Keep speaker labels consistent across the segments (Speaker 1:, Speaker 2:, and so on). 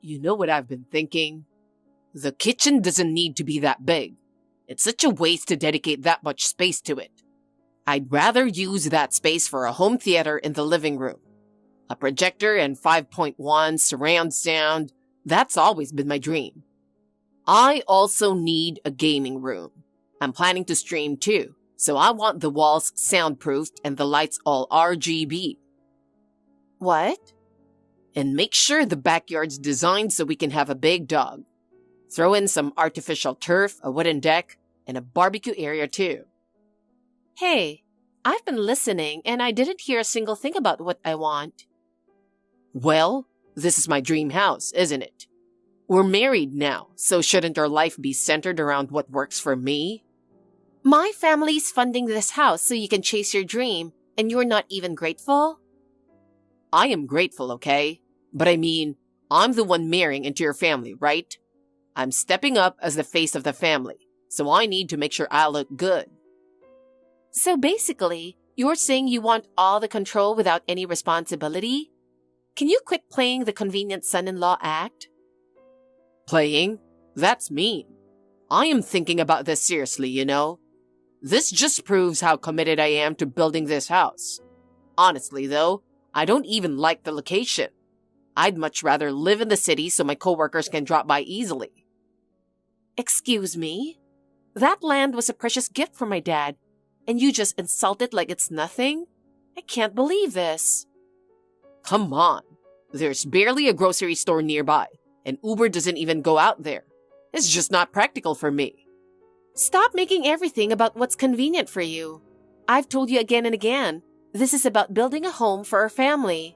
Speaker 1: You know what I've been thinking? The kitchen doesn't need to be that big. It's such a waste to dedicate that much space to it. I'd rather use that space for a home theater in the living room. A projector and 5.1 surround sound, that's always been my dream. I also need a gaming room. I'm planning to stream too, so I want the walls soundproofed and the lights all RGB.
Speaker 2: What?
Speaker 1: And make sure the backyard's designed so we can have a big dog. Throw in some artificial turf, a wooden deck, and a barbecue area too.
Speaker 2: Hey, I've been listening and I didn't hear a single thing about what I want.
Speaker 1: Well, this is my dream house, isn't it? We're married now, so shouldn't our life be centered around what works for me?
Speaker 2: My family's funding this house so you can chase your dream, and you're not even grateful?
Speaker 1: I am grateful, okay? But I mean, I'm the one marrying into your family, right? I'm stepping up as the face of the family, so I need to make sure I look good.
Speaker 2: So basically, you're saying you want all the control without any responsibility? Can you quit playing the convenient son-in-law act?
Speaker 1: Playing? That's mean. I am thinking about this seriously, you know? This just proves how committed I am to building this house. Honestly, though, I don't even like the location. I'd much rather live in the city so my coworkers can drop by easily.
Speaker 2: Excuse me? That land was a precious gift from my dad, and you just insult it like it's nothing? I can't believe this.
Speaker 1: Come on. There's barely a grocery store nearby, and Uber doesn't even go out there. It's just not practical for me.
Speaker 2: Stop making everything about what's convenient for you. I've told you again and again, this is about building a home for our family.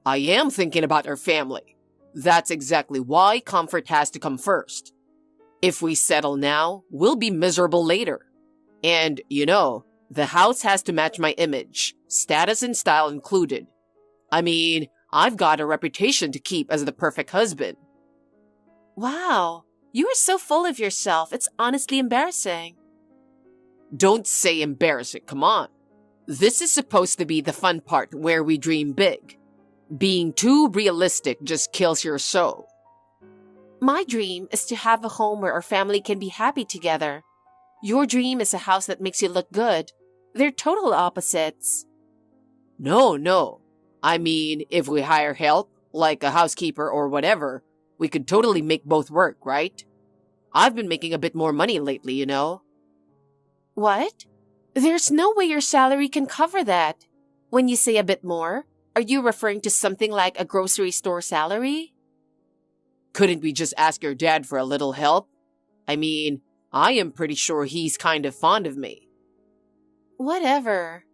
Speaker 1: I am thinking about our family. That's exactly why comfort has to come first. If we settle now, we'll be miserable later. And, you know, the house has to match my image, status and style included. I mean, I've got a reputation to keep as the perfect husband.
Speaker 2: Wow, you are so full of yourself. It's honestly embarrassing.
Speaker 1: Don't say embarrassing, come on. This is supposed to be the fun part where we dream big. Being too realistic just kills your soul.
Speaker 2: My dream is to have a home where our family can be happy together. Your dream is a house that makes you look good. They're total opposites.
Speaker 1: No. I mean, if we hire help, like a housekeeper or whatever, we could totally make both work, right? I've been making a bit more money lately, you know.
Speaker 2: What? There's no way your salary can cover that. When you say a bit more, are you referring to something like a grocery store salary?
Speaker 1: Couldn't we just ask your dad for a little help? I mean, I am pretty sure he's kind of fond of me.
Speaker 2: Whatever.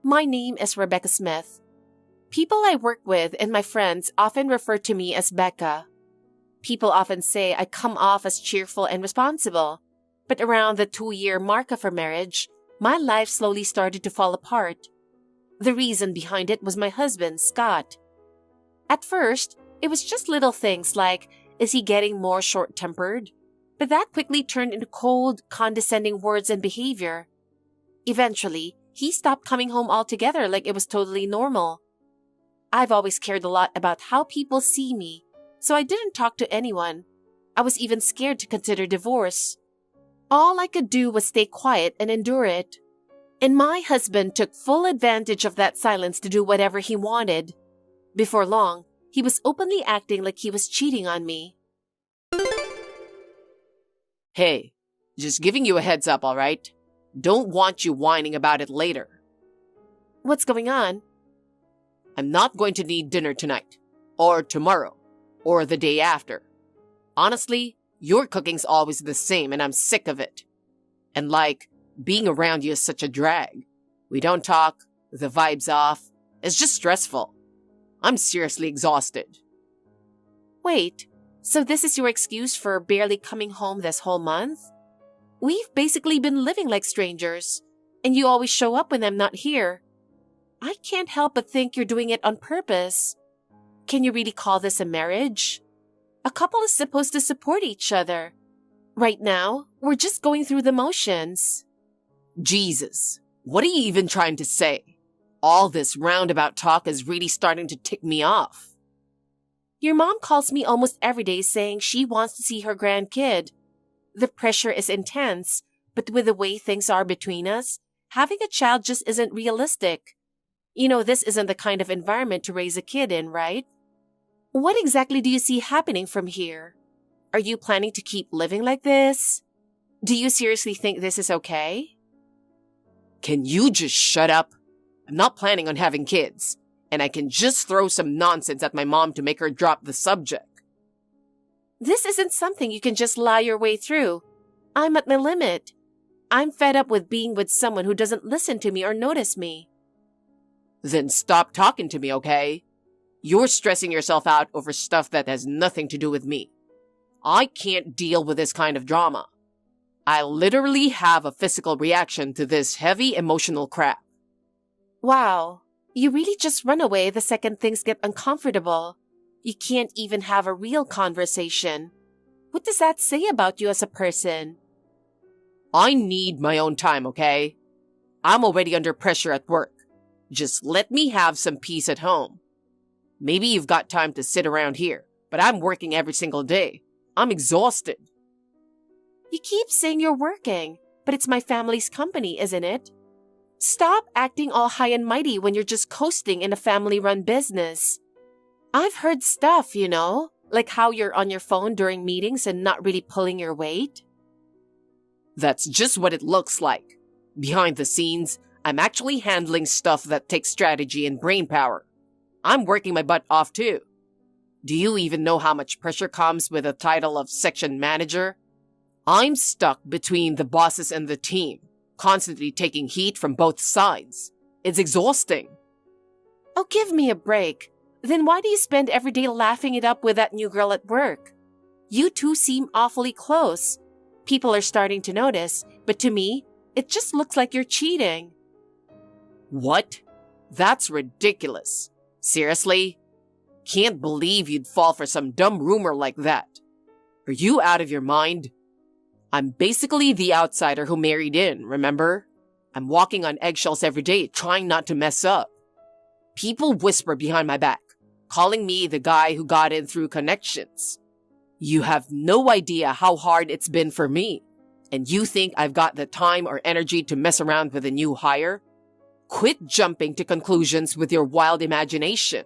Speaker 2: My name is Rebecca Smith. People I work with and my friends often refer to me as Becca. People often say I come off as cheerful and responsible, but around the 2-year mark of our marriage, my life slowly started to fall apart. The reason behind it was my husband, Scott. At first, it was just little things like, is he getting more short-tempered? But that quickly turned into cold, condescending words and behavior. Eventually, he stopped coming home altogether like it was totally normal. I've always cared a lot about how people see me, so I didn't talk to anyone. I was even scared to consider divorce. All I could do was stay quiet and endure it. And my husband took full advantage of that silence to do whatever he wanted. Before long, he was openly acting like he was cheating on me.
Speaker 1: Hey, just giving you a heads up, all right? Don't want you whining about it later.
Speaker 2: What's going on?
Speaker 1: I'm not going to need dinner tonight, or tomorrow, or the day after. Honestly, your cooking's always the same and I'm sick of it. And being around you is such a drag. We don't talk, the vibe's off, it's just stressful. I'm seriously exhausted.
Speaker 2: Wait, so this is your excuse for barely coming home this whole month? We've basically been living like strangers, and you always show up when I'm not here. I can't help but think you're doing it on purpose. Can you really call this a marriage? A couple is supposed to support each other. Right now, we're just going through the motions.
Speaker 1: Jesus, what are you even trying to say? All this roundabout talk is really starting to tick me off.
Speaker 2: Your mom calls me almost every day saying she wants to see her grandkid. The pressure is intense, but with the way things are between us, having a child just isn't realistic. You know, this isn't the kind of environment to raise a kid in, right? What exactly do you see happening from here? Are you planning to keep living like this? Do you seriously think this is okay?
Speaker 1: Can you just shut up? I'm not planning on having kids, and I can just throw some nonsense at my mom to make her drop the subject.
Speaker 2: This isn't something you can just lie your way through. I'm at my limit. I'm fed up with being with someone who doesn't listen to me or notice me.
Speaker 1: Then stop talking to me, okay? You're stressing yourself out over stuff that has nothing to do with me. I can't deal with this kind of drama. I literally have a physical reaction to this heavy emotional crap.
Speaker 2: Wow, you really just run away the second things get uncomfortable. You can't even have a real conversation. What does that say about you as a person?
Speaker 1: I need my own time, okay? I'm already under pressure at work. Just let me have some peace at home. Maybe you've got time to sit around here, but I'm working every single day. I'm exhausted.
Speaker 2: You keep saying you're working, but it's my family's company, isn't it? Stop acting all high and mighty when you're just coasting in a family-run business. I've heard stuff, you know, like how you're on your phone during meetings and not really pulling your weight.
Speaker 1: That's just what it looks like. Behind the scenes, I'm actually handling stuff that takes strategy and brain power. I'm working my butt off too. Do you even know how much pressure comes with the title of section manager? I'm stuck between the bosses and the team, constantly taking heat from both sides. It's exhausting.
Speaker 2: Oh, give me a break. Then why do you spend every day laughing it up with that new girl at work? You two seem awfully close. People are starting to notice, but to me, it just looks like you're cheating.
Speaker 1: What? That's ridiculous. Seriously? Can't believe you'd fall for some dumb rumor like that. Are you out of your mind? I'm basically the outsider who married in, remember? I'm walking on eggshells every day, trying not to mess up. People whisper behind my back, calling me the guy who got in through connections. You have no idea how hard it's been for me. And you think I've got the time or energy to mess around with a new hire? Quit jumping to conclusions with your wild imagination.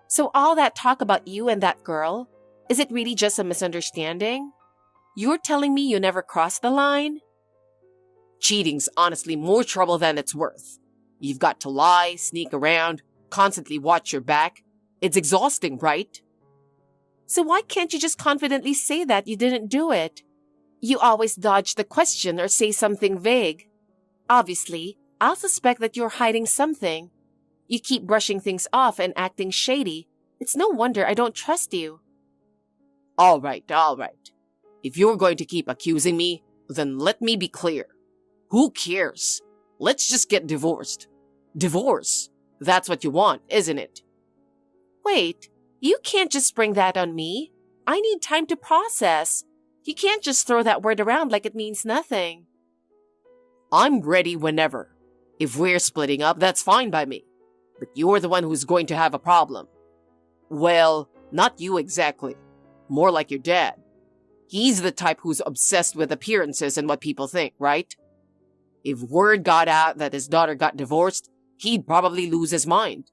Speaker 2: So all that talk about you and that girl, is it really just a misunderstanding? You're telling me you never crossed the line?
Speaker 1: Cheating's honestly more trouble than it's worth. You've got to lie, sneak around, constantly watch your back. It's exhausting, right?
Speaker 2: So why can't you just confidently say that you didn't do it? You always dodge the question or say something vague. Obviously, I'll suspect that you're hiding something. You keep brushing things off and acting shady. It's no wonder I don't trust you.
Speaker 1: All right. If you're going to keep accusing me, then let me be clear. Who cares? Let's just get divorced. Divorce. That's what you want, isn't it?
Speaker 2: Wait, you can't just spring that on me. I need time to process. You can't just throw that word around like it means nothing.
Speaker 1: I'm ready whenever. If we're splitting up, that's fine by me. But you're the one who's going to have a problem. Well, not you exactly. More like your dad. He's the type who's obsessed with appearances and what people think, right? If word got out that his daughter got divorced, he'd probably lose his mind.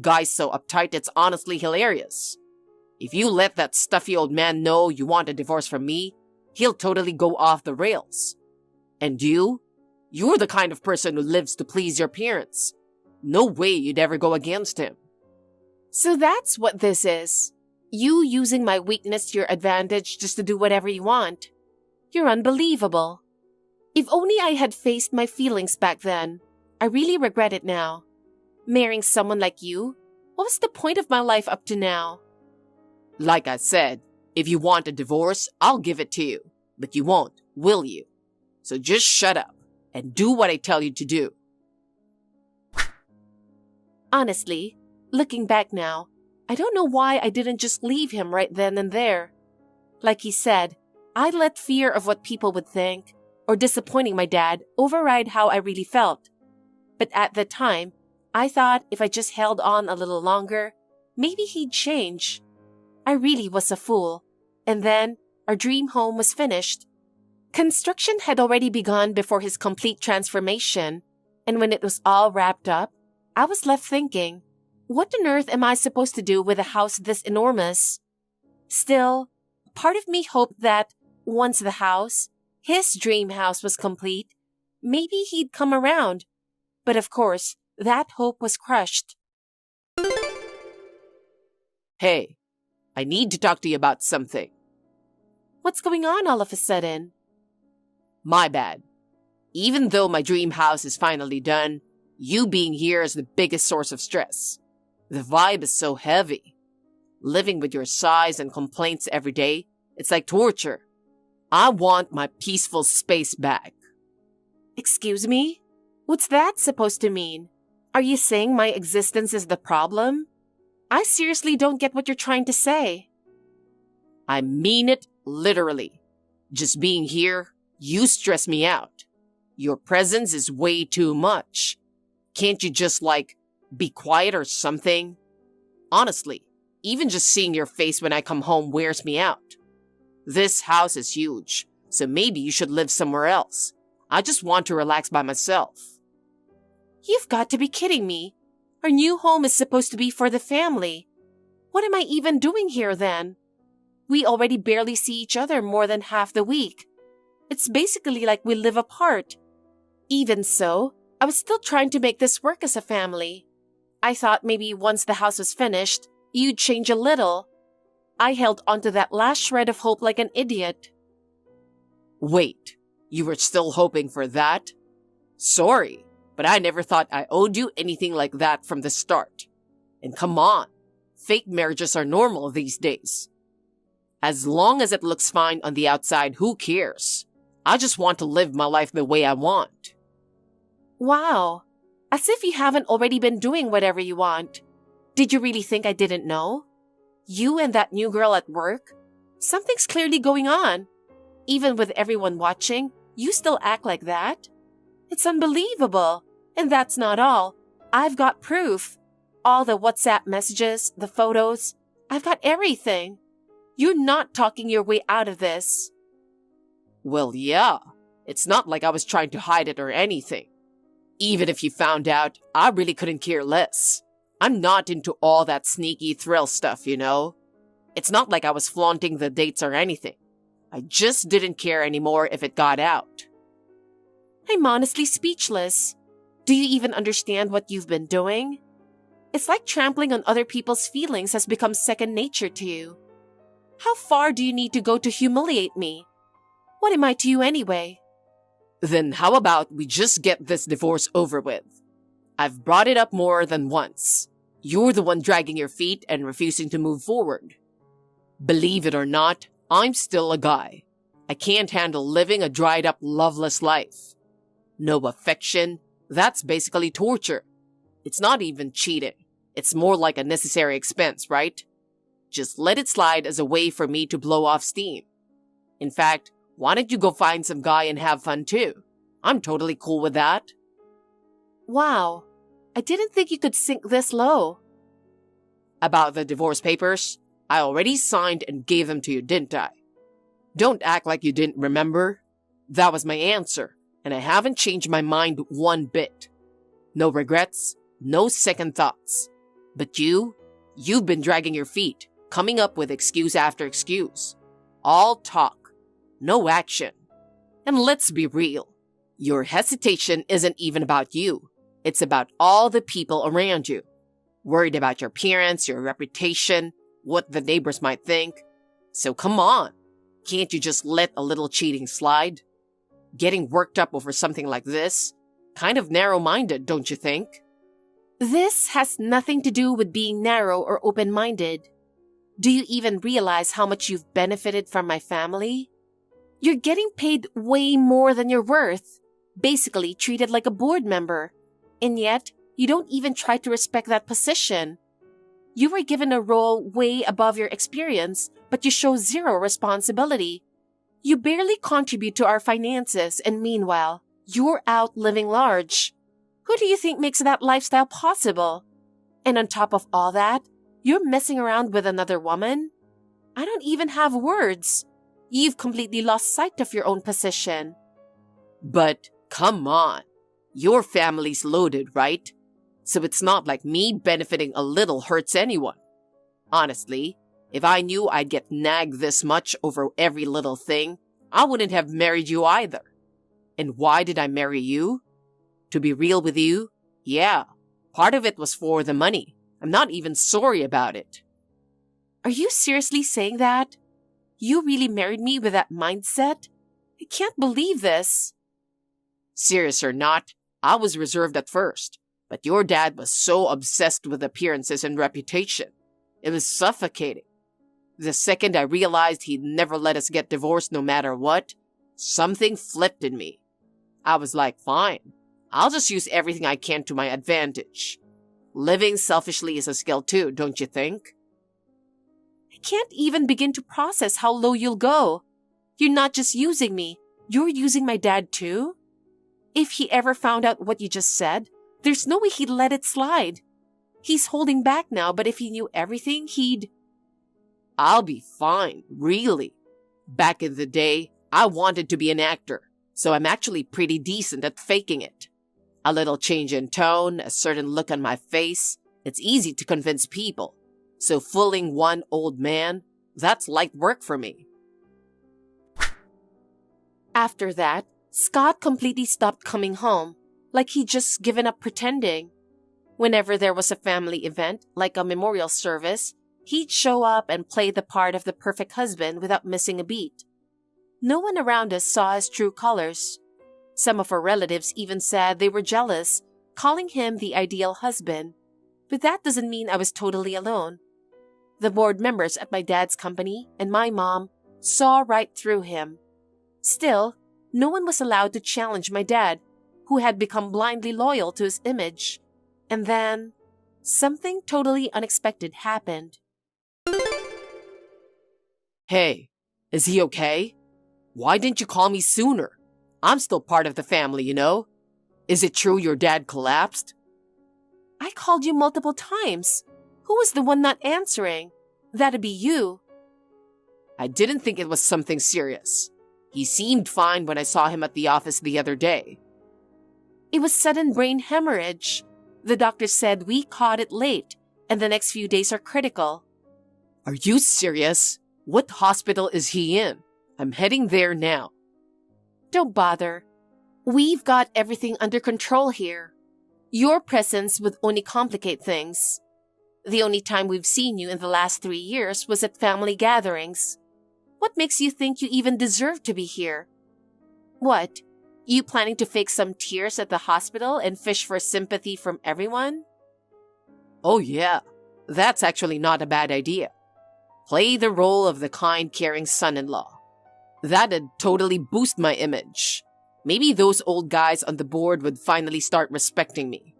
Speaker 1: Guys so uptight, it's honestly hilarious. If you let that stuffy old man know you want a divorce from me, he'll totally go off the rails. And you're the kind of person who lives to please your parents. No way you'd ever go against him.
Speaker 2: So that's what this is. You using my weakness to your advantage just to do whatever you want. You're unbelievable. If only I had faced my feelings back then. I really regret it now. Marrying someone like you? What was the point of my life up to now?
Speaker 1: Like I said, if you want a divorce, I'll give it to you. But you won't, will you? So just shut up and do what I tell you to do.
Speaker 2: Honestly, looking back now, I don't know why I didn't just leave him right then and there. Like he said, I let fear of what people would think, or disappointing my dad, override how I really felt. But at the time, I thought if I just held on a little longer, maybe he'd change. I really was a fool. And then, our dream home was finished. Construction had already begun before his complete transformation, and when it was all wrapped up, I was left thinking, what on earth am I supposed to do with a house this enormous? Still, part of me hoped that, once the house, his dream house was complete, maybe he'd come around. But of course, that hope was crushed.
Speaker 1: Hey, I need to talk to you about something.
Speaker 2: What's going on all of a sudden?
Speaker 1: My bad. Even though my dream house is finally done, you being here is the biggest source of stress. The vibe is so heavy. Living with your sighs and complaints every day, it's like torture. I want my peaceful space back.
Speaker 2: Excuse me? What's that supposed to mean? Are you saying my existence is the problem? I seriously don't get what you're trying to say.
Speaker 1: I mean it literally. Just being here, you stress me out. Your presence is way too much. Can't you just, be quiet or something? Honestly, even just seeing your face when I come home wears me out. This house is huge, so maybe you should live somewhere else. I just want to relax by myself.
Speaker 2: You've got to be kidding me. Our new home is supposed to be for the family. What am I even doing here then? We already barely see each other more than half the week. It's basically like we live apart. Even so, I was still trying to make this work as a family. I thought maybe once the house was finished, you'd change a little. I held onto that last shred of hope like an idiot.
Speaker 1: Wait, you were still hoping for that? Sorry, but I never thought I owed you anything like that from the start. And come on, fake marriages are normal these days. As long as it looks fine on the outside, who cares? I just want to live my life the way I want.
Speaker 2: Wow, as if you haven't already been doing whatever you want. Did you really think I didn't know? You and that new girl at work? Something's clearly going on. Even with everyone watching, you still act like that? It's unbelievable. And that's not all. I've got proof. All the WhatsApp messages, the photos. I've got everything. You're not talking your way out of this.
Speaker 1: Well, yeah. It's not like I was trying to hide it or anything. Even if you found out, I really couldn't care less. I'm not into all that sneaky thrill stuff, you know? It's not like I was flaunting the dates or anything. I just didn't care anymore if it got out.
Speaker 2: I'm honestly speechless. Do you even understand what you've been doing? It's like trampling on other people's feelings has become second nature to you. How far do you need to go to humiliate me? What am I to you anyway?
Speaker 1: Then how about we just get this divorce over with? I've brought it up more than once. You're the one dragging your feet and refusing to move forward. Believe it or not, I'm still a guy. I can't handle living a dried-up, loveless life. No affection, that's basically torture. It's not even cheating. It's more like a necessary expense, right? Just let it slide as a way for me to blow off steam. In fact, why don't you go find some guy and have fun too? I'm totally cool with that.
Speaker 2: Wow, I didn't think you could sink this low.
Speaker 1: About the divorce papers, I already signed and gave them to you, didn't I? Don't act like you didn't remember. That was my answer, and I haven't changed my mind one bit. No regrets, no second thoughts. But you've been dragging your feet, coming up with excuse after excuse. All talk, no action. And let's be real, your hesitation isn't even about you. It's about all the people around you. Worried about your appearance, your reputation, what the neighbors might think. So come on, can't you just let a little cheating slide? Getting worked up over something like this? Kind of narrow-minded, don't you think?
Speaker 2: This has nothing to do with being narrow or open-minded. Do you even realize how much you've benefited from my family? You're getting paid way more than you're worth, basically treated like a board member. And yet, you don't even try to respect that position. You were given a role way above your experience, but you show zero responsibility. You barely contribute to our finances, and meanwhile, you're out living large. Who do you think makes that lifestyle possible? And on top of all that, you're messing around with another woman? I don't even have words. You've completely lost sight of your own position.
Speaker 1: But come on, your family's loaded, right? So it's not like me benefiting a little hurts anyone. Honestly, if I knew I'd get nagged this much over every little thing, I wouldn't have married you either. And why did I marry you? To be real with you, yeah, part of it was for the money. I'm not even sorry about it.
Speaker 2: Are you seriously saying that? You really married me with that mindset? I can't believe this.
Speaker 1: Serious or not, I was reserved at first, but your dad was so obsessed with appearances and reputation. It was suffocating. The second I realized he'd never let us get divorced no matter what, something flipped in me. I was like, fine, I'll just use everything I can to my advantage. Living selfishly is a skill too, don't you think?
Speaker 2: I can't even begin to process how low you'll go. You're not just using me, you're using my dad too? If he ever found out what you just said, there's no way he'd let it slide. He's holding back now, but if he knew everything, he'd...
Speaker 1: I'll be fine, really. Back in the day, I wanted to be an actor, so I'm actually pretty decent at faking it. A little change in tone, a certain look on my face, it's easy to convince people. So fooling one old man, that's light work for me.
Speaker 2: After that, Scott completely stopped coming home, like he'd just given up pretending. Whenever there was a family event, like a memorial service, he'd show up and play the part of the perfect husband without missing a beat. No one around us saw his true colors. Some of our relatives even said they were jealous, calling him the ideal husband. But that doesn't mean I was totally alone. The board members at my dad's company and my mom saw right through him. Still, no one was allowed to challenge my dad, who had become blindly loyal to his image. And then, something totally unexpected happened.
Speaker 1: Hey, is he okay? Why didn't you call me sooner? I'm still part of the family, you know? Is it true your dad collapsed?
Speaker 2: I called you multiple times. Who was the one not answering? That'd be you.
Speaker 1: I didn't think it was something serious. He seemed fine when I saw him at the office the other day.
Speaker 2: It was sudden brain hemorrhage. The doctor said we caught it late, and the next few days are critical.
Speaker 1: Are you serious? What hospital is he in? I'm heading there now.
Speaker 2: Don't bother. We've got everything under control here. Your presence would only complicate things. The only time we've seen you in the last 3 years was at family gatherings. What makes you think you even deserve to be here? What? You planning to fake some tears at the hospital and fish for sympathy from everyone?
Speaker 1: Oh yeah, that's actually not a bad idea. Play the role of the kind, caring son-in-law. That'd totally boost my image. Maybe those old guys on the board would finally start respecting me.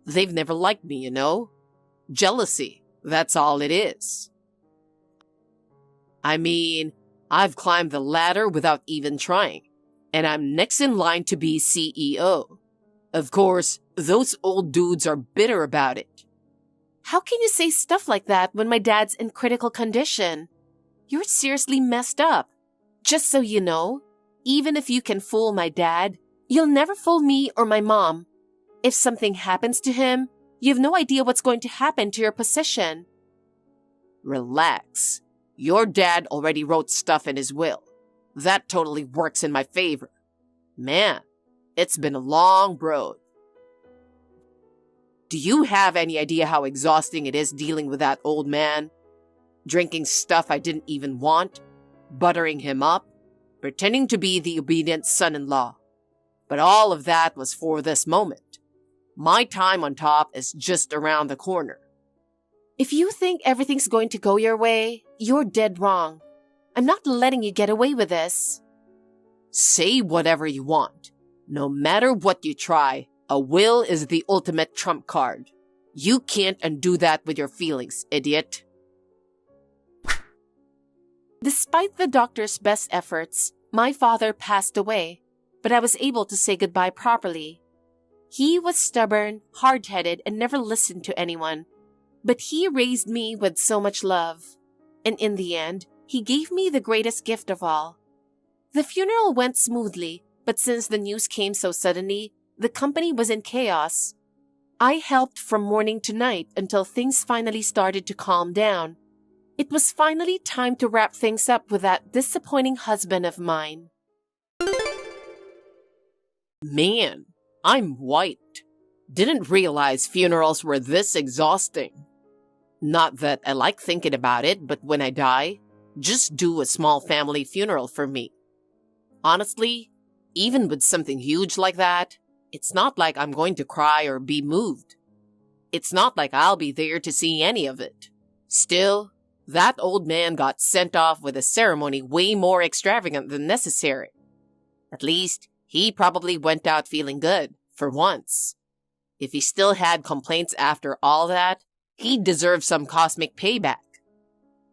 Speaker 1: They've never liked me, you know? Jealousy, that's all it is. I mean, I've climbed the ladder without even trying, and I'm next in line to be CEO. Of course, those old dudes are bitter about it.
Speaker 2: How can you say stuff like that when my dad's in critical condition? You're seriously messed up. Just so you know, even if you can fool my dad, you'll never fool me or my mom. If something happens to him, you have no idea what's going to happen to your position.
Speaker 1: Relax. Your dad already wrote stuff in his will. That totally works in my favor. Man, it's been a long road. Do you have any idea how exhausting it is dealing with that old man? Drinking stuff I didn't even want, buttering him up, pretending to be the obedient son-in-law. But all of that was for this moment. My time on top is just around the corner.
Speaker 2: If you think everything's going to go your way, you're dead wrong. I'm not letting you get away with this.
Speaker 1: Say whatever you want. No matter what you try, a will is the ultimate trump card. You can't undo that with your feelings, idiot.
Speaker 2: Despite the doctor's best efforts, my father passed away, but I was able to say goodbye properly. He was stubborn, hard-headed, and never listened to anyone. But he raised me with so much love. And in the end, he gave me the greatest gift of all. The funeral went smoothly, but since the news came so suddenly, the company was in chaos. I helped from morning to night until things finally started to calm down. It was finally time to wrap things up with that disappointing husband of mine.
Speaker 1: Man, I'm white. Didn't realize funerals were this exhausting. Not that I like thinking about it, but when I die, just do a small family funeral for me. Honestly, even with something huge like that, it's not like I'm going to cry or be moved. It's not like I'll be there to see any of it. Still, that old man got sent off with a ceremony way more extravagant than necessary. At least, he probably went out feeling good, for once. If he still had complaints after all that, he deserved some cosmic payback.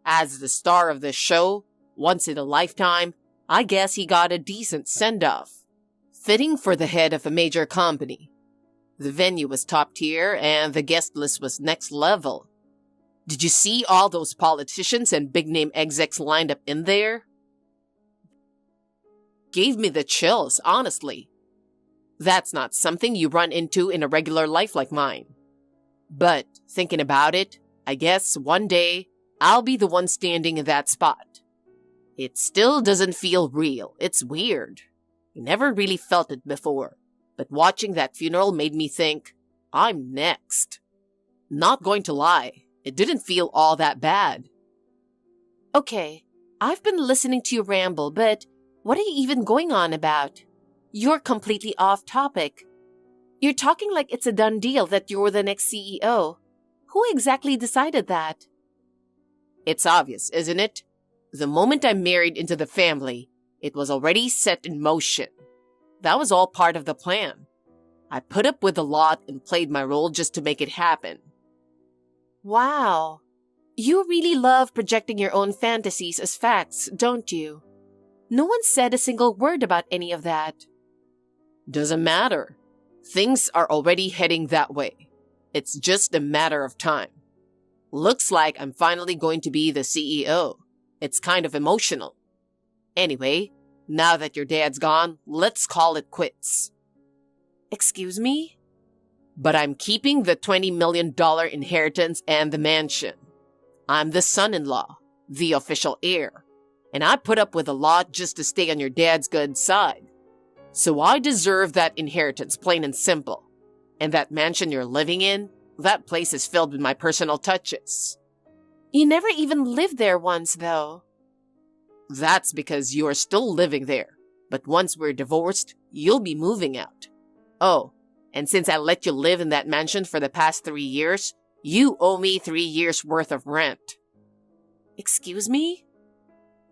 Speaker 1: As the star of the show, once in a lifetime, I guess he got a decent send-off. Fitting for the head of a major company. The venue was top tier and the guest list was next level. Did you see all those politicians and big-name execs lined up in there? Gave me the chills, honestly. That's not something you run into in a regular life like mine. But, thinking about it, I guess one day I'll be the one standing in that spot. It still doesn't feel real. It's weird. I never really felt it before, but watching that funeral made me think, I'm next. Not going to lie, it didn't feel all that bad.
Speaker 2: Okay, I've been listening to you ramble, but what are you even going on about? You're completely off topic. You're talking like it's a done deal that you're the next CEO. Who exactly decided that?
Speaker 1: It's obvious, isn't it? The moment I married into the family, it was already set in motion. That was all part of the plan. I put up with a lot and played my role just to make it happen.
Speaker 2: Wow. You really love projecting your own fantasies as facts, don't you? No one said a single word about any of that.
Speaker 1: Doesn't matter. Things are already heading that way. It's just a matter of time. Looks like I'm finally going to be the CEO. It's kind of emotional. Anyway, now that your dad's gone, let's call it quits.
Speaker 2: Excuse me?
Speaker 1: But I'm keeping the $20 million inheritance and the mansion. I'm the son-in-law, the official heir, and I put up with a lot just to stay on your dad's good side. So I deserve that inheritance, plain and simple. And that mansion you're living in, that place is filled with my personal touches.
Speaker 2: You never even lived there once, though.
Speaker 1: That's because you are still living there. But once we're divorced, you'll be moving out. Oh, and since I let you live in that mansion for the past 3 years, you owe me 3 years' worth of rent.
Speaker 2: Excuse me?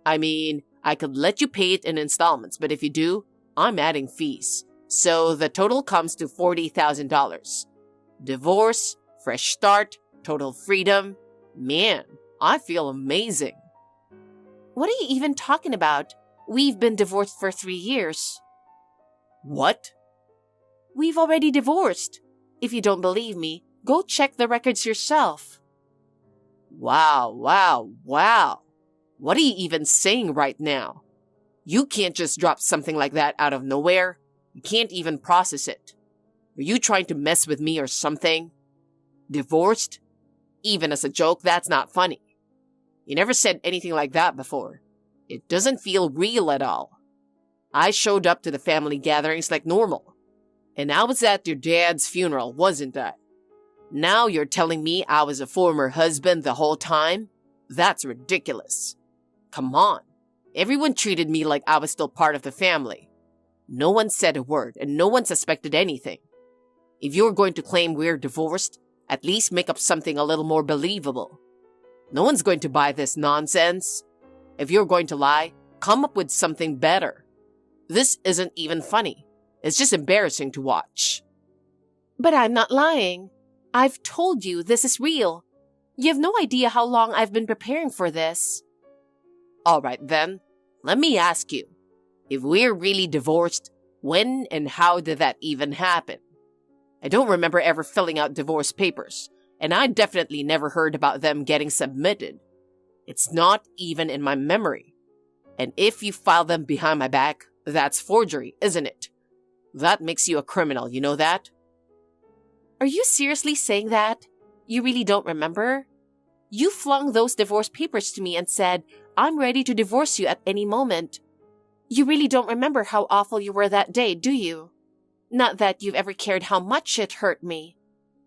Speaker 1: I mean, I could let you pay it in installments, but if you do, I'm adding fees. So the total comes to $40,000. Divorce, fresh start, total freedom. Man, I feel amazing.
Speaker 2: What are you even talking about? We've been divorced for 3 years.
Speaker 1: What?
Speaker 2: We've already divorced. If you don't believe me, go check the records yourself.
Speaker 1: Wow. What are you even saying right now? You can't just drop something like that out of nowhere. You can't even process it. Are you trying to mess with me or something? Divorced? Even as a joke, that's not funny. You never said anything like that before. It doesn't feel real at all. I showed up to the family gatherings like normal. And I was at your dad's funeral, wasn't I? Now you're telling me I was a former husband the whole time? That's ridiculous. Come on. Everyone treated me like I was still part of the family. No one said a word and no one suspected anything. If you're going to claim we're divorced, at least make up something a little more believable. No one's going to buy this nonsense. If you're going to lie, come up with something better. This isn't even funny. It's just embarrassing to watch.
Speaker 2: But I'm not lying. I've told you this is real. You have no idea how long I've been preparing for this.
Speaker 1: All right then, let me ask you. If we're really divorced, when and how did that even happen? I don't remember ever filling out divorce papers, and I definitely never heard about them getting submitted. It's not even in my memory. And if you file them behind my back, that's forgery, isn't it? That makes you a criminal, you know that?
Speaker 2: Are you seriously saying that? You really don't remember? You flung those divorce papers to me and said, I'm ready to divorce you at any moment. You really don't remember how awful you were that day, do you? Not that you've ever cared how much it hurt me.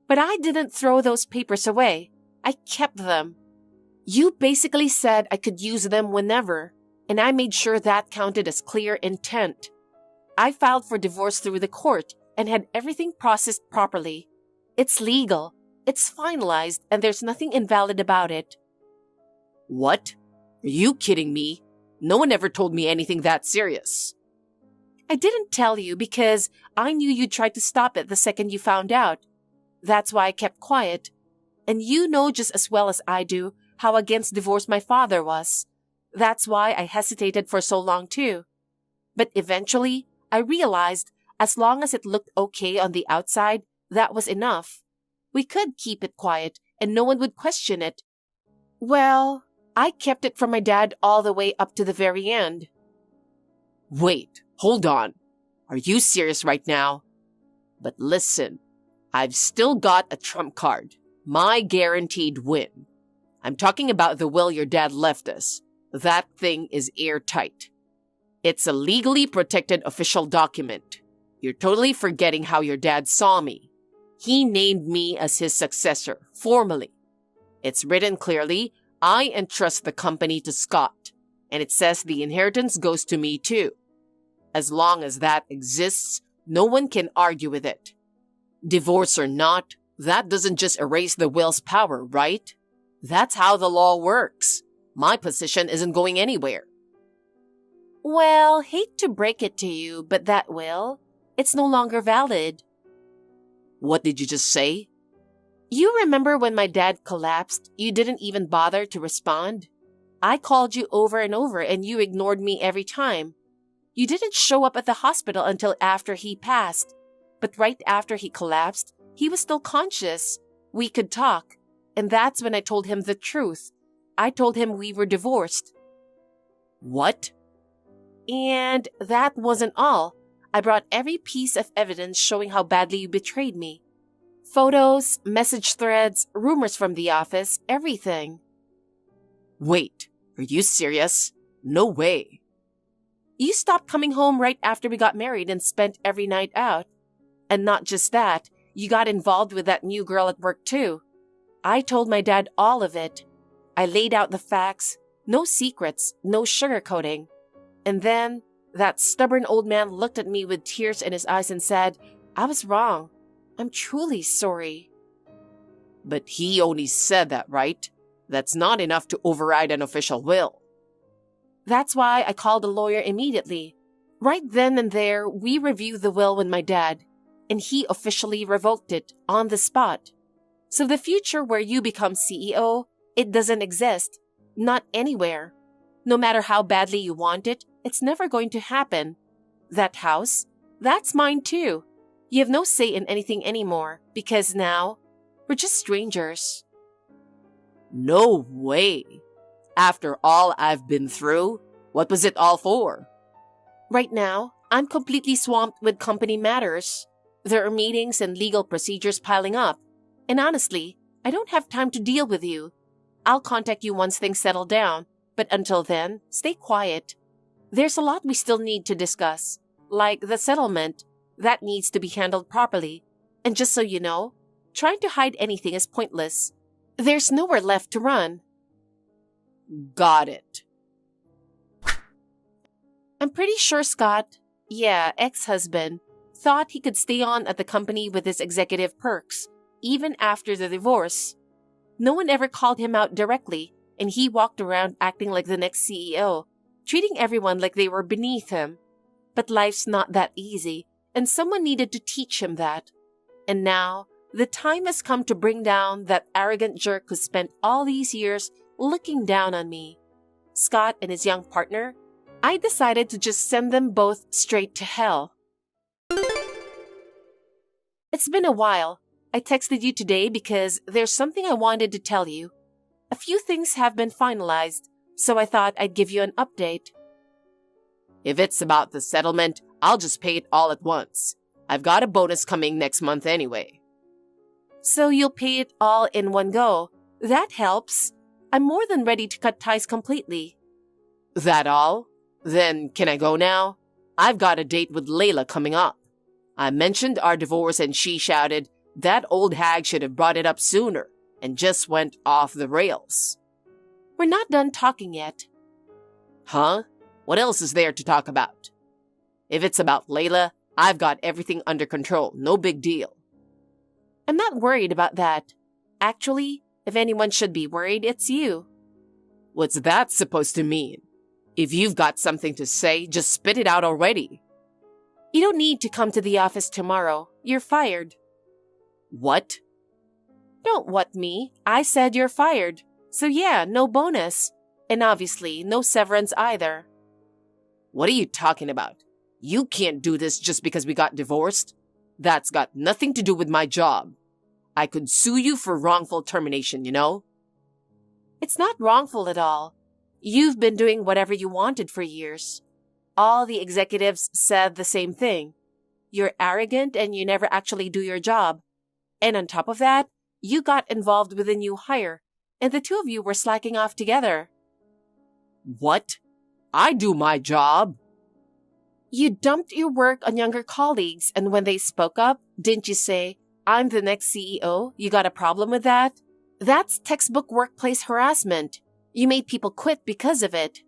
Speaker 2: But I didn't throw those papers away. I kept them. You basically said I could use them whenever, and I made sure that counted as clear intent. I filed for divorce through the court and had everything processed properly. It's legal, it's finalized, and there's nothing invalid about it.
Speaker 1: What? Are you kidding me? No one ever told me anything that serious.
Speaker 2: I didn't tell you because I knew you'd try to stop it the second you found out. That's why I kept quiet. And you know just as well as I do how against divorce my father was. That's why I hesitated for so long too. But eventually, I realized as long as it looked okay on the outside, that was enough. We could keep it quiet and no one would question it. Well, I kept it from my dad all the way up to the very end.
Speaker 1: Wait, hold on. Are you serious right now? But listen, I've still got a trump card. My guaranteed win. I'm talking about the will your dad left us. That thing is airtight. It's a legally protected official document. You're totally forgetting how your dad saw me. He named me as his successor, formally. It's written clearly, I entrust the company to Scott, and it says the inheritance goes to me too. As long as that exists, no one can argue with it. Divorce or not, that doesn't just erase the will's power, right? That's how the law works. My position isn't going anywhere.
Speaker 2: Well, hate to break it to you, but that will, it's no longer valid.
Speaker 1: What did you just say?
Speaker 2: You remember when my dad collapsed, you didn't even bother to respond? I called you over and over and you ignored me every time. You didn't show up at the hospital until after he passed. But right after he collapsed, he was still conscious. We could talk. And that's when I told him the truth. I told him we were divorced.
Speaker 1: What?
Speaker 2: And that wasn't all. I brought every piece of evidence showing how badly you betrayed me. Photos, message threads, rumors from the office, everything.
Speaker 1: Wait, are you serious? No way.
Speaker 2: You stopped coming home right after we got married and spent every night out. And not just that, you got involved with that new girl at work too. I told my dad all of it. I laid out the facts, no secrets, no sugarcoating. And then that stubborn old man looked at me with tears in his eyes and said, I was wrong. I'm truly sorry.
Speaker 1: But he only said that, right? That's not enough to override an official will.
Speaker 2: That's why I called a lawyer immediately. Right then and there, we reviewed the will with my dad, and he officially revoked it on the spot. So the future where you become CEO, it doesn't exist. Not anywhere. No matter how badly you want it, it's never going to happen. That house, that's mine too. You have no say in anything anymore because now we're just strangers.
Speaker 1: No way. After all I've been through, what was it all for?
Speaker 2: Right now, I'm completely swamped with company matters. There are meetings and legal procedures piling up. And honestly, I don't have time to deal with you. I'll contact you once things settle down, but until then, stay quiet. There's a lot we still need to discuss, like the settlement. That needs to be handled properly. And just so you know, trying to hide anything is pointless. There's nowhere left to run.
Speaker 1: Got it.
Speaker 2: I'm pretty sure Scott, ex-husband, thought he could stay on at the company with his executive perks, even after the divorce. No one ever called him out directly, and he walked around acting like the next CEO, treating everyone like they were beneath him. But life's not that easy, and someone needed to teach him that. And now, the time has come to bring down that arrogant jerk who spent all these years looking down on me. Scott and his young partner, I decided to just send them both straight to hell. It's been a while. I texted you today because there's something I wanted to tell you. A few things have been finalized, so I thought I'd give you an update.
Speaker 1: If it's about the settlement, I'll just pay it all at once. I've got a bonus coming next month anyway.
Speaker 2: So you'll pay it all in one go. That helps. I'm more than ready to cut ties completely.
Speaker 1: That all? Then can I go now? I've got a date with Layla coming up. I mentioned our divorce and she shouted, "That old hag should have brought it up sooner," and just went off the rails.
Speaker 2: We're not done talking yet.
Speaker 1: Huh? What else is there to talk about? If it's about Layla, I've got everything under control. No big deal.
Speaker 2: I'm not worried about that. Actually, if anyone should be worried, it's you.
Speaker 1: What's that supposed to mean? If you've got something to say, just spit it out already.
Speaker 2: You don't need to come to the office tomorrow. You're fired.
Speaker 1: What?
Speaker 2: Don't what me. I said you're fired. So yeah, no bonus. And obviously, no severance either.
Speaker 1: What are you talking about? You can't do this just because we got divorced. That's got nothing to do with my job. I could sue you for wrongful termination, you know?
Speaker 2: It's not wrongful at all. You've been doing whatever you wanted for years. All the executives said the same thing. You're arrogant and you never actually do your job. And on top of that, you got involved with a new hire, and the two of you were slacking off together.
Speaker 1: What? I do my job.
Speaker 2: You dumped your work on younger colleagues, and when they spoke up, didn't you say, "I'm the next CEO, you got a problem with that?" That's textbook workplace harassment. You made people quit because of it.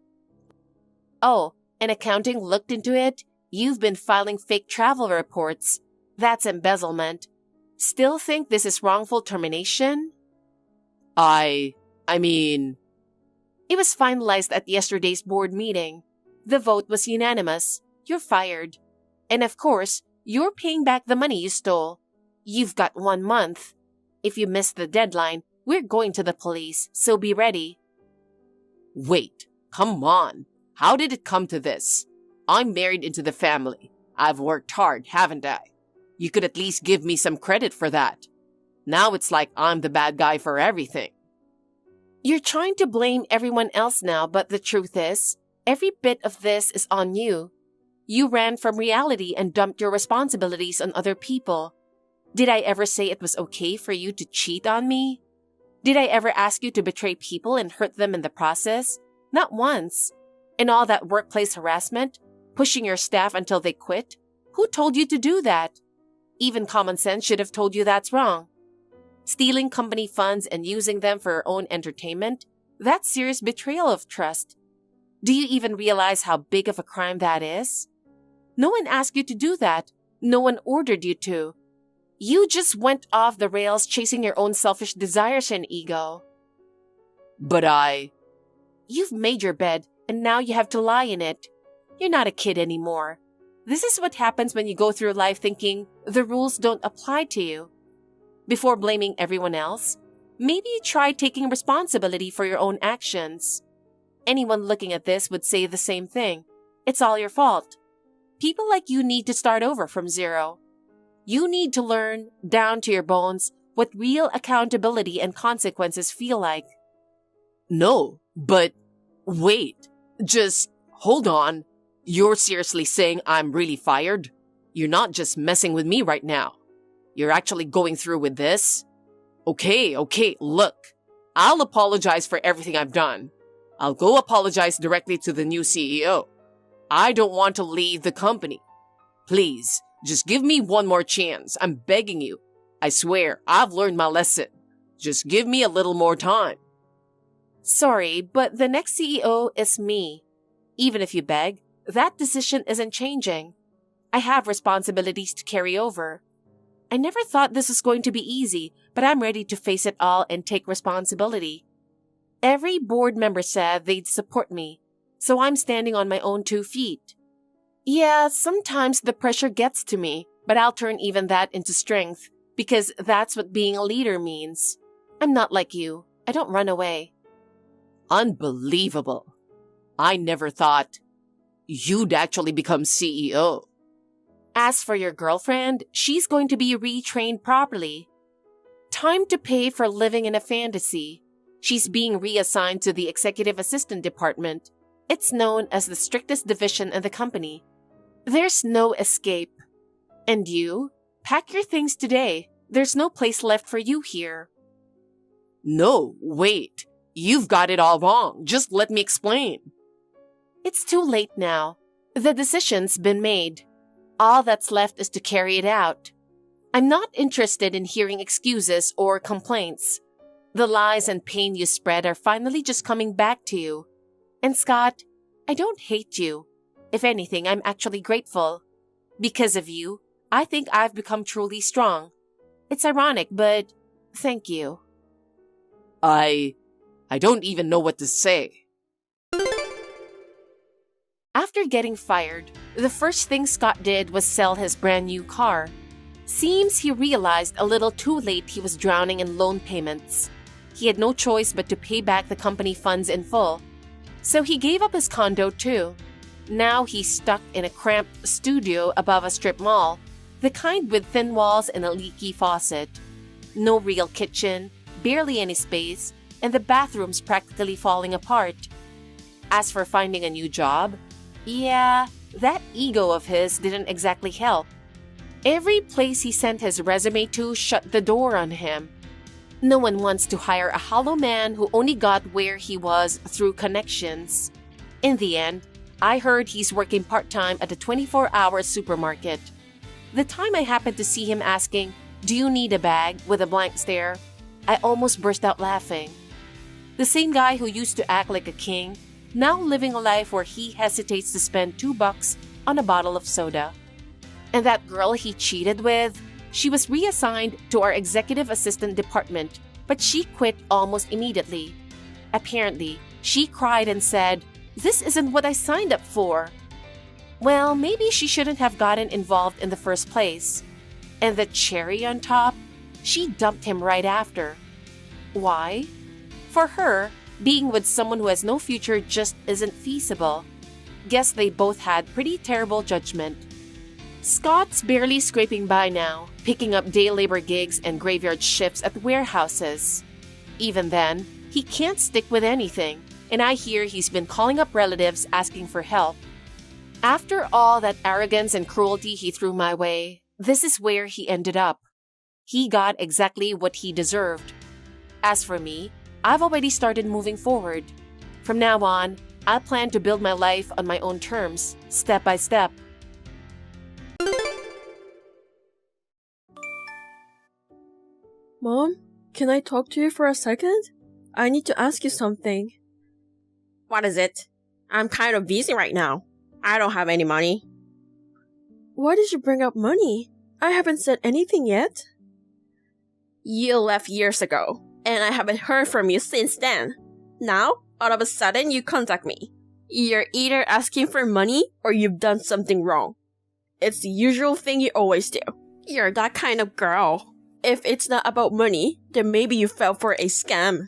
Speaker 2: Oh, and accounting looked into it. You've been filing fake travel reports. That's embezzlement. Still think this is wrongful termination?
Speaker 1: I mean...
Speaker 2: It was finalized at yesterday's board meeting. The vote was unanimous. You're fired. And of course, you're paying back the money you stole. You've got 1 month. If you miss the deadline, we're going to the police, so be ready.
Speaker 1: Wait, come on. How did it come to this? I'm married into the family. I've worked hard, haven't I? You could at least give me some credit for that. Now it's like I'm the bad guy for everything.
Speaker 2: You're trying to blame everyone else now, but the truth is, every bit of this is on you. You ran from reality and dumped your responsibilities on other people. Did I ever say it was okay for you to cheat on me? Did I ever ask you to betray people and hurt them in the process? Not once. And all that workplace harassment, pushing your staff until they quit? Who told you to do that? Even common sense should have told you that's wrong. Stealing company funds and using them for your own entertainment? That's serious betrayal of trust. Do you even realize how big of a crime that is? No one asked you to do that. No one ordered you to. You just went off the rails chasing your own selfish desires and ego.
Speaker 1: But
Speaker 2: You've made your bed, and now you have to lie in it. You're not a kid anymore. This is what happens when you go through life thinking the rules don't apply to you. Before blaming everyone else, maybe you try taking responsibility for your own actions. Anyone looking at this would say the same thing. It's all your fault. People like you need to start over from zero. You need to learn, down to your bones, what real accountability and consequences feel like.
Speaker 1: No, but wait, just hold on. You're seriously saying I'm really fired? You're not just messing with me right now. You're actually going through with this? Okay, look. I'll apologize for everything I've done. I'll go apologize directly to the new CEO. I don't want to leave the company. Please, just give me one more chance. I'm begging you. I swear, I've learned my lesson. Just give me a little more time.
Speaker 2: Sorry, but the next CEO is me. Even if you beg, that decision isn't changing. I have responsibilities to carry over. I never thought this was going to be easy, but I'm ready to face it all and take responsibility. Every board member said they'd support me, so I'm standing on my own 2 feet. Yeah, sometimes the pressure gets to me, but I'll turn even that into strength, because that's what being a leader means. I'm not like you. I don't run away.
Speaker 1: Unbelievable. I never thought you'd actually become CEO.
Speaker 2: As for your girlfriend, she's going to be retrained properly. Time to pay for living in a fantasy. She's being reassigned to the executive assistant department. It's known as the strictest division in the company. There's no escape. And you? Pack your things today. There's no place left for you here.
Speaker 1: No, wait. You've got it all wrong. Just let me explain.
Speaker 2: It's too late now. The decision's been made. All that's left is to carry it out. I'm not interested in hearing excuses or complaints. The lies and pain you spread are finally just coming back to you. And Scott, I don't hate you. If anything, I'm actually grateful. Because of you, I think I've become truly strong. It's ironic, but thank you.
Speaker 1: I don't even know what to say.
Speaker 2: After getting fired, the first thing Scott did was sell his brand new car. Seems he realized a little too late he was drowning in loan payments. He had no choice but to pay back the company funds in full. So he gave up his condo too. Now he's stuck in a cramped studio above a strip mall, the kind with thin walls and a leaky faucet. No real kitchen, barely any space, and the bathroom's practically falling apart. As for finding a new job, yeah, that ego of his didn't exactly help. Every place he sent his resume to shut the door on him. No one wants to hire a hollow man who only got where he was through connections. In the end, I heard he's working part-time at a 24-hour supermarket. The time I happened to see him asking, "Do you need a bag?" with a blank stare, I almost burst out laughing. The same guy who used to act like a king, now living a life where he hesitates to spend $2 on a bottle of soda. And that girl he cheated with, she was reassigned to our executive assistant department, but she quit almost immediately. Apparently, she cried and said, "This isn't what I signed up for." Well, maybe she shouldn't have gotten involved in the first place. And the cherry on top, she dumped him right after. Why? For her, being with someone who has no future just isn't feasible. Guess they both had pretty terrible judgment. Scott's barely scraping by now, picking up day labor gigs and graveyard shifts at warehouses. Even then, he can't stick with anything, and I hear he's been calling up relatives asking for help. After all that arrogance and cruelty he threw my way, this is where he ended up. He got exactly what he deserved. As for me, I've already started moving forward. From now on, I plan to build my life on my own terms, step by step.
Speaker 3: Mom, can I talk to you for a second? I need to ask you something.
Speaker 4: What is it? I'm kind of busy right now. I don't have any money.
Speaker 3: Why did you bring up money? I haven't said anything yet.
Speaker 4: You left years ago, and I haven't heard from you since then. Now, all of a sudden, you contact me. You're either asking for money or you've done something wrong. It's the usual thing you always do. You're that kind of girl. If it's not about money, then maybe you fell for a scam.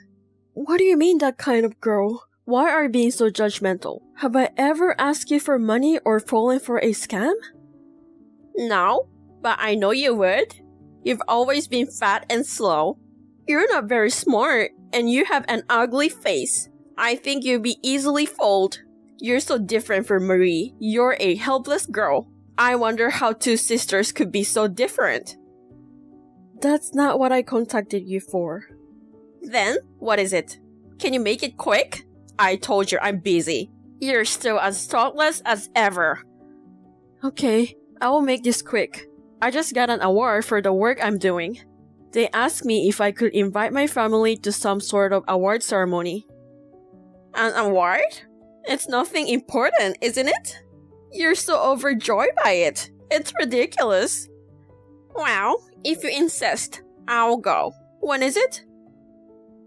Speaker 3: What do you mean, that kind of girl? Why are you being so judgmental? Have I ever asked you for money or fallen for a scam?
Speaker 4: No, but I know you would. You've always been fat and slow. You're not very smart, and you have an ugly face. I think you'd be easily fooled. You're so different from Marie. You're a helpless girl. I wonder how two sisters could be so different.
Speaker 3: That's not what I contacted you for.
Speaker 4: Then, what is it? Can you make it quick? I told you I'm busy. You're still as thoughtless as ever.
Speaker 3: Okay, I will make this quick. I just got an award for the work I'm doing. They asked me if I could invite my family to some sort of award ceremony.
Speaker 4: An award? It's nothing important, isn't it? You're so overjoyed by it. It's ridiculous. Well, if you insist, I'll go. When is it?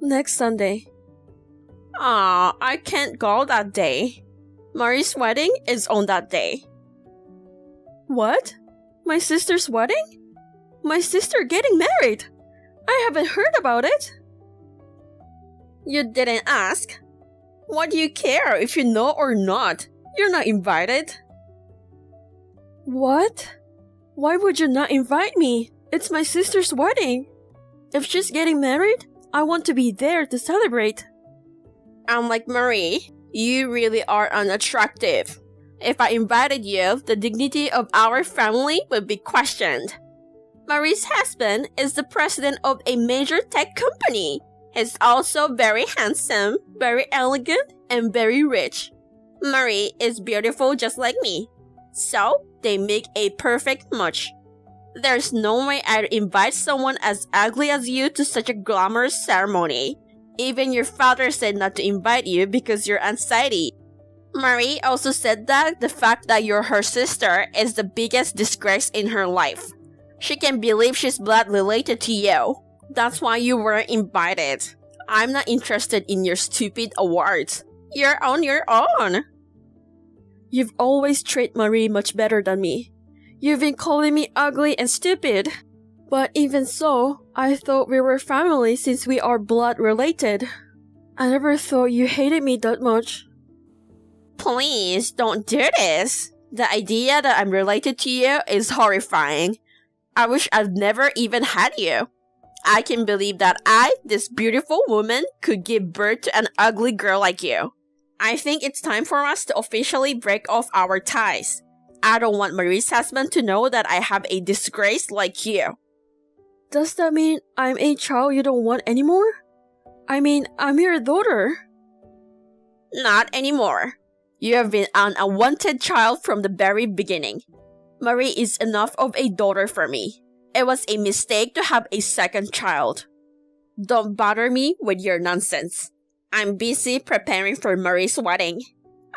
Speaker 3: Next Sunday.
Speaker 4: I can't go that day. Marie's wedding is on that day.
Speaker 3: What? My sister's wedding? My sister getting married? I haven't heard about it.
Speaker 4: You didn't ask. What do you care if you know or not? You're not invited.
Speaker 3: What? Why would you not invite me? It's my sister's wedding. If she's getting married, I want to be there to celebrate.
Speaker 4: Unlike Marie, you really are unattractive. If I invited you, the dignity of our family would be questioned. Marie's husband is the president of a major tech company. He's also very handsome, very elegant, and very rich. Marie is beautiful just like me. So, they make a perfect match. There's no way I'd invite someone as ugly as you to such a glamorous ceremony. Even your father said not to invite you because you're anxiety. Marie also said that the fact that you're her sister is the biggest disgrace in her life. She can't believe she's blood related to you. That's why you weren't invited. I'm not interested in your stupid awards. You're on your own.
Speaker 3: You've always treated Marie much better than me. You've been calling me ugly and stupid. But even so, I thought we were family since we are blood related. I never thought you hated me that much.
Speaker 4: Please, don't do this. The idea that I'm related to you is horrifying. I wish I'd never even had you. I can believe that I, this beautiful woman, could give birth to an ugly girl like you. I think it's time for us to officially break off our ties. I don't want Marie's husband to know that I have a disgrace like you.
Speaker 3: Does that mean I'm a child you don't want anymore? I mean, I'm your daughter.
Speaker 4: Not anymore. You have been an unwanted child from the very beginning. Marie is enough of a daughter for me. It was a mistake to have a second child. Don't bother me with your nonsense. I'm busy preparing for Marie's wedding.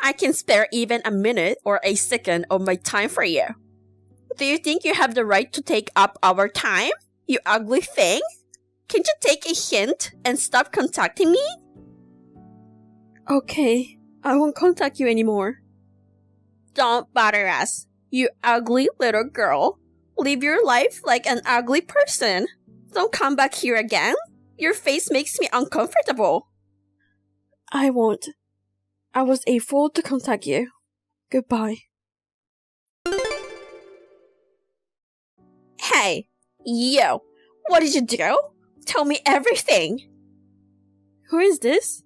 Speaker 4: I can spare even a minute or a second of my time for you. Do you think you have the right to take up our time, you ugly thing? Can't you take a hint and stop contacting me?
Speaker 3: Okay, I won't contact you anymore.
Speaker 4: Don't bother us, you ugly little girl. Live your life like an ugly person. Don't come back here again. Your face makes me uncomfortable.
Speaker 3: I won't. I was a fool to contact you. Goodbye.
Speaker 4: Hey, you. What did you do? Tell me everything.
Speaker 3: Who is this?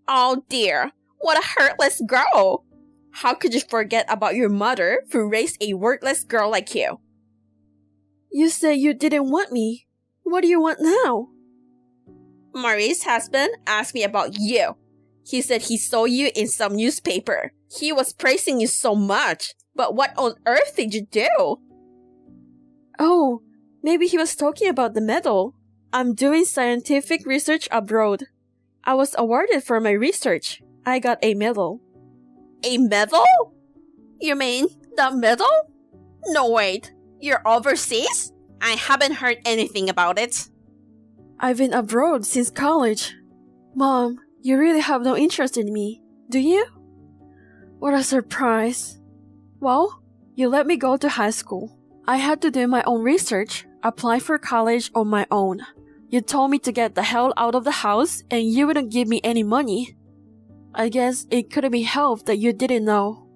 Speaker 4: Oh dear, what a heartless girl. How could you forget about your mother who raised a worthless girl like you?
Speaker 3: You said you didn't want me. What do you want now?
Speaker 4: Marie's husband asked me about you. He said he saw you in some newspaper. He was praising you so much. But what on earth did you do?
Speaker 3: Oh, maybe he was talking about the medal. I'm doing scientific research abroad. I was awarded for my research. I got a medal.
Speaker 4: A medal? You mean the medal? No, wait. You're overseas? I haven't heard anything about it.
Speaker 3: I've been abroad since college. Mom, you really have no interest in me, do you? What a surprise. Well, you let me go to high school. I had to do my own research, apply for college on my own. You told me to get the hell out of the house and you wouldn't give me any money. I guess it couldn't be helped that you didn't know.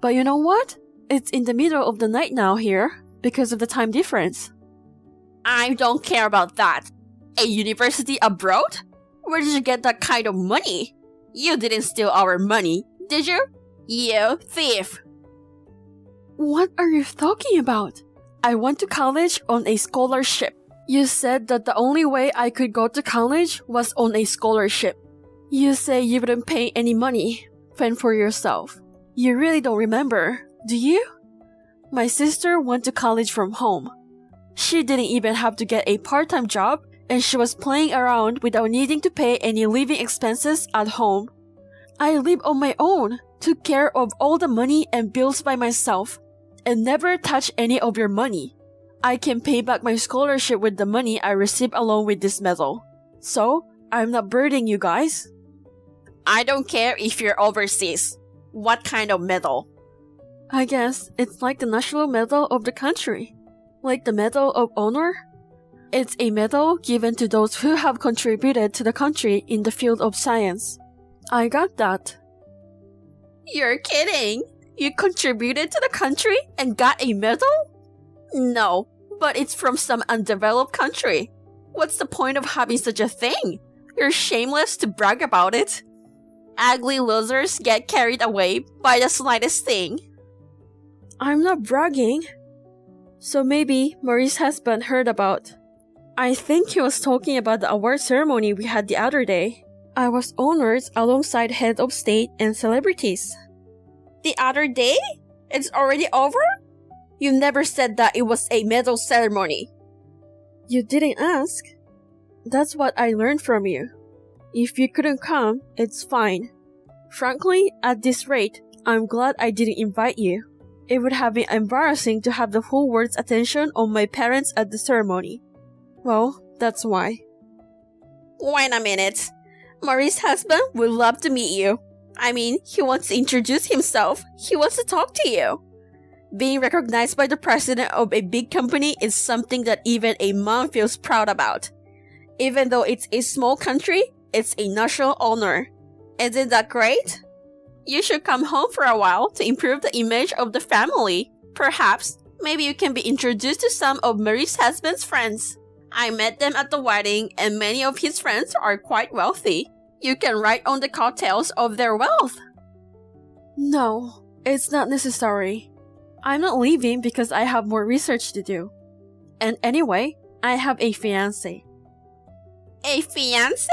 Speaker 3: But you know what? It's in the middle of the night now here because of the time difference.
Speaker 4: I don't care about that. A university abroad? Where did you get that kind of money? You didn't steal our money, did you? You thief!
Speaker 3: What are you talking about? I went to college on a scholarship. You said that the only way I could go to college was on a scholarship. You say you wouldn't pay any money. Fend for yourself. You really don't remember, do you? My sister went to college from home. She didn't even have to get a part-time job, and she was playing around without needing to pay any living expenses at home. I live on my own, took care of all the money and bills by myself, and never touched any of your money. I can pay back my scholarship with the money I received along with this medal. So, I'm not burdening you guys.
Speaker 4: I don't care if you're overseas. What kind of medal?
Speaker 3: I guess it's like the national medal of the country. Like the Medal of Honor. It's a medal given to those who have contributed to the country in the field of science. I got that.
Speaker 4: You're kidding! You contributed to the country and got a medal? No, but it's from some undeveloped country. What's the point of having such a thing? You're shameless to brag about it. Ugly losers get carried away by the slightest thing.
Speaker 3: I'm not bragging. So maybe Marie's husband heard about. I think he was talking about the award ceremony we had the other day. I was honored alongside head of state and celebrities.
Speaker 4: The other day? It's already over? You never said that it was a medal ceremony.
Speaker 3: You didn't ask. That's what I learned from you. If you couldn't come, it's fine. Frankly, at this rate, I'm glad I didn't invite you. It would have been embarrassing to have the whole world's attention on my parents at the ceremony. Well, that's why.
Speaker 4: Wait a minute. Marie's husband would love to meet you. I mean, he wants to introduce himself. He wants to talk to you. Being recognized by the president of a big company is something that even a mom feels proud about. Even though it's a small country, it's a national honor. Isn't that great? You should come home for a while to improve the image of the family. Perhaps, maybe you can be introduced to some of Marie's husband's friends. I met them at the wedding and many of his friends are quite wealthy. You can ride on the coattails of their wealth.
Speaker 3: No, it's not necessary. I'm not leaving because I have more research to do. And anyway, I have a fiancé.
Speaker 4: A fiancé?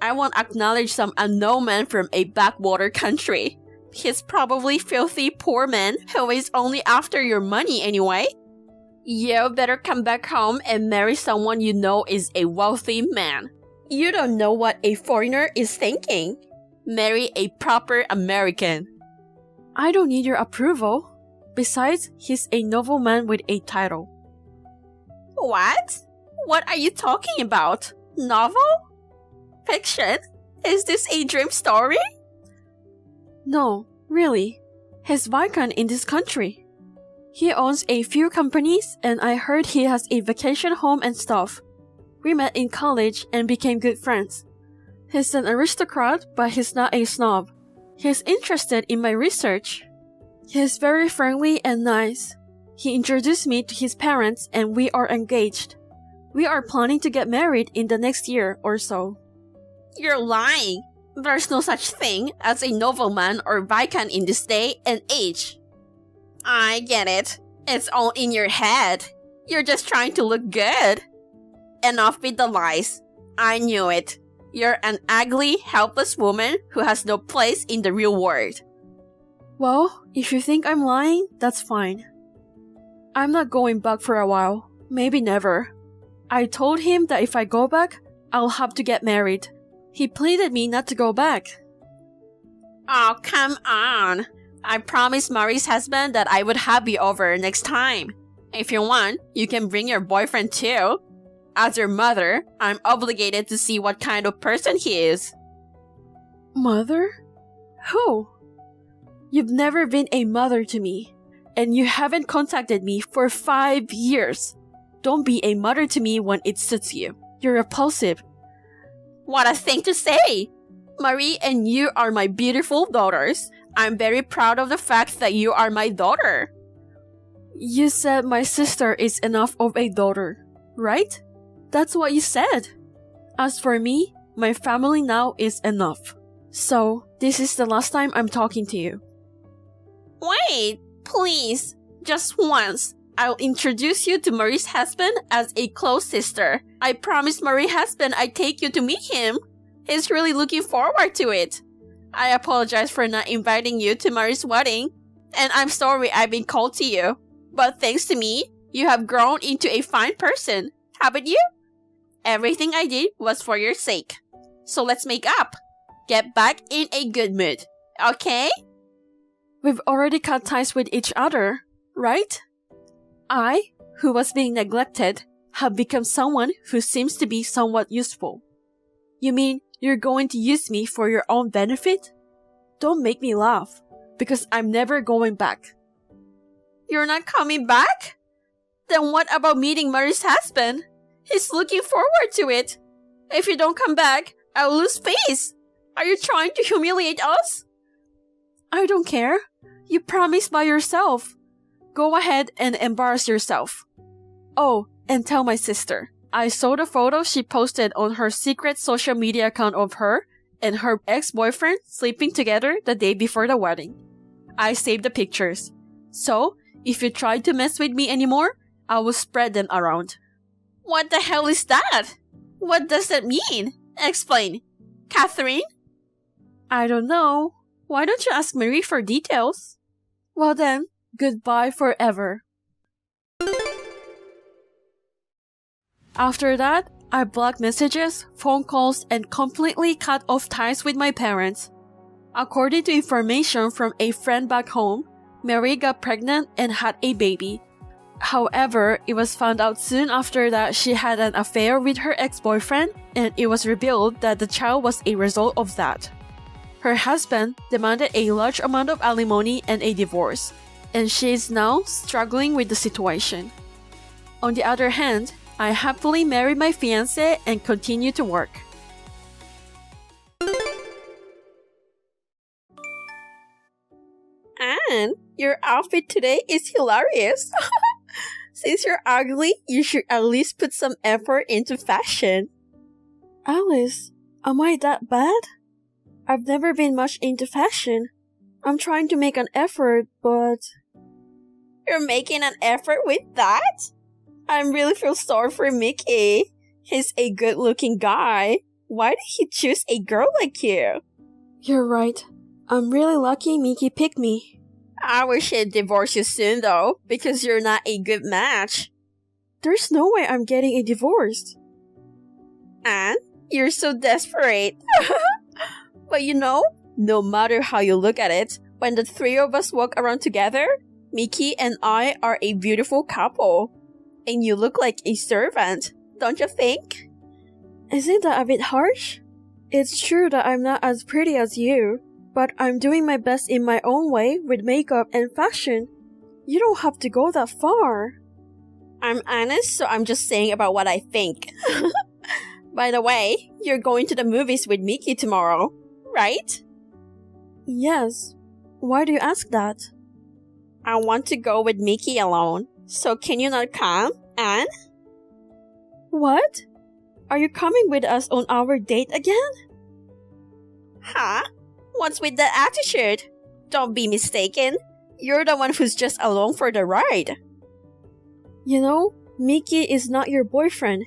Speaker 4: I won't acknowledge some unknown man from a backwater country. He's probably filthy poor man who is only after your money anyway. You better come back home and marry someone you know is a wealthy man. You don't know what a foreigner is thinking. Marry a proper American.
Speaker 3: I don't need your approval. Besides, he's a nobleman with a title.
Speaker 4: What? What are you talking about? Novel? Fiction? Is this a dream story?
Speaker 3: No, really. He's Viscount in this country. He owns a few companies and I heard he has a vacation home and stuff. We met in college and became good friends. He's an aristocrat, but he's not a snob. He's interested in my research. He's very friendly and nice. He introduced me to his parents and we are engaged. We are planning to get married in the next year or so.
Speaker 4: You're lying. There's no such thing as a nobleman or viscount in this day and age. I get it. It's all in your head. You're just trying to look good. Enough with the lies. I knew it. You're an ugly, helpless woman who has no place in the real world.
Speaker 3: Well, if you think I'm lying, that's fine. I'm not going back for a while. Maybe never. I told him that if I go back, I'll have to get married. He pleaded me not to go back.
Speaker 4: Oh, come on. I promised Marie's husband that I would have you over next time. If you want, you can bring your boyfriend too. As your mother, I'm obligated to see what kind of person he is.
Speaker 3: Mother? Who? You've never been a mother to me, and you haven't contacted me for 5 years. Don't be a mother to me when it suits you. You're repulsive.
Speaker 4: What a thing to say! Marie and you are my beautiful daughters. I'm very proud of the fact that you are my daughter.
Speaker 3: You said my sister is enough of a daughter, right? That's what you said. As for me, my family now is enough. So, this is the last time I'm talking to you.
Speaker 4: Wait, please, just once. I'll introduce you to Marie's husband as a close sister. I promised Marie's husband I'd take you to meet him. He's really looking forward to it. I apologize for not inviting you to Marie's wedding, and I'm sorry I've been cold to you. But thanks to me, you have grown into a fine person, haven't you? Everything I did was for your sake. So let's make up. Get back in a good mood, okay?
Speaker 3: We've already cut ties with each other, right? I, who was being neglected, have become someone who seems to be somewhat useful. You mean you're going to use me for your own benefit? Don't make me laugh, because I'm never going back.
Speaker 4: You're not coming back? Then what about meeting Marie's husband? He's looking forward to it. If you don't come back, I'll lose face. Are you trying to humiliate us?
Speaker 3: I don't care. You promised by yourself. Go ahead and embarrass yourself. Oh, and tell my sister. I saw the photo she posted on her secret social media account of her and her ex-boyfriend sleeping together the day before the wedding. I saved the pictures. So, if you try to mess with me anymore, I will spread them around.
Speaker 4: What the hell is that? What does that mean? Explain. Catherine?
Speaker 3: I don't know. Why don't you ask Marie for details? Well then, goodbye forever. After that, I blocked messages, phone calls, and completely cut off ties with my parents. According to information from a friend back home, Mary got pregnant and had a baby. However, it was found out soon after that she had an affair with her ex-boyfriend, and it was revealed that the child was a result of that. Her husband demanded a large amount of alimony and a divorce, and she is now struggling with the situation. On the other hand, I happily married my fiancé and continue to work.
Speaker 4: Anne, your outfit today is hilarious. Since you're ugly, you should at least put some effort into fashion.
Speaker 3: Alice, am I that bad? I've never been much into fashion. I'm trying to make an effort, but...
Speaker 4: You're making an effort with that? I really feel sorry for Mickey. He's a good-looking guy. Why did he choose a girl like you?
Speaker 3: You're right. I'm really lucky Mickey picked me.
Speaker 4: I wish he'd divorce you soon though, because you're not a good match.
Speaker 3: There's no way I'm getting a divorce.
Speaker 4: Anne, you're so desperate. But you know, no matter how you look at it, when the three of us walk around together, Mickey and I are a beautiful couple. And you look like a servant, don't you think?
Speaker 3: Isn't that a bit harsh? It's true that I'm not as pretty as you, but I'm doing my best in my own way with makeup and fashion. You don't have to go that far.
Speaker 4: I'm honest, so I'm just saying about what I think. By the way, you're going to the movies with Mickey tomorrow, right?
Speaker 3: Yes. Why do you ask that?
Speaker 4: I want to go with Mickey alone. So can you not come, Anne?
Speaker 3: What? Are you coming with us on our date again?
Speaker 4: Huh? What's with that attitude? Don't be mistaken. You're the one who's just along for the ride.
Speaker 3: You know, Mickey is not your boyfriend.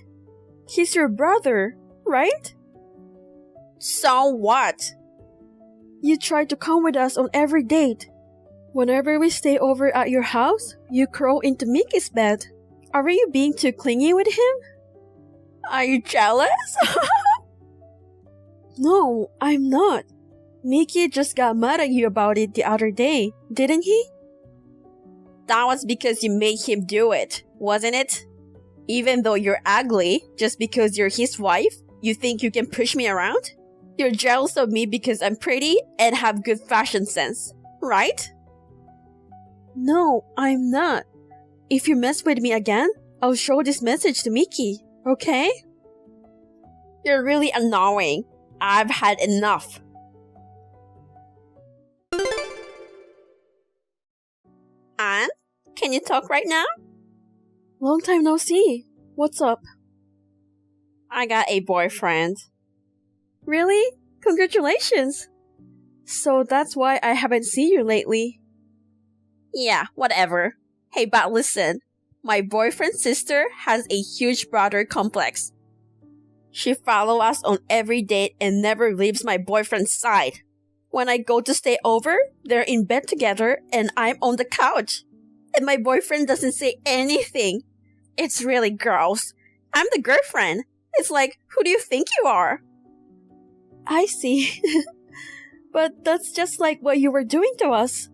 Speaker 3: He's your brother, right?
Speaker 4: So what?
Speaker 3: You try to come with us on every date. Whenever we stay over at your house, you crawl into Mickey's bed. Are you being too clingy with him?
Speaker 4: Are you jealous?
Speaker 3: No, I'm not. Mickey just got mad at you about it the other day, didn't he?
Speaker 4: That was because you made him do it, wasn't it? Even though you're ugly, just because you're his wife, you think you can push me around? You're jealous of me because I'm pretty and have good fashion sense, right?
Speaker 3: No, I'm not. If you mess with me again, I'll show this message to Mickey, okay?
Speaker 4: You're really annoying. I've had enough. Anne, can you talk right now?
Speaker 3: Long time no see. What's up?
Speaker 4: I got a boyfriend.
Speaker 3: Really? Congratulations! So that's why I haven't seen you lately.
Speaker 4: Yeah, whatever. Hey, but listen. My boyfriend's sister has a huge brother complex. She follows us on every date and never leaves my boyfriend's side. When I go to stay over, they're in bed together and I'm on the couch. And my boyfriend doesn't say anything. It's really gross. I'm the girlfriend. It's like, who do you think you are?
Speaker 3: I see. But that's just like what you were doing to us.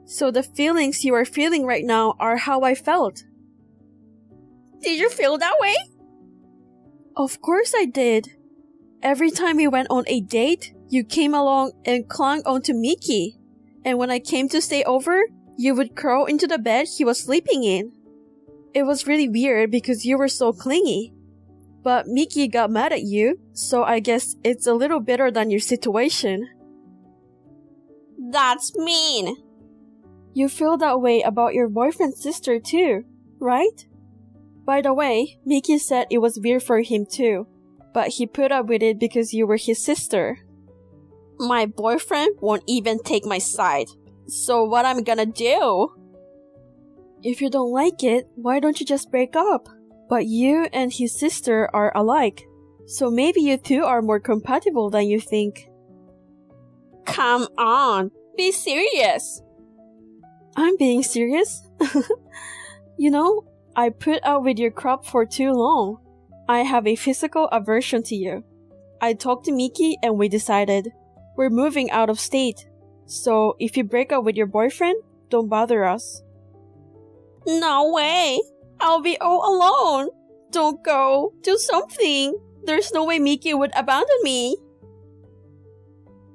Speaker 3: So the feelings you are feeling right now are how I felt.
Speaker 4: Did you feel that way?
Speaker 3: Of course I did. Every time we went on a date, you came along and clung onto Mickey. And when I came to stay over, you would crawl into the bed he was sleeping in. It was really weird because you were so clingy. But Mickey got mad at you, so I guess it's a little better than your situation.
Speaker 4: That's mean.
Speaker 3: You feel that way about your boyfriend's sister too, right? By the way, Mickey said it was weird for him too, but he put up with it because you were his sister.
Speaker 4: My boyfriend won't even take my side. So what I'm gonna do?
Speaker 3: If you don't like it, why don't you just break up? But you and his sister are alike, so maybe you two are more compatible than you think.
Speaker 4: Come on, be serious.
Speaker 3: I'm being serious. You know, I put up with your crap for too long. I have a physical aversion to you. I talked to Mickey and we decided we're moving out of state. So if you break up with your boyfriend, don't bother us.
Speaker 4: No way. I'll be all alone. Don't go. Do something. There's no way Mickey would abandon me.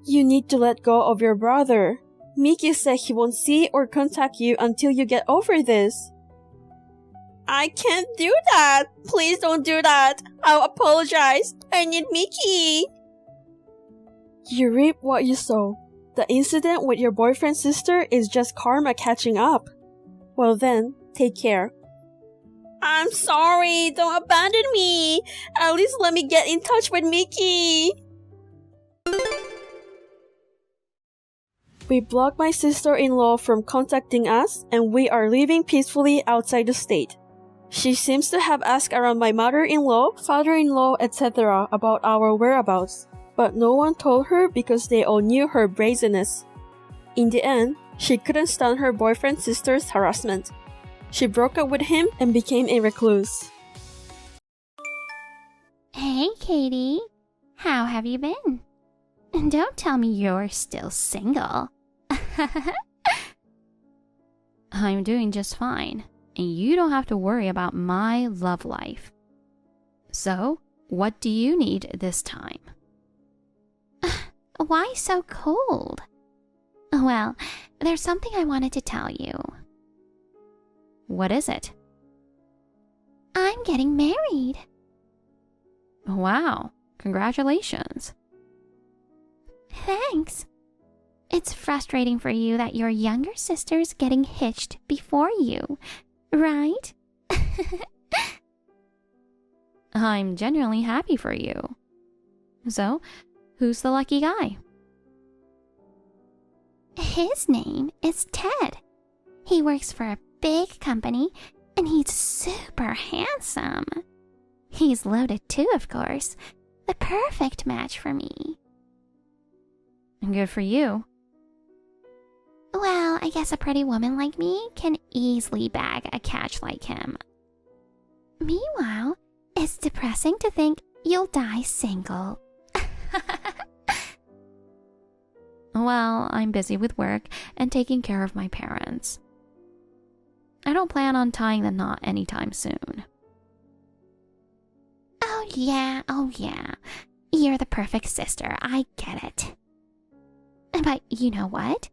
Speaker 3: You need to let go of your brother. Mickey said he won't see or contact you until you get over this.
Speaker 4: I can't do that. Please don't do that. I'll apologize. I need Mickey.
Speaker 3: You reap what you sow. The incident with your boyfriend's sister is just karma catching up. Well then, take care.
Speaker 4: I'm sorry. Don't abandon me. At least let me get in touch with Mickey.
Speaker 3: We blocked my sister-in-law from contacting us and we are living peacefully outside the state. She seems to have asked around my mother-in-law, father-in-law, etc. about our whereabouts, but no one told her because they all knew her brazenness. In the end, she couldn't stand her boyfriend's sister's harassment. She broke up with him and became a recluse.
Speaker 5: Hey, Katie. How have you been? Don't tell me you're still single. I'm doing just fine, and you don't have to worry about my love life. So, what do you need this time? Why so cold? Well, there's something I wanted to tell you. What is it? I'm getting married. Wow, congratulations. Thanks. It's frustrating for you that your younger sister's getting hitched before you, right? I'm genuinely happy for you. So, who's the lucky guy? His name is Ted. He works for a big company and he's super handsome. He's loaded too, of course. The perfect match for me. Good for you. Well, I guess a pretty woman like me can easily bag a catch like him. Meanwhile, it's depressing to think you'll die single. Well, I'm busy with work and taking care of my parents. I don't plan on tying the knot anytime soon. Oh yeah. You're the perfect sister, I get it. But you know what?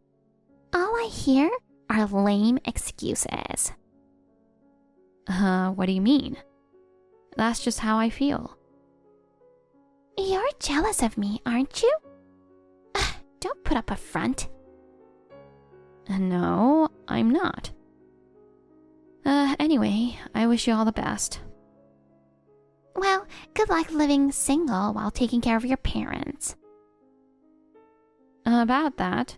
Speaker 5: All I hear are lame excuses. What do you mean? That's just how I feel. You're jealous of me, aren't you? Don't put up a front. No, I'm not. Anyway, I wish you all the best. Well, good luck living single while taking care of your parents. About that,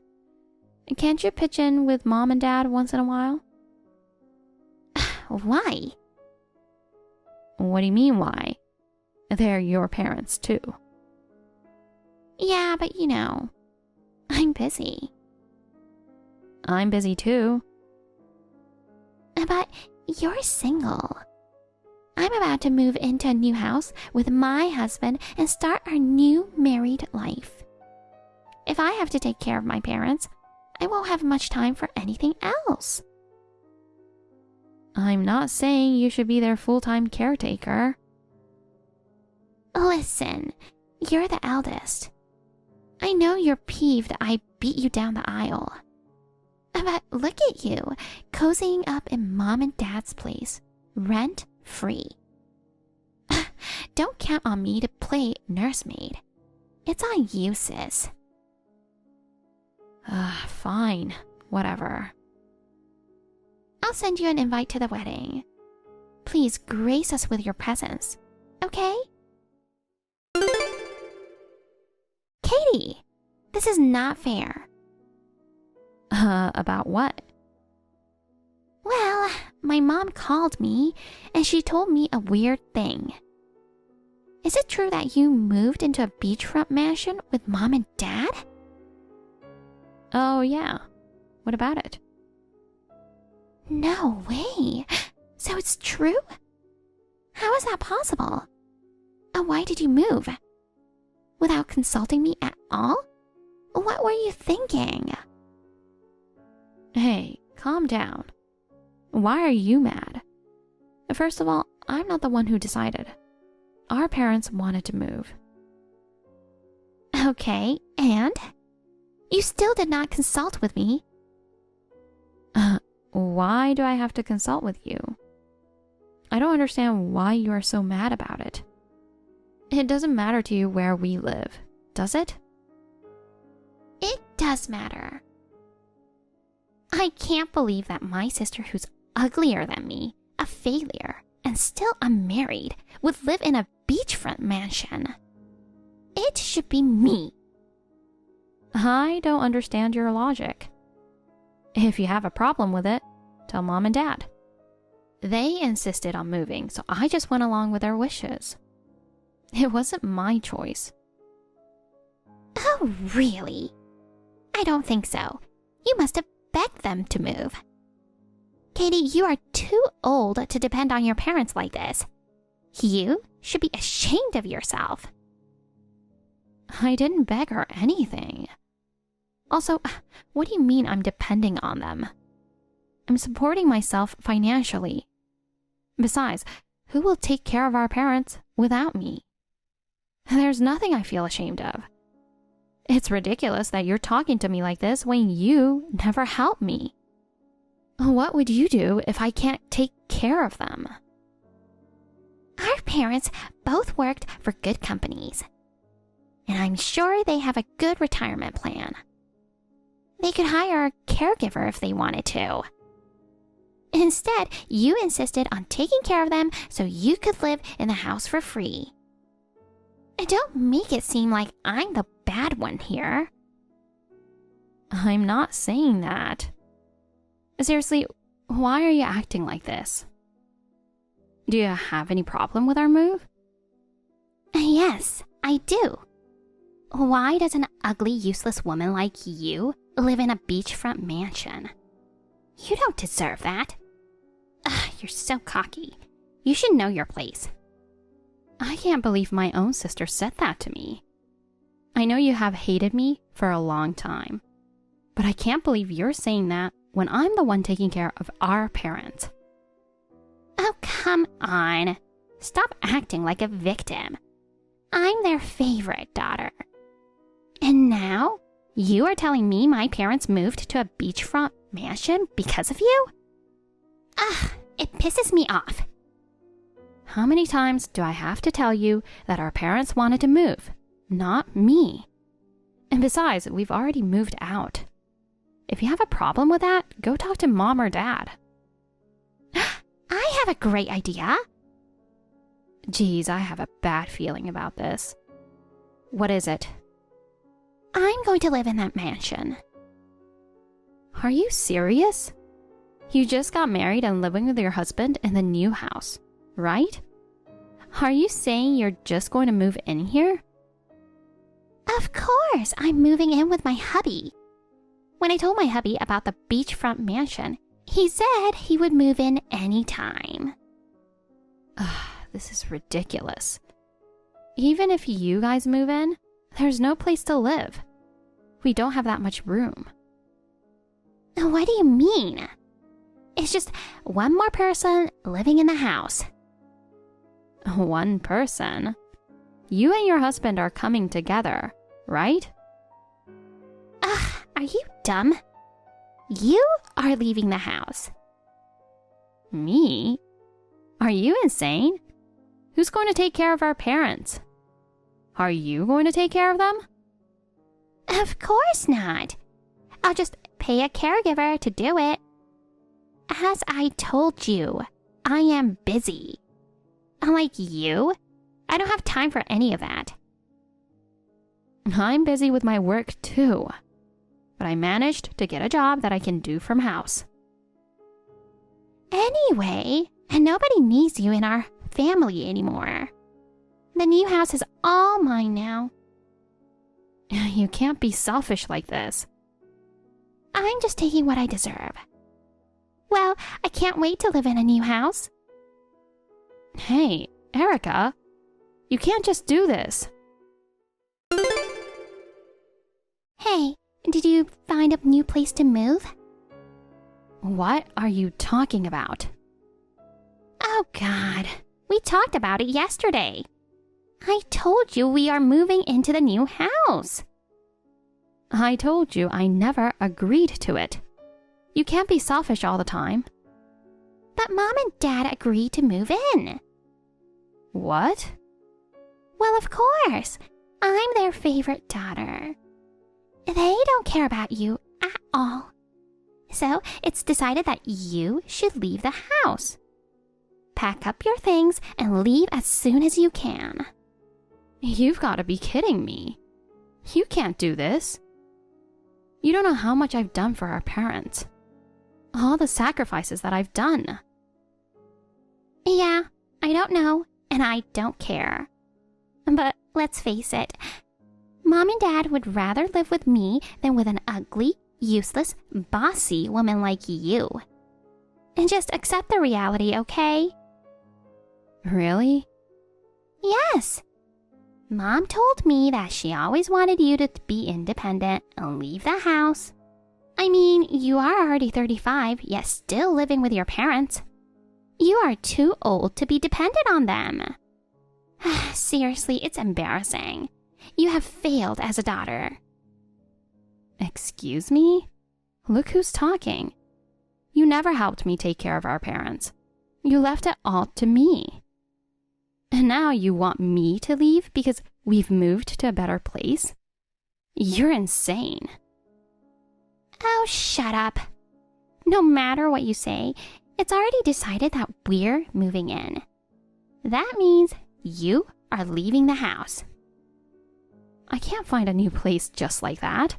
Speaker 5: can't you pitch in with Mom and Dad once in a while? Why? What do you mean, why? They're your parents, too. Yeah, but you know, I'm busy. I'm busy, too. But you're single. I'm about to move into a new house with my husband and start our new married life. If I have to take care of my parents, I won't have much time for anything else. I'm not saying you should be their full-time caretaker. Listen, you're the eldest. I know you're peeved that I beat you down the aisle. But look at you, cozying up in Mom and Dad's place, rent-free. Don't count on me to play nursemaid. It's on you, sis. Fine, whatever. I'll send you an invite to the wedding. Please grace us with your presence, okay? Katie, this is not fair. About what? Well, my mom called me and she told me a weird thing. Is it true that you moved into a beachfront mansion with mom and dad? Oh, yeah. What about it? No way. So it's true? How is that possible? And why did you move? Without consulting me at all? What were you thinking? Hey, calm down. Why are you mad? First of all, I'm not the one who decided. Our parents wanted to move. Okay, and? You still did not consult with me. Why do I have to consult with you? I don't understand why you are so mad about it. It doesn't matter to you where we live, does it? It does matter. I can't believe that my sister, who's uglier than me, a failure, and still unmarried, would live in a beachfront mansion. It should be me. I don't understand your logic. If you have a problem with it, tell mom and dad. They insisted on moving, so I just went along with their wishes. It wasn't my choice. Oh, really? I don't think so. You must have begged them to move. Katie, you are too old to depend on your parents like this. You should be ashamed of yourself. I didn't beg her anything. Also, what do you mean I'm depending on them? I'm supporting myself financially. Besides, who will take care of our parents without me? There's nothing I feel ashamed of. It's ridiculous that you're talking to me like this when you never helped me. What would you do if I can't take care of them? Our parents both worked for good companies. And I'm sure they have a good retirement plan. They could hire a caregiver if they wanted to. Instead, you insisted on taking care of them so you could live in the house for free. And don't make it seem like I'm the bad one here. I'm not saying that. Seriously, why are you acting like this? Do you have any problem with our move? Yes, I do. Why does an ugly, useless woman like you live in a beachfront mansion? You don't deserve that. You're so cocky. You should know your place. I can't believe my own sister said that to me. I know you have hated me for a long time, but I can't believe you're saying that when I'm the one taking care of our parents. Oh, come on. Stop acting like a victim. I'm their favorite daughter. And now, you are telling me my parents moved to a beachfront mansion because of you? Ugh, it pisses me off. How many times do I have to tell you that our parents wanted to move, not me? And besides, we've already moved out. If you have a problem with that, go talk to mom or dad. I have a great idea. Geez, I have a bad feeling about this. What is it? I'm going to live in that mansion. Are you serious? You just got married and living with your husband in the new house, right? Are you saying you're just going to move in here? Of course, I'm moving in with my hubby. When I told my hubby about the beachfront mansion, he said he would move in anytime. This is ridiculous. Even if you guys move in, there's no place to live. We don't have that much room. What do you mean? It's just one more person living in the house. One person? You and your husband are coming together, right? Are you dumb? You are leaving the house. Me? Are you insane? Who's going to take care of our parents? Are you going to take care of them? Of course not. I'll just pay a caregiver to do it. As I told you, I am busy. Unlike you, I don't have time for any of that. I'm busy with my work too, but I managed to get a job that I can do from house. Anyway, nobody needs you in our family anymore. The new house is all mine now. You can't be selfish like this. I'm just taking what I deserve. Well, I can't wait to live in a new house. Hey, Erica, you can't just do this. Hey, did you find a new place to move? What are you talking about? Oh God, we talked about it yesterday. I told you we are moving into the new house. I told you I never agreed to it. You can't be selfish all the time. But Mom and Dad agreed to move in. What? Well, of course. I'm their favorite daughter. They don't care about you at all. So it's decided that you should leave the house. Pack up your things and leave as soon as you can. You've got to be kidding me. You can't do this. You don't know how much I've done for our parents. All the sacrifices that I've done. Yeah, I don't know, and I don't care. But let's face it, Mom and Dad would rather live with me than with an ugly, useless, bossy woman like you. And just accept the reality, okay? Really? Yes. Mom told me that she always wanted you to be independent and leave the house. I mean, you are already 35, yet still living with your parents. You are too old to be dependent on them. Seriously, it's embarrassing. You have failed as a daughter. Excuse me? Look who's talking. You never helped me take care of our parents. You left it all to me. And now you want me to leave because we've moved to a better place? You're insane. Oh, shut up. No matter what you say, it's already decided that we're moving in. That means you are leaving the house. I can't find a new place just like that.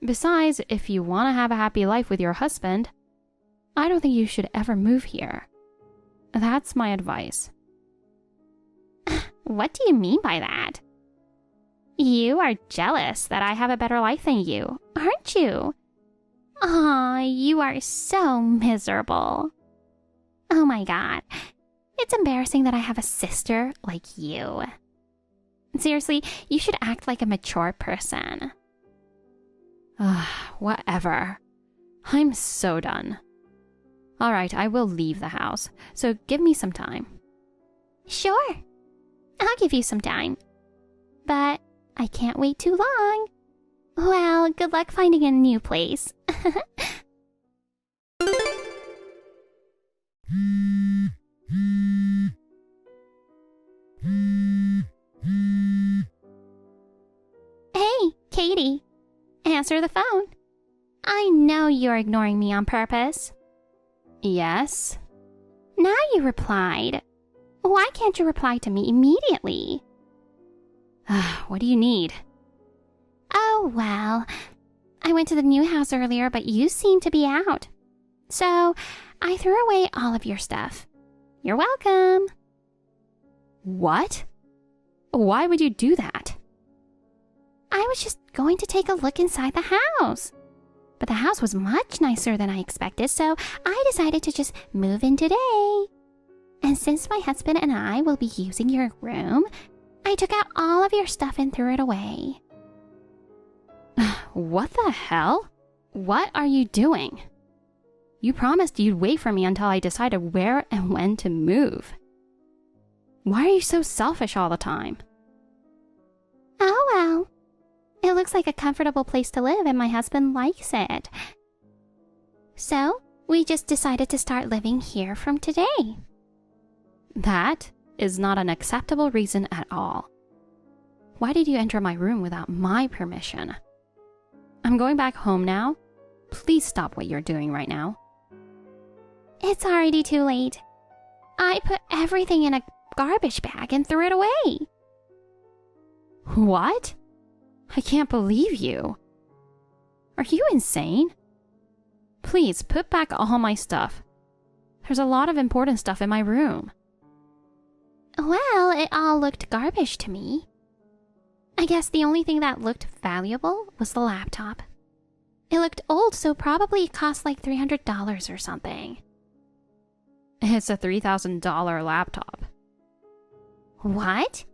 Speaker 5: Besides, if you want to have a happy life with your husband, I don't think you should ever move here. That's my advice. What do you mean by that? You are jealous that I have a better life than you, aren't you? Aw, you are so miserable. Oh my God. It's embarrassing that I have a sister like you. Seriously, you should act like a mature person. Whatever. I'm so done. All right, I will leave the house, so give me some time. Sure. I'll give you some time. But I can't wait too long. Well, good luck finding a new place. Hey, Katie. Answer the phone. I know you're ignoring me on purpose. Yes? Now you replied. Why can't you reply to me immediately? What do you need? Oh, well, I went to the new house earlier, but you seem to be out. So I threw away all of your stuff. You're welcome. What? Why would you do that? I was just going to take a look inside the house. But the house was much nicer than I expected, so I decided to just move in today. And since my husband and I will be using your room, I took out all of your stuff and threw it away. What the hell? What are you doing? You promised you'd wait for me until I decided where and when to move. Why are you so selfish all the time? Oh well. It looks like a comfortable place to live and my husband likes it. So, we just decided to start living here from today. That is not an acceptable reason at all. Why did you enter my room without my permission? I'm going back home now. Please stop what you're doing right now. It's already too late. I put everything in a garbage bag and threw it away.
Speaker 2: What? I can't believe you. Are you insane? Please put back all my stuff. There's a lot of important stuff in my room.
Speaker 5: Well, it all looked garbage to me. I guess the only thing that looked valuable was the laptop. It looked old, so probably it cost like $300 or something.
Speaker 2: It's a $3,000 laptop.
Speaker 5: What?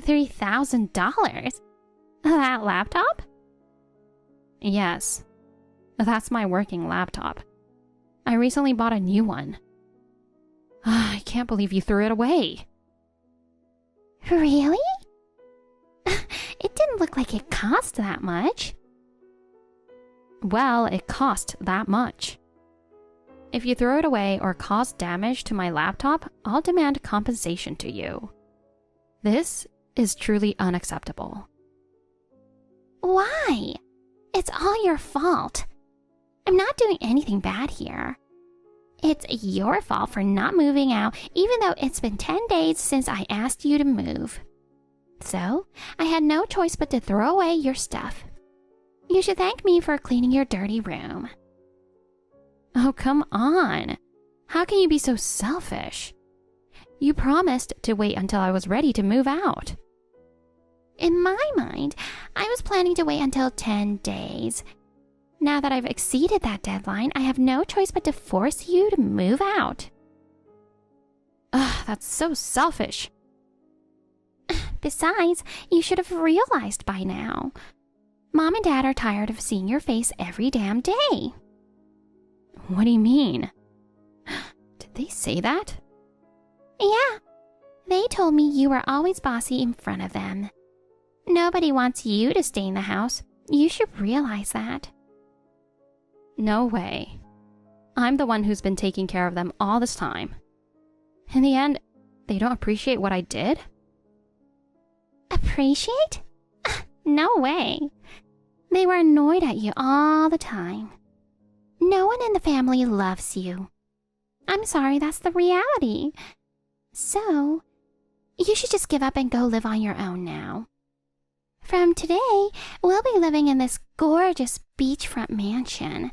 Speaker 5: $3,000? That laptop?
Speaker 2: Yes. That's my working laptop. I recently bought a new one. I can't believe you threw it away.
Speaker 5: Really? It didn't look like it cost that much.
Speaker 2: Well, it cost that much. If you throw it away or cause damage to my laptop, I'll demand compensation to you. This is truly unacceptable.
Speaker 5: Why? It's all your fault. I'm not doing anything bad here. It's your fault for not moving out, even though it's been 10 days since I asked you to move. So, I had no choice but to throw away your stuff. You should thank me for cleaning your dirty room.
Speaker 2: Oh, come on. How can you be so selfish? You promised to wait until I was ready to move out.
Speaker 5: In my mind, I was planning to wait until 10 days. Now that I've exceeded that deadline, I have no choice but to force you to move out.
Speaker 2: Ugh, that's so selfish.
Speaker 5: Besides, you should have realized by now. Mom and Dad are tired of seeing your face every damn day.
Speaker 2: What do you mean? Did they say that?
Speaker 5: Yeah. They told me you were always bossy in front of them. Nobody wants you to stay in the house. You should realize that.
Speaker 2: No way. I'm the one who's been taking care of them all this time. In the end, they don't appreciate what I did?
Speaker 5: Appreciate? No way. They were annoyed at you all the time. No one in the family loves you. I'm sorry, that's the reality. So, you should just give up and go live on your own now. From today, we'll be living in this gorgeous beachfront mansion.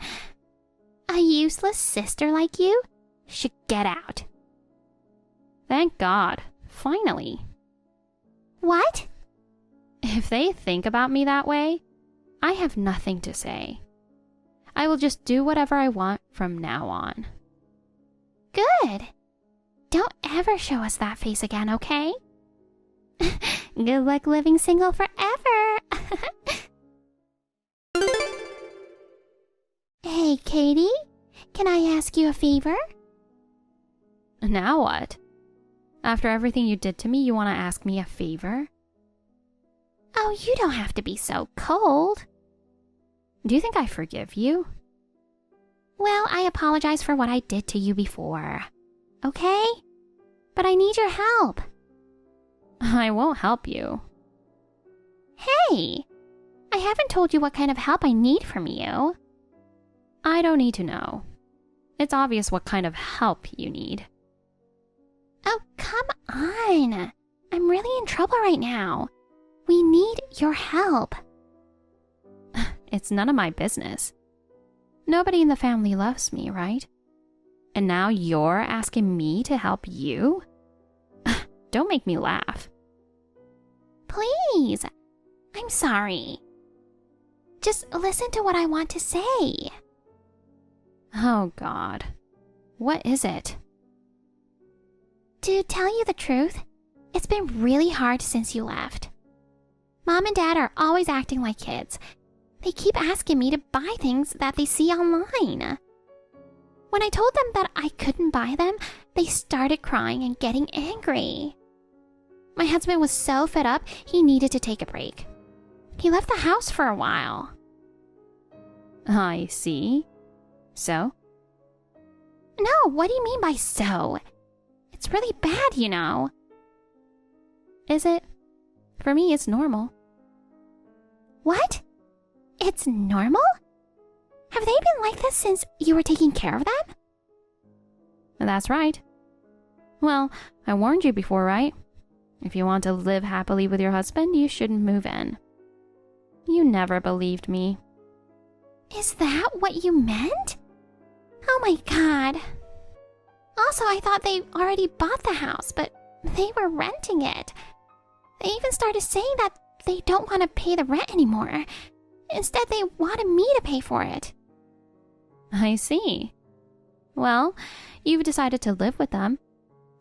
Speaker 5: A useless sister like you should get out.
Speaker 2: Thank God. Finally.
Speaker 5: What?
Speaker 2: If they think about me that way, I have nothing to say. I will just do whatever I want from now on.
Speaker 5: Good. Don't ever show us that face again, okay? Good luck living single forever. Hey, Katie, can I ask you a favor?
Speaker 2: Now what? After everything you did to me, you want to ask me a favor?
Speaker 5: Oh, you don't have to be so cold.
Speaker 2: Do you think I forgive you?
Speaker 5: Well, I apologize for what I did to you before. Okay? But I need your help.
Speaker 2: I won't help you.
Speaker 5: Hey! I haven't told you what kind of help I need from you.
Speaker 2: I don't need to know. It's obvious what kind of help you need.
Speaker 5: Oh, come on. I'm really in trouble right now. We need your help.
Speaker 2: It's none of my business. Nobody in the family loves me, right? And now you're asking me to help you? Don't make me laugh.
Speaker 5: Please. I'm sorry. Just listen to what I want to say.
Speaker 2: Oh, God. What is it?
Speaker 5: To tell you the truth, it's been really hard since you left. Mom and Dad are always acting like kids. They keep asking me to buy things that they see online. When I told them that I couldn't buy them, they started crying and getting angry. My husband was so fed up, he needed to take a break. He left the house for a while.
Speaker 2: I see. So?
Speaker 5: No, what do you mean by so? It's really bad, you know.
Speaker 2: Is it? For me, it's normal.
Speaker 5: What? It's normal? Have they been like this since you were taking care of them? That's right. Well, I warned you before, right? If you want to live happily with your husband, you shouldn't move in. You never believed me.
Speaker 2: Is that what you meant? Oh my god. Also, I thought they already bought the house, but they were renting it. They even started saying that they don't want to pay the rent anymore. Instead, they wanted me to pay for it.
Speaker 5: I see. Well, you've decided to live with them.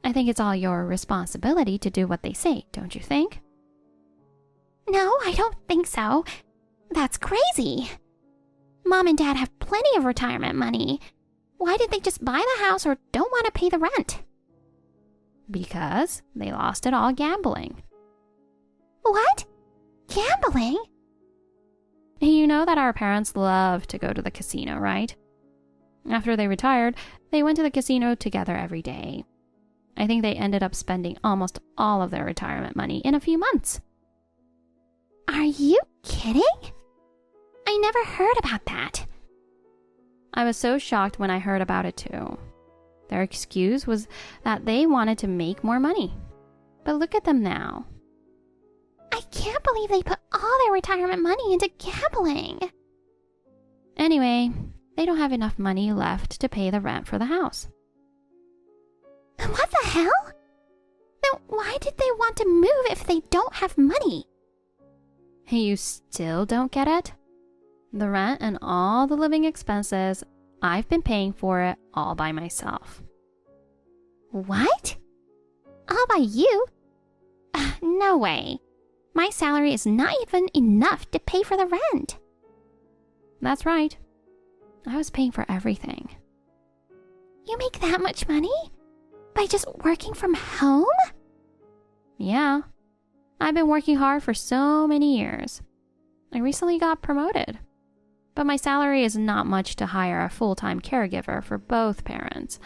Speaker 5: I think it's all your responsibility to do what they say, don't you think?
Speaker 2: No, I don't think so. That's crazy. Mom and Dad have plenty of retirement money. Why did they just buy the house or don't want to pay the rent?
Speaker 5: Because they lost it all gambling.
Speaker 2: What? Gambling?
Speaker 5: You know that our parents love to go to the casino, right? After they retired, they went to the casino together every day. I think they ended up spending almost all of their retirement money in a few months.
Speaker 2: Are you kidding? I never heard about that.
Speaker 5: I was so shocked when I heard about it too. Their excuse was that they wanted to make more money. But look at them now.
Speaker 2: I can't believe they put all their retirement money into gambling.
Speaker 5: Anyway, they don't have enough money left to pay the rent for the house.
Speaker 2: What the hell? Then why did they want to move if they don't have money?
Speaker 5: You still don't get it? The rent and all the living expenses, I've been paying for it all by myself.
Speaker 2: What? All by you? No way. My salary is not even enough to pay for the rent.
Speaker 5: That's right. I was paying for everything.
Speaker 2: You make that much money? By just working from home?
Speaker 5: Yeah. I've been working hard for so many years. I recently got promoted. But my salary is not much to hire a full-time caregiver for both parents.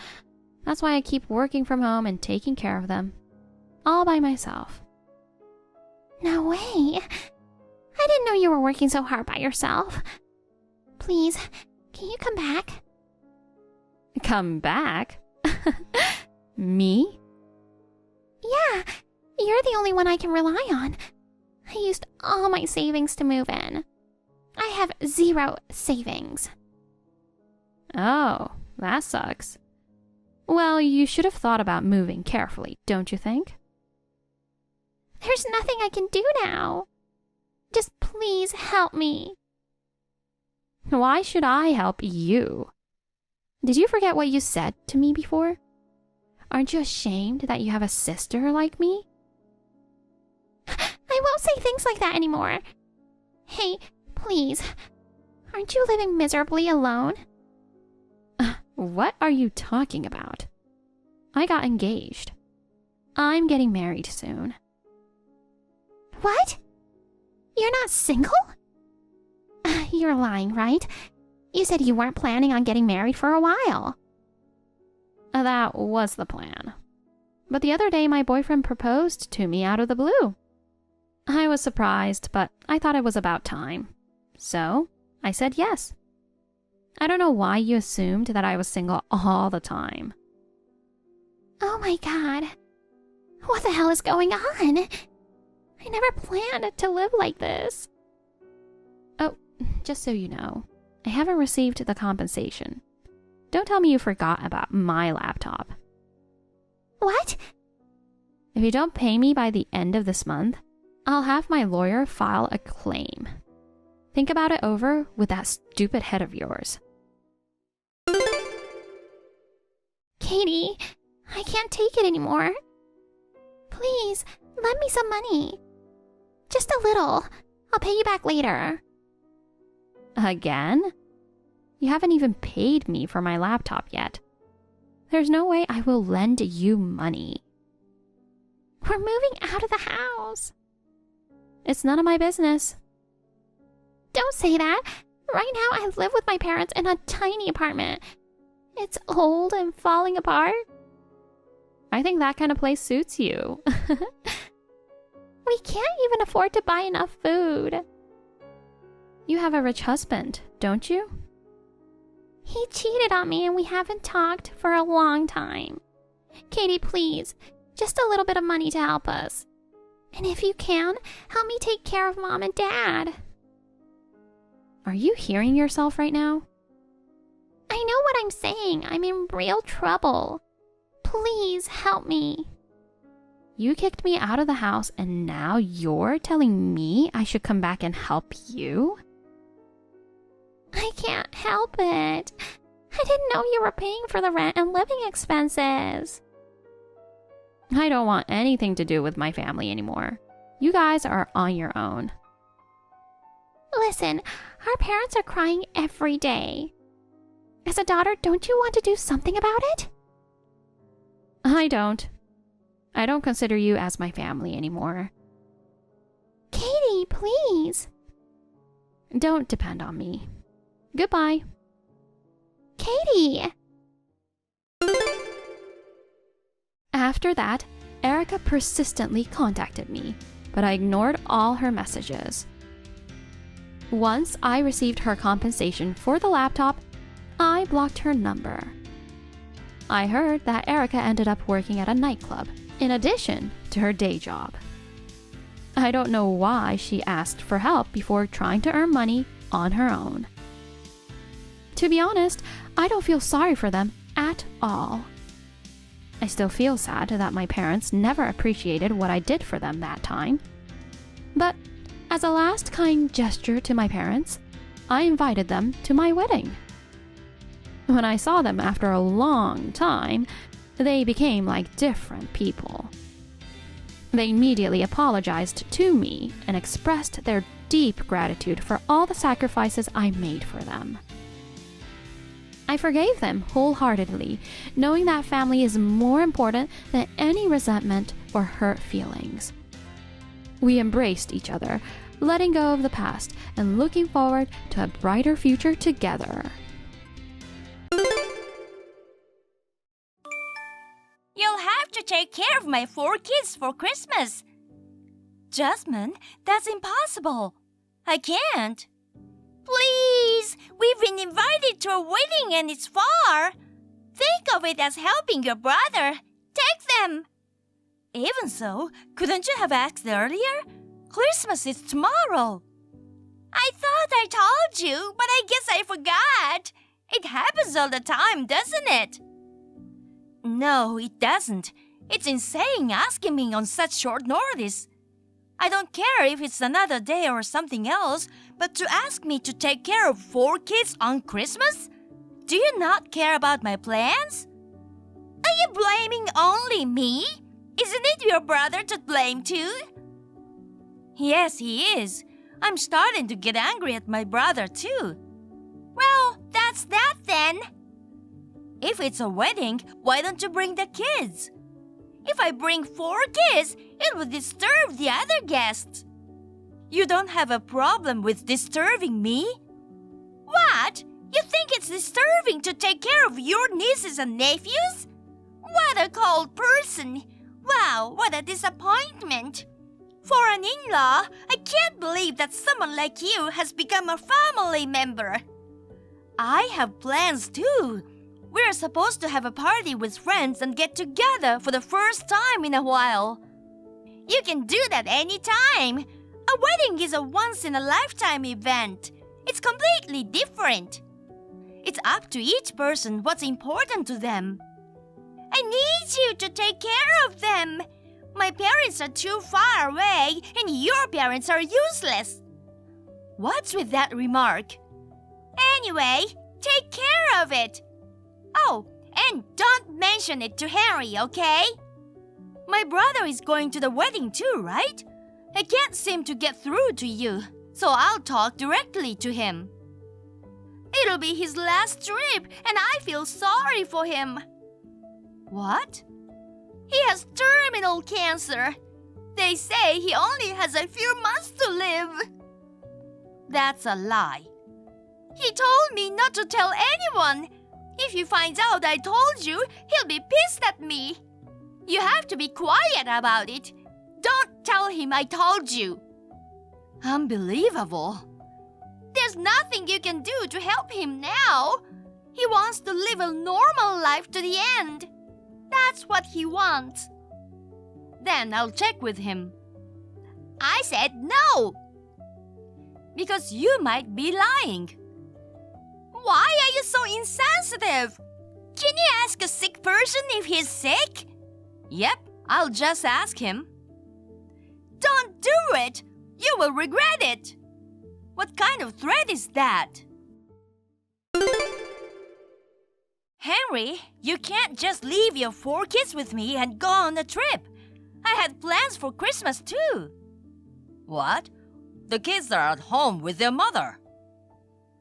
Speaker 5: That's why I keep working from home and taking care of them. All by myself.
Speaker 2: No way. I didn't know you were working so hard by yourself. Please, can you come back?
Speaker 5: Come back? Me?
Speaker 2: Yeah, you're the only one I can rely on. I used all my savings to move in. I have 0 savings.
Speaker 5: Oh, that sucks. Well, you should have thought about moving carefully, don't you think?
Speaker 2: There's nothing I can do now. Just please help me.
Speaker 5: Why should I help you? Did you forget what you said to me before? Aren't you ashamed that you have a sister like me?
Speaker 2: I won't say things like that anymore. Hey, please, aren't you living miserably alone?
Speaker 5: What are you talking about? I got engaged. I'm getting married soon.
Speaker 2: What? You're not single? You're lying, right? You said you weren't planning on getting married for a while.
Speaker 5: That was the plan. But the other day my boyfriend proposed to me out of the blue. I was surprised, but I thought it was about time. So, I said yes. I don't know why you assumed that I was single all the time.
Speaker 2: Oh my god. What the hell is going on? I never planned to live like this.
Speaker 5: Oh, just so you know, I haven't received the compensation. Don't tell me you forgot about my laptop.
Speaker 2: What?
Speaker 5: If you don't pay me by the end of this month, I'll have my lawyer file a claim. Think about it over with that stupid head of yours.
Speaker 2: Katie, I can't take it anymore. Please, lend me some money. Just a little. I'll pay you back later.
Speaker 5: Again? You haven't even paid me for my laptop yet. There's no way I will lend you money.
Speaker 2: We're moving out of the house.
Speaker 5: It's none of my business.
Speaker 2: Don't say that. Right now I live with my parents in a tiny apartment. It's old and falling apart.
Speaker 5: I think that kind of place suits you.
Speaker 2: We can't even afford to buy enough food.
Speaker 5: You have a rich husband, don't you? He cheated on me and we haven't talked for a long time. Katie, please, just a little bit of money to help us. And if you can, help me take care of Mom and Dad. Are you hearing yourself right now? I know what I'm saying. I'm in real trouble. Please help me. You kicked me out of the house and now you're telling me I should come back and help you? I can't help it. I didn't know you were paying for the rent and living expenses. I don't want anything to do with my family anymore. You guys are on your own. Listen, our parents are crying every day. As a daughter, don't you want to do something about it? I don't. I don't consider you as my family anymore. Katie, please. Don't depend on me. Goodbye. Katie! After that, Erica persistently contacted me, but I ignored all her messages. Once I received her compensation for the laptop, I blocked her number. I heard that Erica ended up working at a nightclub, in addition to her day job. I don't know why she asked for help before trying to earn money on her own. To be honest, I don't feel sorry for them at all. I still feel sad that my parents never appreciated what I did for them that time. But as a last kind gesture to my parents, I invited them to my wedding. When I saw them after a long time, they became like different people. They immediately apologized to me and expressed their deep gratitude for all the sacrifices I made for them. I forgave them wholeheartedly, knowing that family is more important than any resentment or hurt feelings. We embraced each other, letting go of the past and looking forward to a brighter future together.
Speaker 6: You'll have to take care of my 4 kids for Christmas. Jasmine, that's impossible. I can't. Please, we've been invited to a wedding and it's far. Think of it as helping your brother. Take them. Even so, couldn't you have asked earlier? Christmas is tomorrow. I thought I told you, but I guess I forgot. It happens all the time, doesn't it? No, it doesn't. It's insane asking me on such short notice. I don't care if it's another day or something else, but to ask me to take care of 4 kids on Christmas? Do you not care about my plans? Are you blaming only me? Isn't it your brother to blame too? Yes, he is. I'm starting to get angry at my brother too. Well, that's that then. If it's a wedding, why don't you bring the kids? If I bring 4 kids, it would disturb the other guests. You don't have a problem with disturbing me? What? You think it's disturbing to take care of your nieces and nephews? What a cold person! Wow, what a disappointment! For an in-law, I can't believe that someone like you has become a family member. I have plans too. We're supposed to have a party with friends and get together for the first time in a while. You can do that anytime. A wedding is a once-in-a-lifetime event. It's completely different. It's up to each person what's important to them. I need you to take care of them. My parents are too far away and your parents are useless. What's with that remark? Anyway, take care of it. Oh, and don't mention it to Henry, okay? My brother is going to the wedding too, right? I can't seem to get through to you, so I'll talk directly to him. It'll be his last trip, and I feel sorry for him. What? He has terminal cancer. They say he only has a few months to live. That's a lie. He told me not to tell anyone. If he finds out I told you, he'll be pissed at me. You have to be quiet about it. Don't tell him I told you. Unbelievable. There's nothing you can do to help him now. He wants to live a normal life to the end. That's what he wants.
Speaker 2: Then I'll check with him.
Speaker 6: I said no.
Speaker 2: Because you might be lying.
Speaker 6: Why are you so insensitive? Can you ask a sick person if he's sick?
Speaker 2: Yep, I'll just ask him.
Speaker 6: Don't do it. You will regret it.
Speaker 2: What kind of threat is that?
Speaker 6: Henry, you can't just leave your 4 kids with me and go on a trip. I had plans for Christmas too.
Speaker 2: What? The kids are at home with their mother.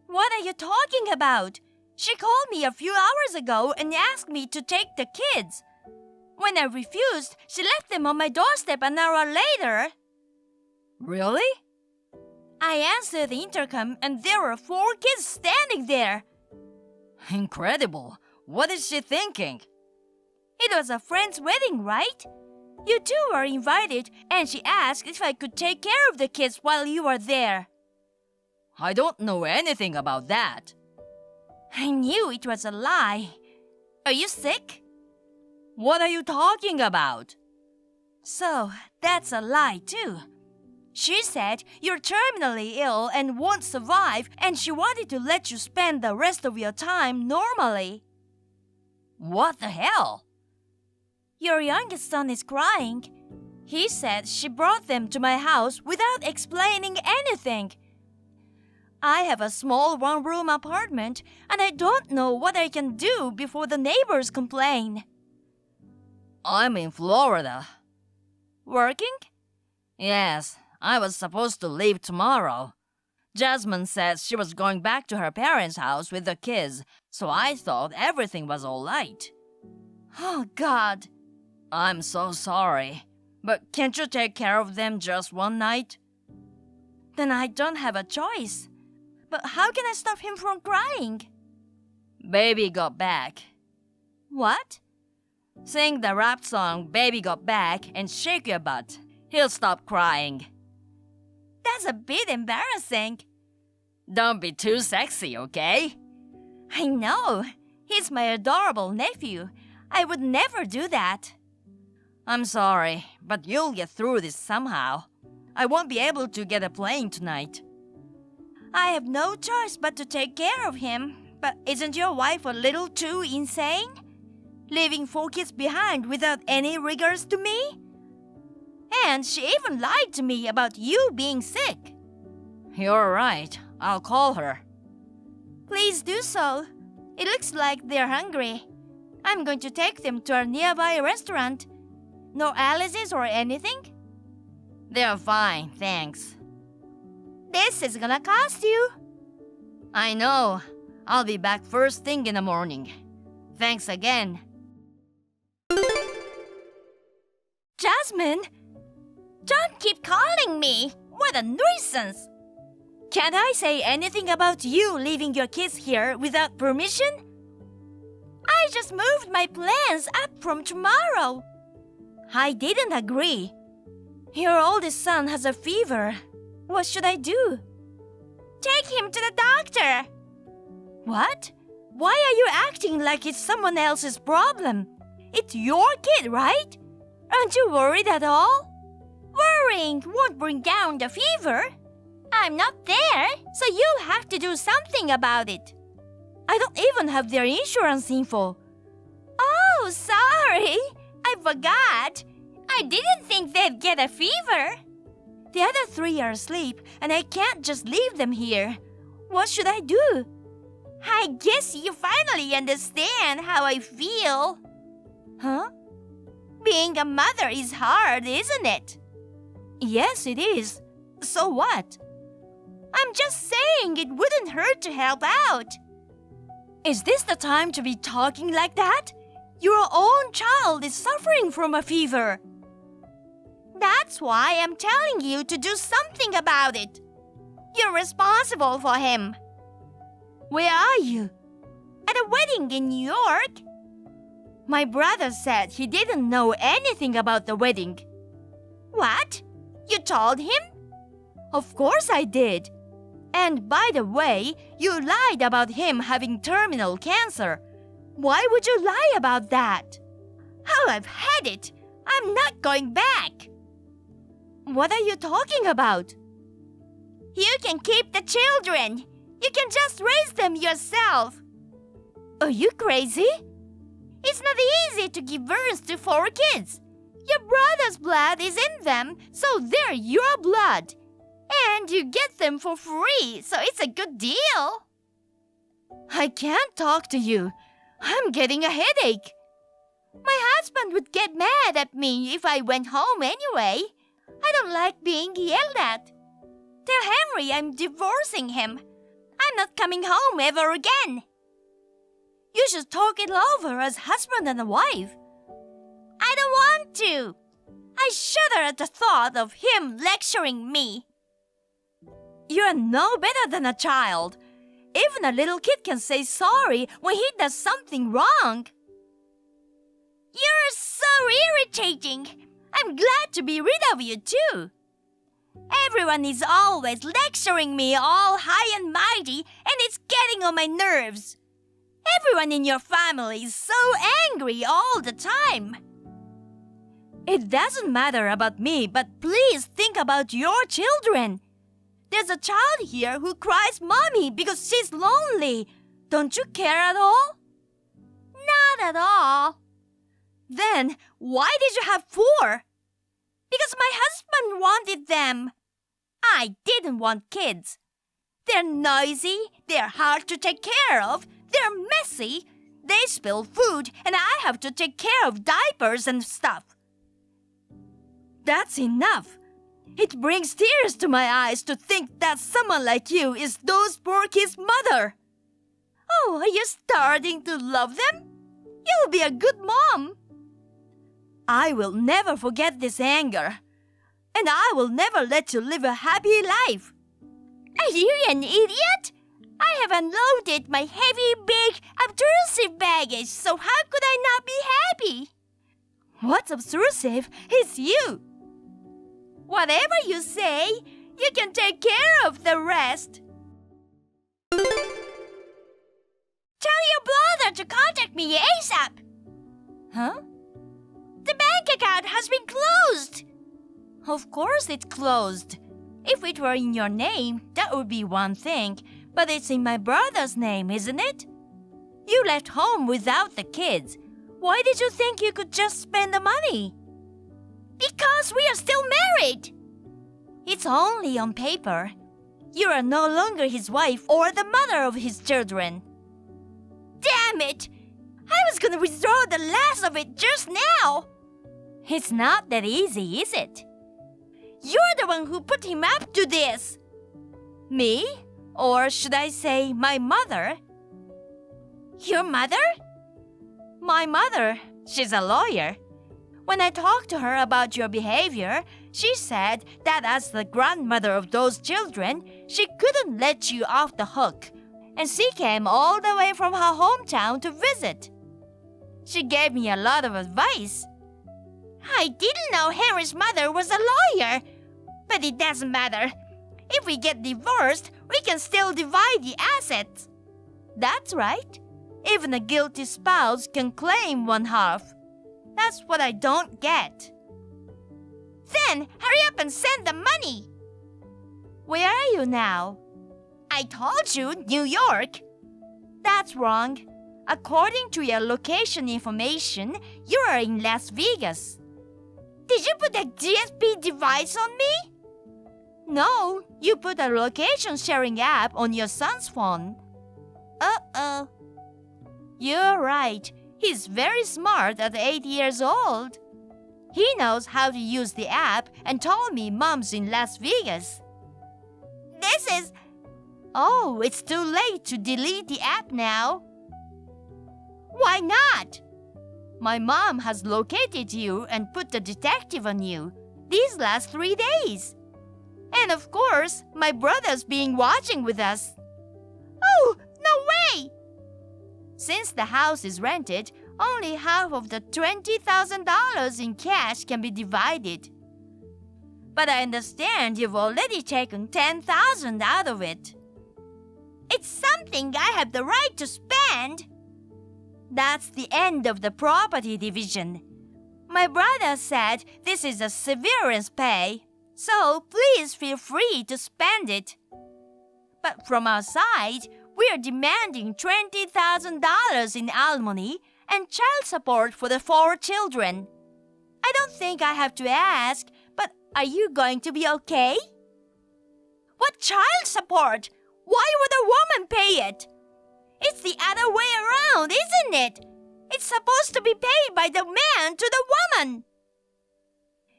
Speaker 6: What are you talking about? She called me a few hours ago and asked me to take the kids. When I refused, she left them on my doorstep an hour later.
Speaker 2: Really?
Speaker 6: I answered the intercom and there were 4 kids standing there.
Speaker 2: Incredible. What is she thinking?
Speaker 6: It was a friend's wedding, right? You two were invited and she asked if I could take care of the kids while you were there.
Speaker 2: I don't know anything about that.
Speaker 6: I knew it was a lie. Are you sick?
Speaker 2: What are you talking about?
Speaker 6: So, that's a lie too. She said you're terminally ill and won't survive, and she wanted to let you spend the rest of your time normally.
Speaker 2: What the hell?
Speaker 6: Your youngest son is crying. He said she brought them to my house without explaining anything. I have a small 1-room apartment, and I don't know what I can do before the neighbors complain.
Speaker 2: I'm in Florida.
Speaker 6: Working?
Speaker 2: Yes, I was supposed to leave tomorrow. Jasmine said she was going back to her parents' house with the kids, so I thought everything was all right.
Speaker 6: Oh, God.
Speaker 2: I'm so sorry, but can't you take care of them just one night?
Speaker 6: Then I don't have a choice. But how can I stop him from crying?
Speaker 2: Baby got back.
Speaker 6: What?
Speaker 2: Sing the rap song Baby Got Back and shake your butt. He'll stop crying.
Speaker 6: That's a bit embarrassing.
Speaker 2: Don't be too sexy, okay?
Speaker 6: I know. He's my adorable nephew. I would never do that.
Speaker 2: I'm sorry, but you'll get through this somehow. I won't be able to get a plane tonight.
Speaker 6: I have no choice but to take care of him. But isn't your wife a little too insane? Leaving 4 kids behind without any regards to me? And she even lied to me about you being sick.
Speaker 2: You're right. I'll call her.
Speaker 6: Please do so. It looks like they're hungry. I'm going to take them to a nearby restaurant. No allergies or anything?
Speaker 2: They're fine, thanks.
Speaker 6: This is gonna cost you.
Speaker 2: I know. I'll be back first thing in the morning. Thanks again.
Speaker 6: Jasmine! Don't keep calling me! What a nuisance! Can't I say anything about you leaving your kids here without permission? I just moved my plans up from tomorrow. I didn't agree. Your oldest son has a fever. What should I do? Take him to the doctor. What? Why are you acting like it's someone else's problem? It's your kid, right? Aren't you worried at all? Worrying won't bring down the fever. I'm not there, so you'll have to do something about it. I don't even have their insurance info. Oh, sorry. I forgot. I didn't think they'd get a fever. The other 3 are asleep, and I can't just leave them here. What should I do? I guess you finally understand how I feel. Huh? Being a mother is hard, isn't it? Yes, it is. So what? I'm just saying it wouldn't hurt to help out. Is this the time to be talking like that? Your own child is suffering from a fever. That's why I'm telling you to do something about it. You're responsible for him. Where are you? At a wedding in New York? My brother said he didn't know anything about the wedding. What? You told him? Of course I did. And by the way, you lied about him having terminal cancer. Why would you lie about that? Oh, I've had it. I'm not going back. What are you talking about? You can keep the children. You can just raise them yourself. Are you crazy? It's not easy to give birth to 4 kids. Your brother's blood is in them, so they're your blood. And you get them for free, so it's a good deal. I can't talk to you. I'm getting a headache. My husband would get mad at me if I went home anyway. I don't like being yelled at. Tell Henry I'm divorcing him. I'm not coming home ever again. You should talk it over as husband and wife. I don't want to. I shudder at the thought of him lecturing me. You're no better than a child. Even a little kid can say sorry when he does something wrong. You're so irritating. I'm glad to be rid of you too. Everyone is always lecturing me all high and mighty, and it's getting on my nerves. Everyone in your family is so angry all the time. It doesn't matter about me, but please think about your children. There's a child here who cries mommy because she's lonely. Don't you care at all? Not at all. Then why did you have 4? Because my husband wanted them. I didn't want kids. They're noisy, they're hard to take care of, they're messy, they spill food, and I have to take care of diapers and stuff. That's enough. It brings tears to my eyes to think that someone like you is those poor kids' mother. Oh, are you starting to love them? You'll be a good mom. I will never forget this anger. And I will never let you live a happy life. Are you an idiot? I have unloaded my heavy, big, obtrusive baggage, so how could I not be happy? What's obtrusive is you. Whatever you say, you can take care of the rest. Tell your brother to contact me ASAP. Huh? The bank account has been closed. Of course it's closed. If it were in your name, that would be one thing. But it's in my brother's name, isn't it? You left home without the kids. Why did you think you could just spend the money? Because we are still married. It's only on paper. You are no longer his wife or the mother of his children. Damn it! I was gonna withdraw the last of it just now. It's not that easy, is it? You're the one who put him up to this. Me? Or should I say my mother? Your mother? My mother. She's a lawyer. When I talked to her about your behavior, she said that as the grandmother of those children, she couldn't let you off the hook. And she came all the way from her hometown to visit. She gave me a lot of advice. I didn't know Henry's mother was a lawyer. But it doesn't matter. If we get divorced, we can still divide the assets. That's right. Even a guilty spouse can claim one half. That's what I don't get. Then hurry up and send the money. Where are you now? I told you, New York. That's wrong. According to your location information, you are in Las Vegas. Did you put a GSP device on me? No, you put a location sharing app on your son's phone. Uh-oh. You're right. He's very smart at 8 years old. He knows how to use the app and told me Mom's in Las Vegas. This is... Oh, it's too late to delete the app now. Why not? My mom has located you and put the detective on you these last 3 days. And of course, my brother's been watching with us. Oh, no way! Since the house is rented, only half of the $20,000 in cash can be divided. But I understand you've already taken $10,000 out of it. It's something I have the right to spend. That's the end of the property division. My brother said this is a severance pay, so please feel free to spend it. But from our side, we are demanding $20,000 in alimony and child support for the 4 children. I don't think I have to ask, but are you going to be okay? What child support? Why would a woman pay it? It's the other way around, isn't it? It's supposed to be paid by the man to the woman.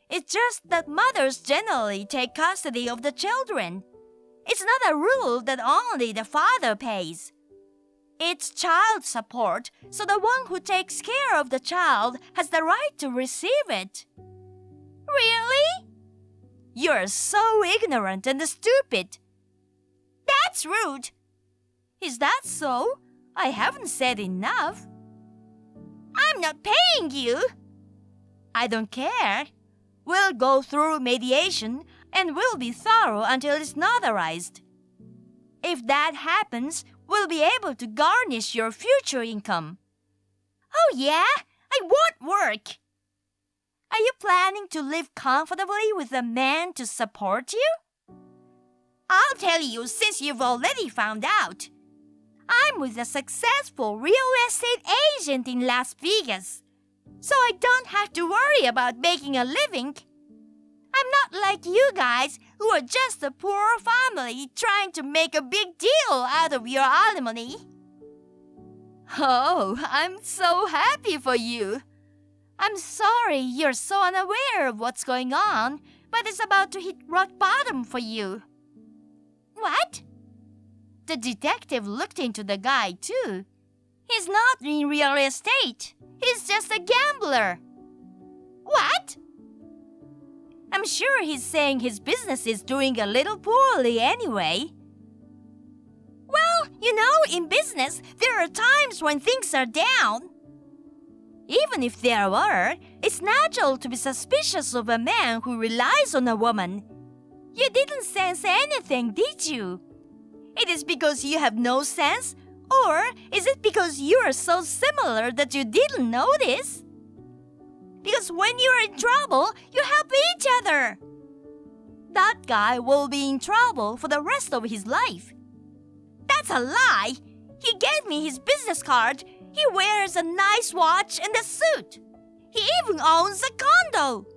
Speaker 6: It's just that mothers generally take custody of the children. It's not a rule that only the father pays. It's child support, so the one who takes care of the child has the right to receive it. Really? You're so ignorant and stupid. That's rude. Is that so? I haven't said enough. I'm not paying you. I don't care. We'll go through mediation and we'll be thorough until it's notarized. If that happens, we'll be able to garnish your future income. Oh yeah? I won't work. Are you planning to live comfortably with a man to support you? I'll tell you since you've already found out. I'm with a successful real estate agent in Las Vegas, so I don't have to worry about making a living. I'm not like you guys who are just a poor family trying to make a big deal out of your alimony. Oh, I'm so happy for you. I'm sorry you're so unaware of what's going on, but it's about to hit rock bottom for you. What? The detective looked into the guy too. He's not in real estate. He's just a gambler. What? I'm sure he's saying his business is doing a little poorly anyway. Well, you know, in business, there are times when things are down. Even if there were, it's natural to be suspicious of a man who relies on a woman. You didn't sense anything, did you? It is because you have no sense? Or is it because you are so similar that you didn't notice? Because when you're in trouble, you help each other. That guy will be in trouble for the rest of his life. That's a lie. He gave me his business card. He wears a nice watch and a suit. He even owns a condo.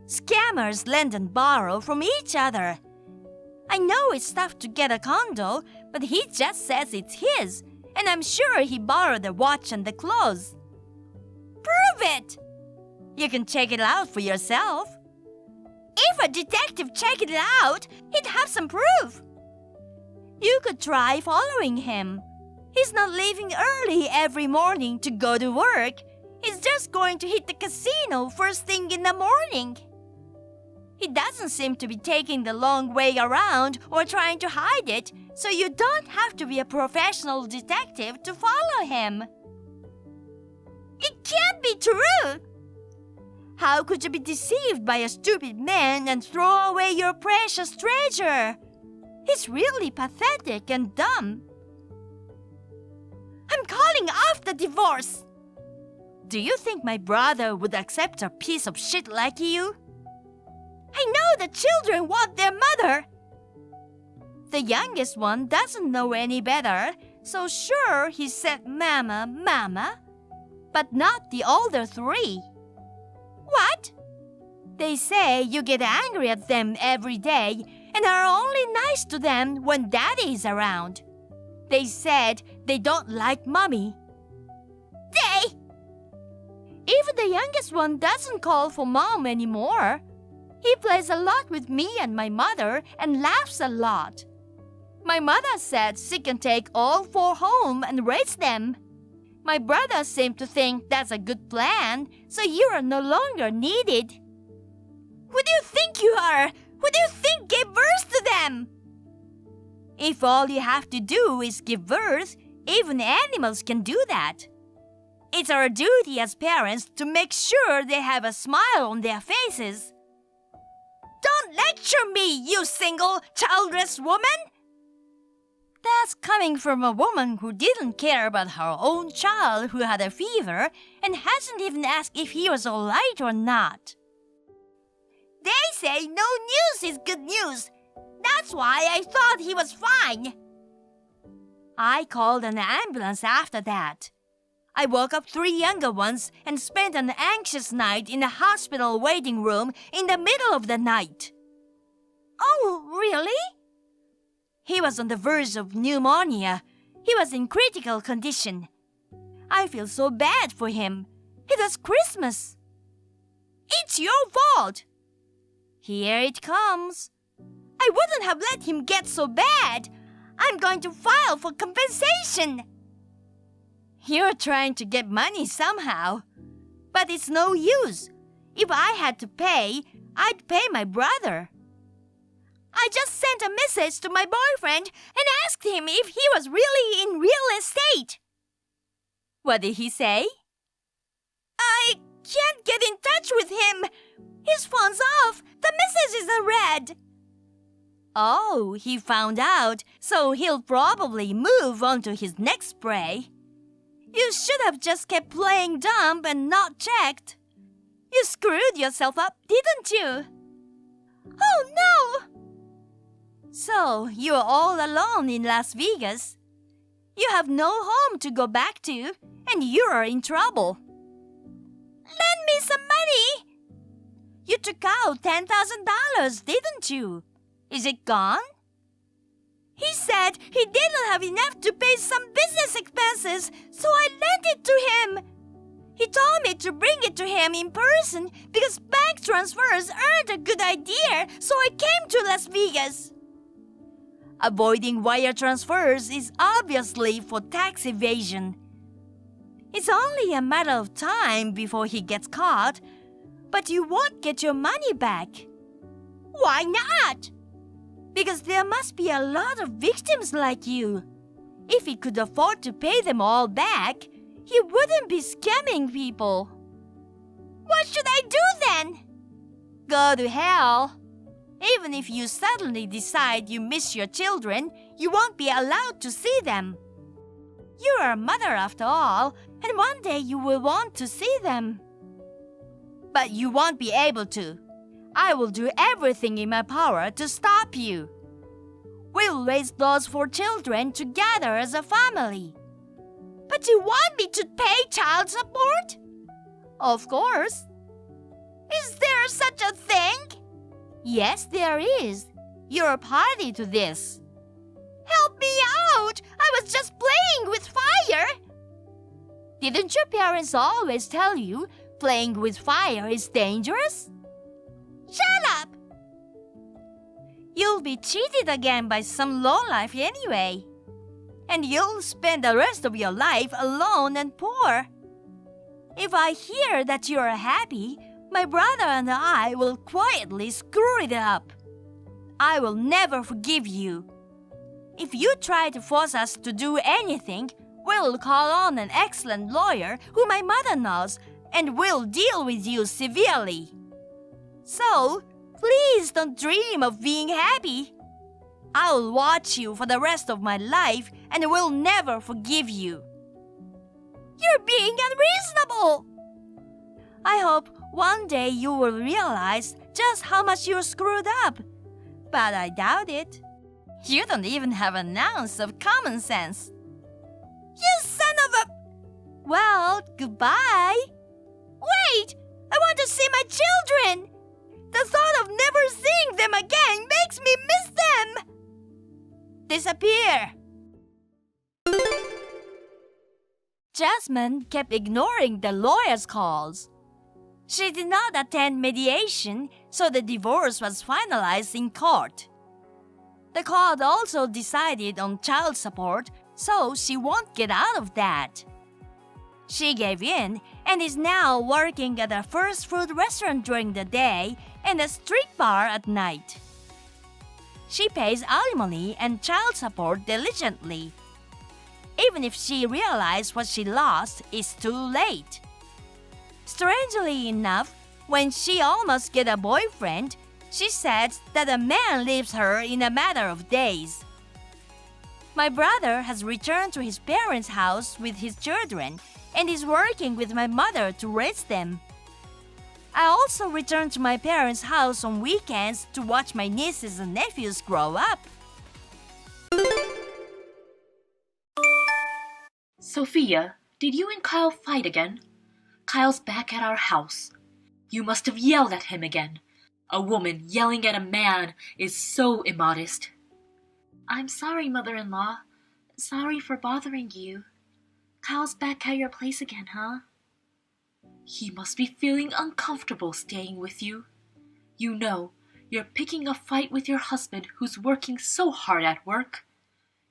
Speaker 6: Scammers lend and borrow from each other. I know it's tough to get a condo, but he just says it's his, and I'm sure he borrowed the watch and the clothes. Prove it! You can check it out for yourself. If a detective checked it out, he'd have some proof. You could try following him. He's not leaving early every morning to go to work. He's just going to hit the casino first thing in the morning. He doesn't seem to be taking the long way around or trying to hide it, so you don't have to be a professional detective to follow him. It can't be true! How could you be deceived by a stupid man and throw away your precious treasure? He's really pathetic and dumb. I'm calling off the divorce! Do you think my brother would accept a piece of shit like you? I know the children want their mother. The youngest one doesn't know any better, so sure he said mama, mama, but not the older 3. What? They say you get angry at them every day and are only nice to them when daddy is around. They said they don't like mommy. Even the youngest one doesn't call for mom anymore. He plays a lot with me and my mother and laughs a lot. My mother said she can take all 4 home and raise them. My brother seemed to think that's a good plan, so you are no longer needed. Who do you think you are? Who do you think gave birth to them? If all you have to do is give birth, even animals can do that. It's our duty as parents to make sure they have a smile on their faces. Don't lecture me, you single, childless woman! That's coming from a woman who didn't care about her own child who had a fever and hasn't even asked if he was all right or not. They say no news is good news. That's why I thought he was fine. I called an ambulance after that. I woke up 3 younger ones and spent an anxious night in a hospital waiting room in the middle of the night. Oh, really? He was on the verge of pneumonia. He was in critical condition. I feel so bad for him. It was Christmas. It's your fault. Here it comes. I wouldn't have let him get so bad. I'm going to file for compensation. You're trying to get money somehow. But it's no use. If I had to pay, I'd pay my brother. I just sent a message to my boyfriend and asked him if he was really in real estate. What did he say? I can't get in touch with him. His phone's off. The message isn't read. Oh, he found out, so he'll probably move on to his next spray. You should have just kept playing dumb and not checked. You screwed yourself up, didn't you? Oh, no! So, you're all alone in Las Vegas. You have no home to go back to, and you're in trouble. Lend me some money! You took out $10,000, didn't you? Is it gone? He said he didn't have enough to pay some business expenses, so I lent it to him. He told me to bring it to him in person because bank transfers aren't a good idea, so I came to Las Vegas. Avoiding wire transfers is obviously for tax evasion. It's only a matter of time before he gets caught, but you won't get your money back. Why not? Because there must be a lot of victims like you. If he could afford to pay them all back, he wouldn't be scamming people. What should I do then? Go to hell. Even if you suddenly decide you miss your children, you won't be allowed to see them. You are a mother after all, and one day you will want to see them. But you won't be able to. I will do everything in my power to stop you. We'll raise those 4 children together as a family. But you want me to pay child support? Of course. Is there such a thing? Yes, there is. You're a party to this. Help me out! I was just playing with fire! Didn't your parents always tell you playing with fire is dangerous? Shut up! You'll be cheated again by some lowlife anyway. And you'll spend the rest of your life alone and poor. If I hear that you're happy, my brother and I will quietly screw it up. I will never forgive you. If you try to force us to do anything, we'll call on an excellent lawyer who my mother knows and will deal with you severely. So, please don't dream of being happy. I'll watch you for the rest of my life and will never forgive you. You're being unreasonable. I hope one day you will realize just how much you're screwed up. But I doubt it. You don't even have an ounce of common sense. You son of a... Well, goodbye. Wait! I want to see my children! The thought of never seeing them again makes me miss them! Disappear! Jasmine kept ignoring the lawyer's calls. She did not attend mediation, so the divorce was finalized in court. The court also decided on child support, so she won't get out of that. She gave in and is now working at a fast food restaurant during the day and a street bar at night. She pays alimony and child support diligently. Even if she realizes what she lost, it's too late. Strangely enough, when she almost gets a boyfriend, she said that a man leaves her in a matter of days. My brother has returned to his parents' house with his children and is working with my mother to raise them. I also return to my parents' house on weekends to watch my nieces and nephews grow up.
Speaker 7: Sophia, did you and Kyle fight again? Kyle's back at our house. You must have yelled at him again. A woman yelling at a man is so immodest. I'm sorry, mother-in-law. Sorry for bothering you. Kyle's back at your place again, huh? He must be feeling uncomfortable staying with you. You know, you're picking a fight with your husband who's working so hard at work.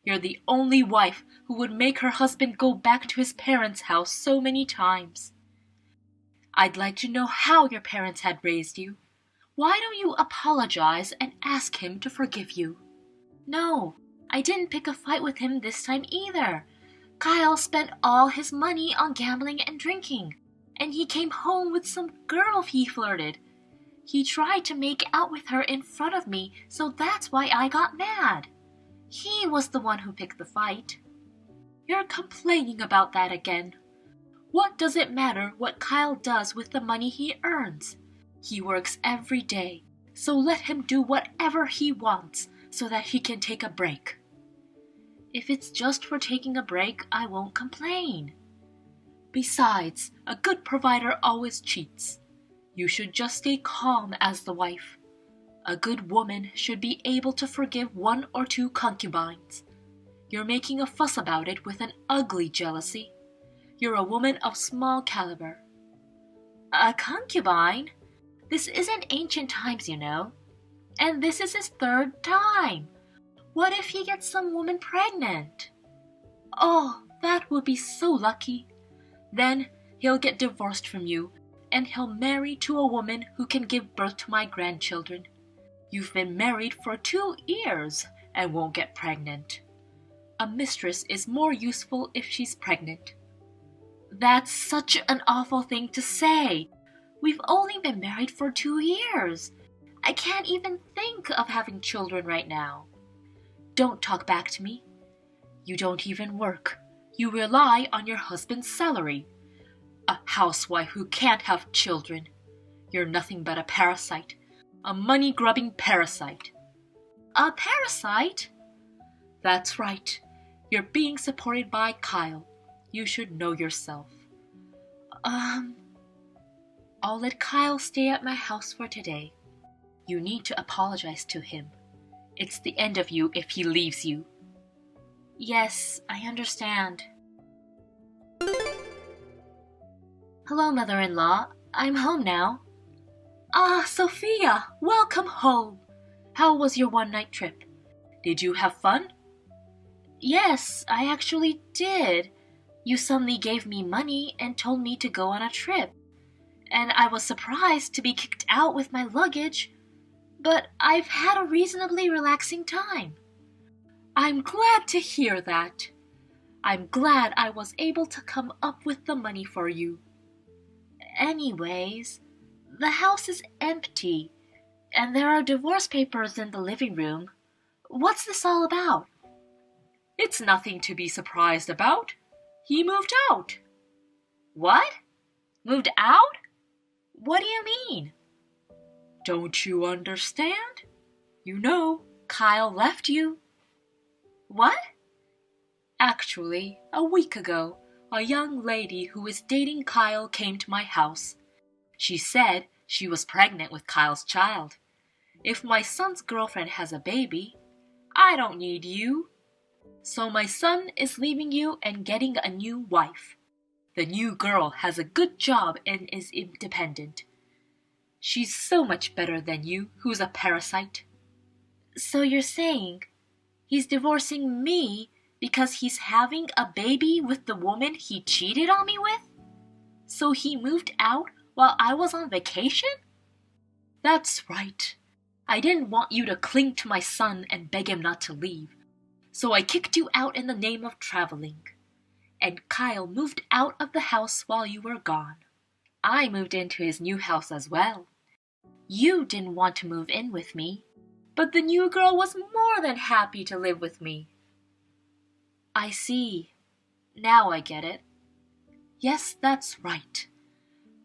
Speaker 7: You're the only wife who would make her husband go back to his parents' house so many times. I'd like to know how your parents had raised you. Why don't you apologize and ask him to forgive you? No, I didn't pick a fight with him this time either. Kyle spent all his money on gambling and drinking, and he came home with some girl he flirted. He tried to make out with her in front of me, so that's why I got mad. He was the one who picked the fight. You're complaining about that again. What does it matter what Kyle does with the money he earns? He works every day, so let him do whatever he wants so that he can take a break. If it's just for taking a break, I won't complain. Besides, a good provider always cheats. You should just stay calm as the wife. A good woman should be able to forgive 1 or 2 concubines. You're making a fuss about it with an ugly jealousy. You're a woman of small caliber. A concubine? This isn't ancient times, you know. And this is his 3rd time. What if he gets some woman pregnant? Oh, that would be so lucky. Then he'll get divorced from you, and he'll marry to a woman who can give birth to my grandchildren. You've been married for 2 years and won't get pregnant. A mistress is more useful if she's pregnant. That's such an awful thing to say. We've only been married for 2 years. I can't even think of having children right now. Don't talk back to me. You don't even work. You rely on your husband's salary. A housewife who can't have children. You're nothing but a parasite. A money-grubbing parasite. A parasite? That's right. You're being supported by Kyle. You should know yourself. I'll let Kyle stay at my house for today. You need to apologize to him. It's the end of you if he leaves you. Yes, I understand. Hello, mother-in-law. I'm home now. Ah, Sophia, welcome home. How was your one-night trip? Did you have fun? Yes, I actually did. You suddenly gave me money and told me to go on a trip. And I was surprised to be kicked out with my luggage. But I've had a reasonably relaxing time. I'm glad to hear that. I'm glad I was able to come up with the money for you. Anyways, the house is empty, and there are divorce papers in the living room. What's this all about? It's nothing to be surprised about. He moved out. What? Moved out? What do you mean? Don't you understand? You know, Kyle left you. What? Actually, a week ago, a young lady who is dating Kyle came to my house. She said she was pregnant with Kyle's child. If my son's girlfriend has a baby, I don't need you. So my son is leaving you and getting a new wife. The new girl has a good job and is independent. She's so much better than you, who's a parasite. So you're saying he's divorcing me because he's having a baby with the woman he cheated on me with? So he moved out while I was on vacation? That's right. I didn't want you to cling to my son and beg him not to leave. So I kicked you out in the name of traveling. And Kyle moved out of the house while you were gone. I moved into his new house as well. You didn't want to move in with me, but the new girl was more than happy to live with me. I see. Now I get it. Yes, that's right.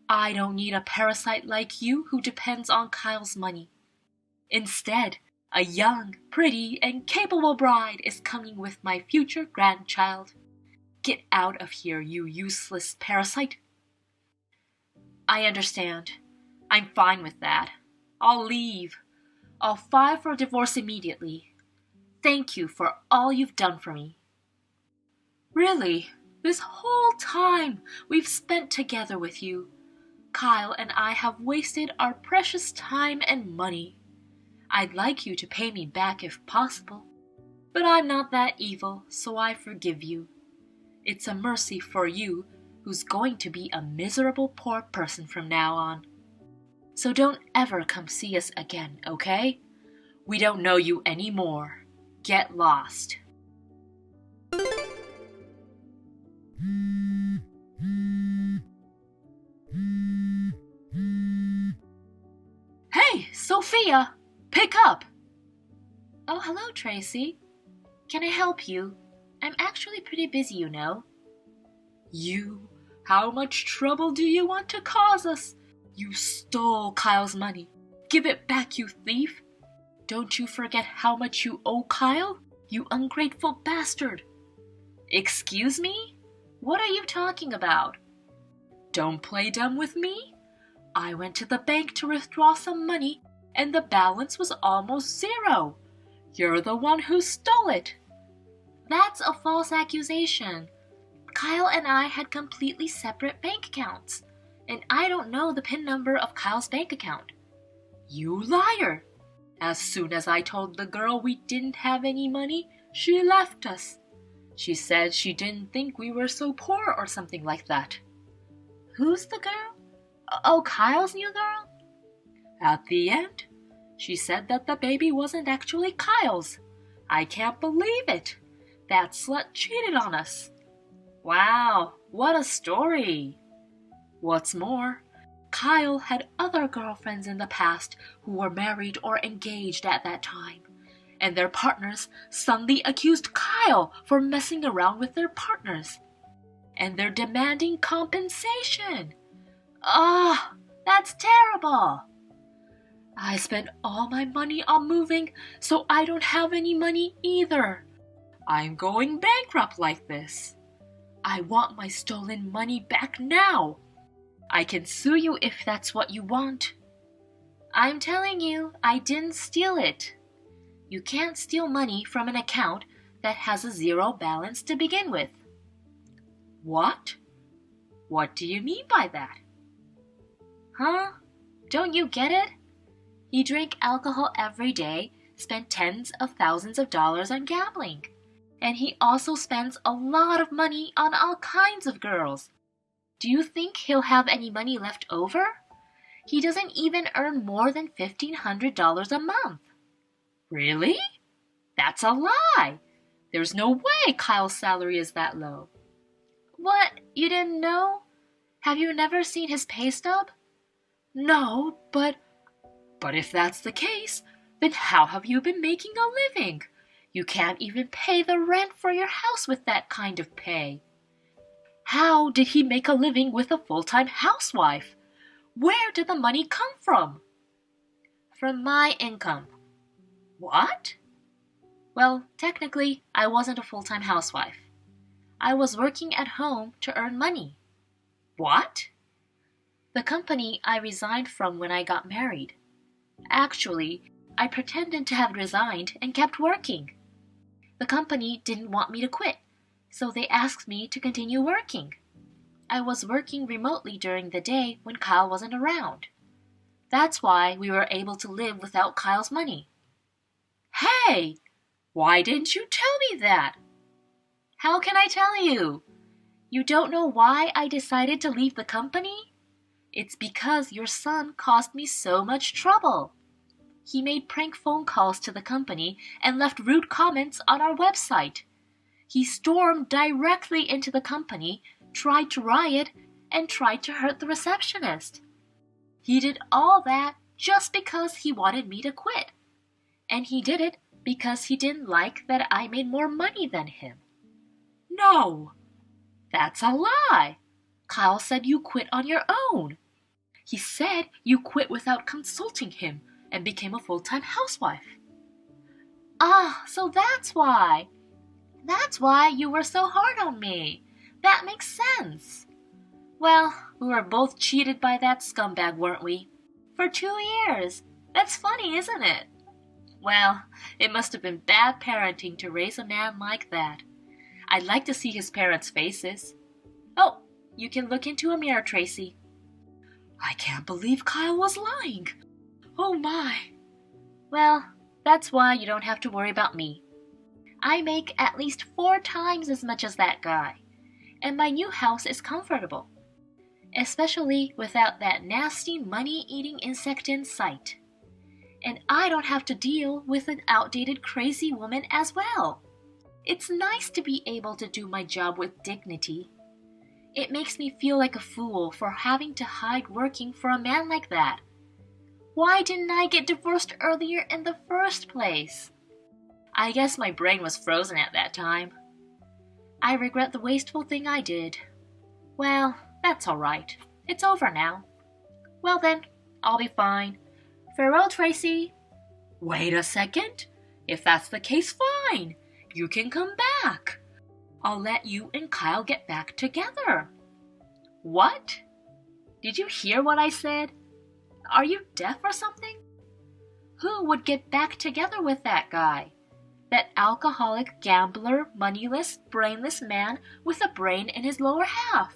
Speaker 7: I don't need a parasite like you who depends on Kyle's money. Instead, a young, pretty, and capable bride is coming with my future grandchild. Get out of here, you useless parasite. I understand. I'm fine with that. I'll leave. I'll file for divorce immediately. Thank you for all you've done for me. Really, this whole time we've spent together with you, Kyle and I have wasted our precious time and money. I'd like you to pay me back if possible, but I'm not that evil, so I forgive you. It's a mercy for you, who's going to be a miserable poor person from now on. So don't ever come see us again, okay? We don't know you anymore. Get lost. Hey, Sophia! Pick up! Oh, hello, Tracy. Can I help you? I'm actually pretty busy, you know. You? How much trouble do you want to cause us? You stole Kyle's money. Give it back, you thief! Don't you forget how much you owe Kyle, you ungrateful bastard! Excuse me? What are you talking about? Don't play dumb with me. I went to the bank to withdraw some money, and the balance was almost zero. You're the one who stole it. That's a false accusation. Kyle and I had completely separate bank accounts, and I don't know the PIN number of Kyle's bank account. You liar! As soon as I told the girl we didn't have any money, she left us. She said she didn't think we were so poor or something like that. Who's the girl? Oh, Kyle's new girl? At the end, she said that the baby wasn't actually Kyle's. I can't believe it. That slut cheated on us. Wow, what a story. What's more, Kyle had other girlfriends in the past who were married or engaged at that time, and their partners suddenly accused Kyle for messing around with their partners. And they're demanding compensation. Ah, that's terrible. I spent all my money on moving, so I don't have any money either. I'm going bankrupt like this. I want my stolen money back now. I can sue you if that's what you want. I'm telling you, I didn't steal it. You can't steal money from an account that has a zero balance to begin with. What? What do you mean by that? Huh? Don't you get it? He drank alcohol every day, spent tens of thousands of dollars on gambling. And he also spends a lot of money on all kinds of girls. Do you think he'll have any money left over? He doesn't even earn more than $1,500 a month. Really? That's a lie. There's no way Kyle's salary is that low. What? You didn't know? Have you never seen his pay stub? No, but if that's the case, then how have you been making a living? You can't even pay the rent for your house with that kind of pay. How did he make a living with a full-time housewife? Where did the money come from? From my income. What? Well, technically, I wasn't a full-time housewife. I was working at home to earn money. What? The company I resigned from when I got married. Actually, I pretended to have resigned and kept working. The company didn't want me to quit, so they asked me to continue working. I was working remotely during the day when Kyle wasn't around. That's why we were able to live without Kyle's money. Hey! Why didn't you tell me that? How can I tell you? You don't know why I decided to leave the company? It's because your son caused me so much trouble. He made prank phone calls to the company and left rude comments on our website. He stormed directly into the company, tried to riot, and tried to hurt the receptionist. He did all that just because he wanted me to quit. And he did it because he didn't like that I made more money than him. No! That's a lie. Kyle said you quit on your own. He said you quit without consulting him and became a full-time housewife. Ah, so that's why. That's why you were so hard on me. That makes sense. Well, we were both cheated by that scumbag, weren't we? For 2 years. That's funny, isn't it? Well, it must have been bad parenting to raise a man like that. I'd like to see his parents' faces. Oh, you can look into a mirror, Tracy. I can't believe Kyle was lying. Oh my. Well, that's why you don't have to worry about me. I make at least 4 times as much as that guy, and my new house is comfortable, especially without that nasty money-eating insect in sight. And I don't have to deal with an outdated crazy woman as well. It's nice to be able to do my job with dignity. It makes me feel like a fool for having to hide working for a man like that. Why didn't I get divorced earlier in the first place? I guess my brain was frozen at that time. I regret the wasteful thing I did. Well, that's all right. It's over now. Well then, I'll be fine. Farewell, Tracy. Wait a second. If that's the case, fine. You can come back. I'll let you and Kyle get back together. What? Did you hear what I said? Are you deaf or something? Who would get back together with that guy? That alcoholic, gambler, moneyless, brainless man with a brain in his lower half.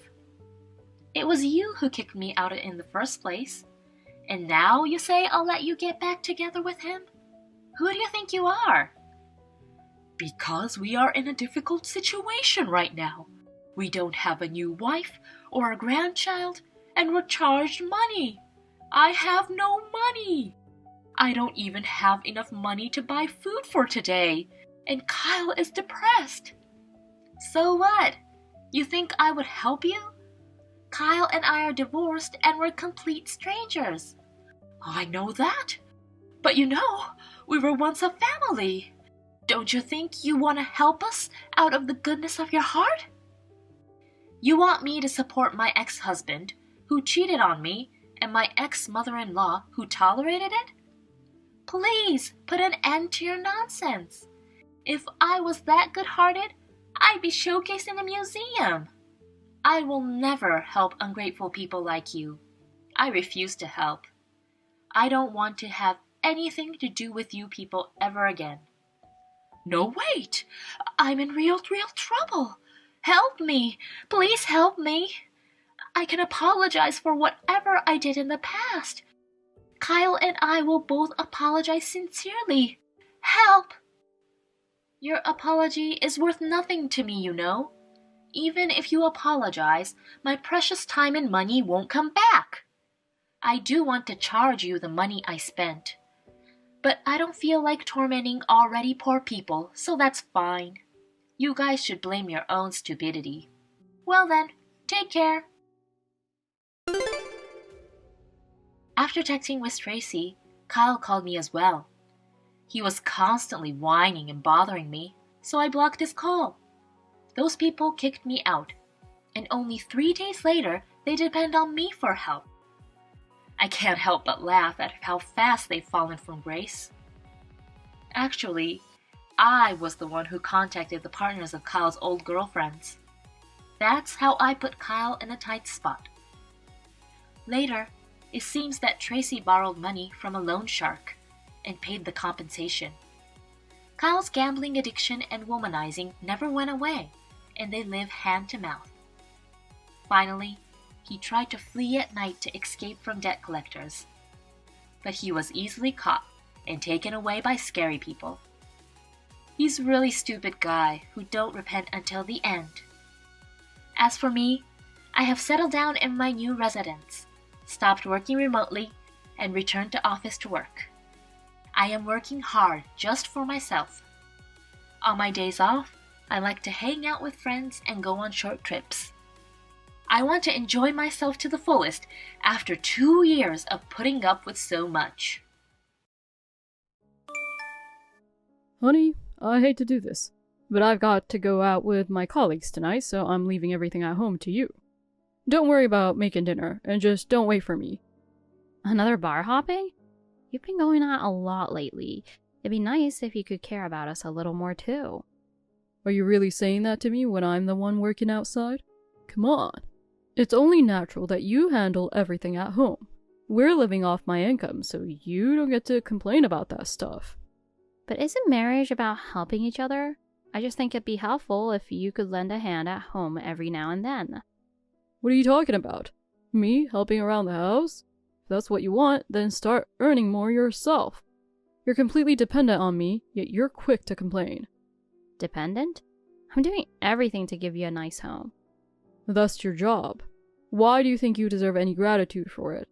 Speaker 7: It was you who kicked me out in the first place. And now you say I'll let you get back together with him? Who do you think you are? Because we are in a difficult situation right now. We don't have a new wife or a grandchild, and we're charged money. I have no money. I don't even have enough money to buy food for today, and Kyle is depressed. So what? You think I would help you? Kyle and I are divorced and we're complete strangers. I know that. But you know, we were once a family. Don't you think you want to help us out of the goodness of your heart? You want me to support my ex-husband, who cheated on me, and my ex-mother-in-law, who tolerated it? Please put an end to your nonsense. If I was that good-hearted, I'd be showcased in a museum. I will never help ungrateful people like you. I refuse to help. I don't want to have anything to do with you people ever again. No, wait! I'm in real trouble. Help me! Please help me! I can apologize for whatever I did in the past. Kyle and I will both apologize sincerely. Help! Your apology is worth nothing to me, you know. Even if you apologize, my precious time and money won't come back. I do want to charge you the money I spent. But I don't feel like tormenting already poor people, so that's fine. You guys should blame your own stupidity. Well then, take care. After texting with Tracy, Kyle called me as well. He was constantly whining and bothering me, so I blocked his call. Those people kicked me out, and only 3 days later, they depend on me for help. I can't help but laugh at how fast they've fallen from grace. Actually, I was the one who contacted the partners of Kyle's old girlfriends. That's how I put Kyle in a tight spot. Later, it seems that Tracy borrowed money from a loan shark and paid the compensation. Kyle's gambling addiction and womanizing never went away, and they live hand to mouth. Finally, he tried to flee at night to escape from debt collectors. But he was easily caught and taken away by scary people. He's a really stupid guy who don't repent until the end. As for me, I have settled down in my new residence, stopped working remotely, and returned to office to work. I am working hard just for myself. On my days off, I like to hang out with friends and go on short trips. I want to enjoy myself to the fullest after 2 years of putting up with so much.
Speaker 8: Honey, I hate to do this, But I've got to go out with my colleagues tonight, so I'm leaving everything at home to you. Don't worry about making dinner, and just don't wait for me.
Speaker 2: Another bar hopping? You've been going out a lot lately. It'd be nice if you could care about us a little more too.
Speaker 8: Are you really saying that to me when I'm the one working outside? Come on. It's only natural that you handle everything at home. We're living off my income, so you don't get to complain about that stuff.
Speaker 2: But isn't marriage about helping each other? I just think it'd be helpful if you could lend a hand at home every now and then.
Speaker 8: What are you talking about? Me helping around the house? If that's what you want, then start earning more yourself. You're completely dependent on me, yet you're quick to complain.
Speaker 2: Dependent? I'm doing everything to give you a nice home.
Speaker 8: That's your job. Why do you think you deserve any gratitude for it?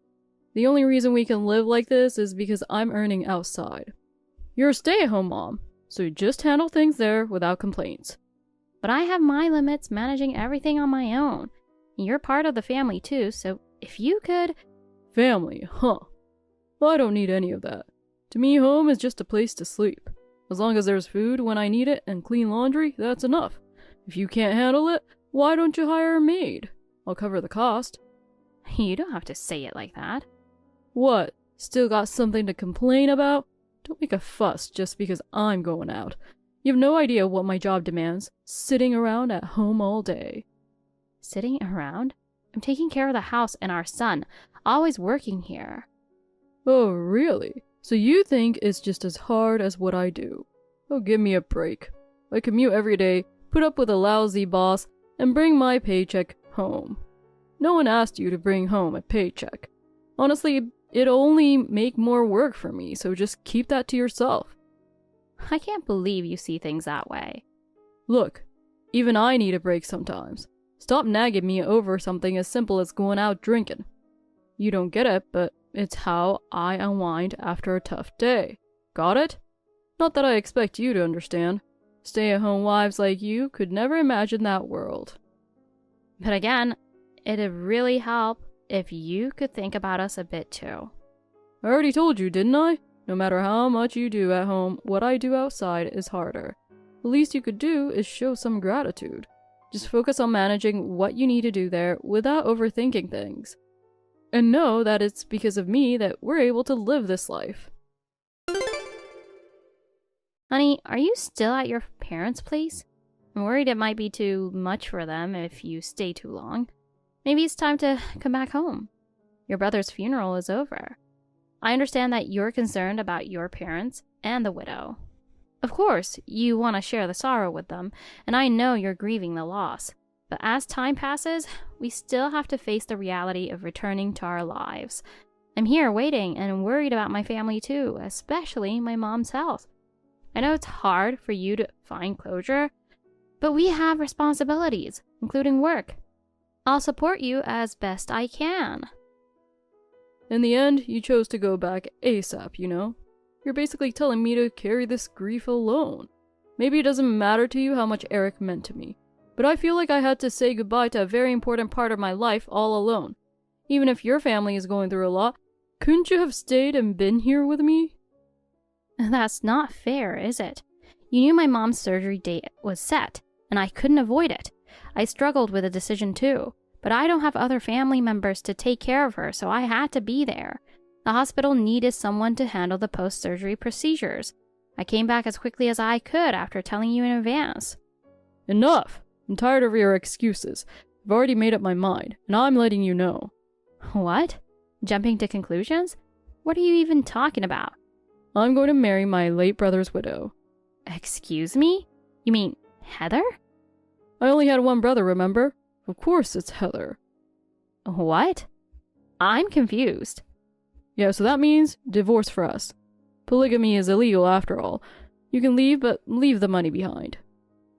Speaker 8: The only reason we can live like this is because I'm earning outside. You're a stay-at-home mom, so you just handle things there without complaints.
Speaker 2: But I have my limits managing everything on my own. You're part of the family too, so if you could...
Speaker 8: Family, huh? Well, I don't need any of that. To me, home is just a place to sleep. As long as there's food when I need it and clean laundry, that's enough. If you can't handle it, why don't you hire a maid? I'll cover the cost.
Speaker 2: You don't have to say it like that.
Speaker 8: What? Still got something to complain about? Don't make a fuss just because I'm going out. You have no idea what my job demands, sitting around at home all day.
Speaker 2: Sitting around? I'm taking care of the house and our son, always working here.
Speaker 8: Oh, really? So you think it's just as hard as what I do? Oh, give me a break. I commute every day, put up with a lousy boss, and bring my paycheck home. No one asked you to bring home a paycheck. Honestly, it'll only make more work for me, so just keep that to yourself.
Speaker 2: I can't believe you see things that way.
Speaker 8: Look, even I need a break sometimes. Stop nagging me over something as simple as going out drinking. You don't get it, but it's how I unwind after a tough day. Got it? Not that I expect you to understand. Stay-at-home wives like you could never imagine that world.
Speaker 2: But again, it'd really help if you could think about us a bit too.
Speaker 8: I already told you, didn't I? No matter how much you do at home, what I do outside is harder. The least you could do is show some gratitude. Just focus on managing what you need to do there without overthinking things. And know that it's because of me that we're able to live this life.
Speaker 2: Honey, are you still at your parents' place? I'm worried it might be too much for them if you stay too long. Maybe it's time to come back home. Your brother's funeral is over. I understand that you're concerned about your parents and the widow. Of course, you want to share the sorrow with them, and I know you're grieving the loss. But as time passes, we still have to face the reality of returning to our lives. I'm here waiting and worried about my family too, especially my mom's health. I know it's hard for you to find closure, but we have responsibilities, including work. I'll support you as best I can.
Speaker 8: In the end, you chose to go back ASAP, you know? You're basically telling me to carry this grief alone. Maybe it doesn't matter to you how much Eric meant to me, but I feel like I had to say goodbye to a very important part of my life all alone. Even if your family is going through a lot, couldn't you have stayed and been here with me?
Speaker 2: That's not fair, is it? You knew my mom's surgery date was set, and I couldn't avoid it. I struggled with the decision too, but I don't have other family members to take care of her, so I had to be there. The hospital needed someone to handle the post-surgery procedures. I came back as quickly as I could after telling you in advance.
Speaker 8: Enough! I'm tired of your excuses. I've already made up my mind, and I'm letting you know.
Speaker 2: What? Jumping to conclusions? What are you even talking about?
Speaker 8: I'm going to marry my late brother's widow.
Speaker 2: Excuse me? You mean Heather?
Speaker 8: I only had one brother, remember? Of course it's Heather.
Speaker 2: What? I'm confused.
Speaker 8: Yeah, so that means divorce for us. Polygamy is illegal after all. You can leave, but leave the money behind.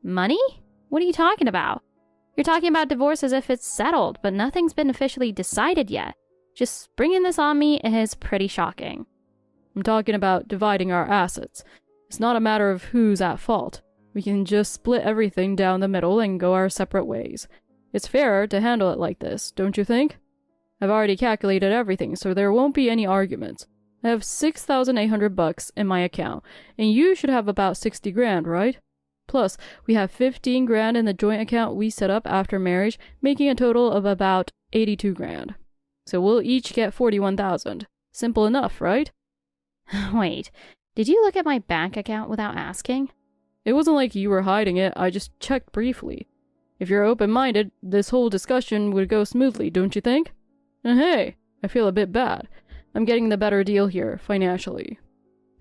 Speaker 2: Money? What are you talking about? You're talking about divorce as if it's settled, but nothing's been officially decided yet. Just springing this on me is pretty shocking.
Speaker 8: I'm talking about dividing our assets. It's not a matter of who's at fault. We can just split everything down the middle and go our separate ways. It's fairer to handle it like this, don't you think? I've already calculated everything, so there won't be any arguments. I have $6,800 in my account, and you should have about 60 grand, right? Plus, we have 15 grand in the joint account we set up after marriage, making a total of about 82 grand. So we'll each get 41,000. Simple enough, right?
Speaker 2: Wait, did you look at my bank account without asking?
Speaker 8: It wasn't like you were hiding it, I just checked briefly. If you're open-minded, this whole discussion would go smoothly, don't you think? And hey, I feel a bit bad. I'm getting the better deal here, financially.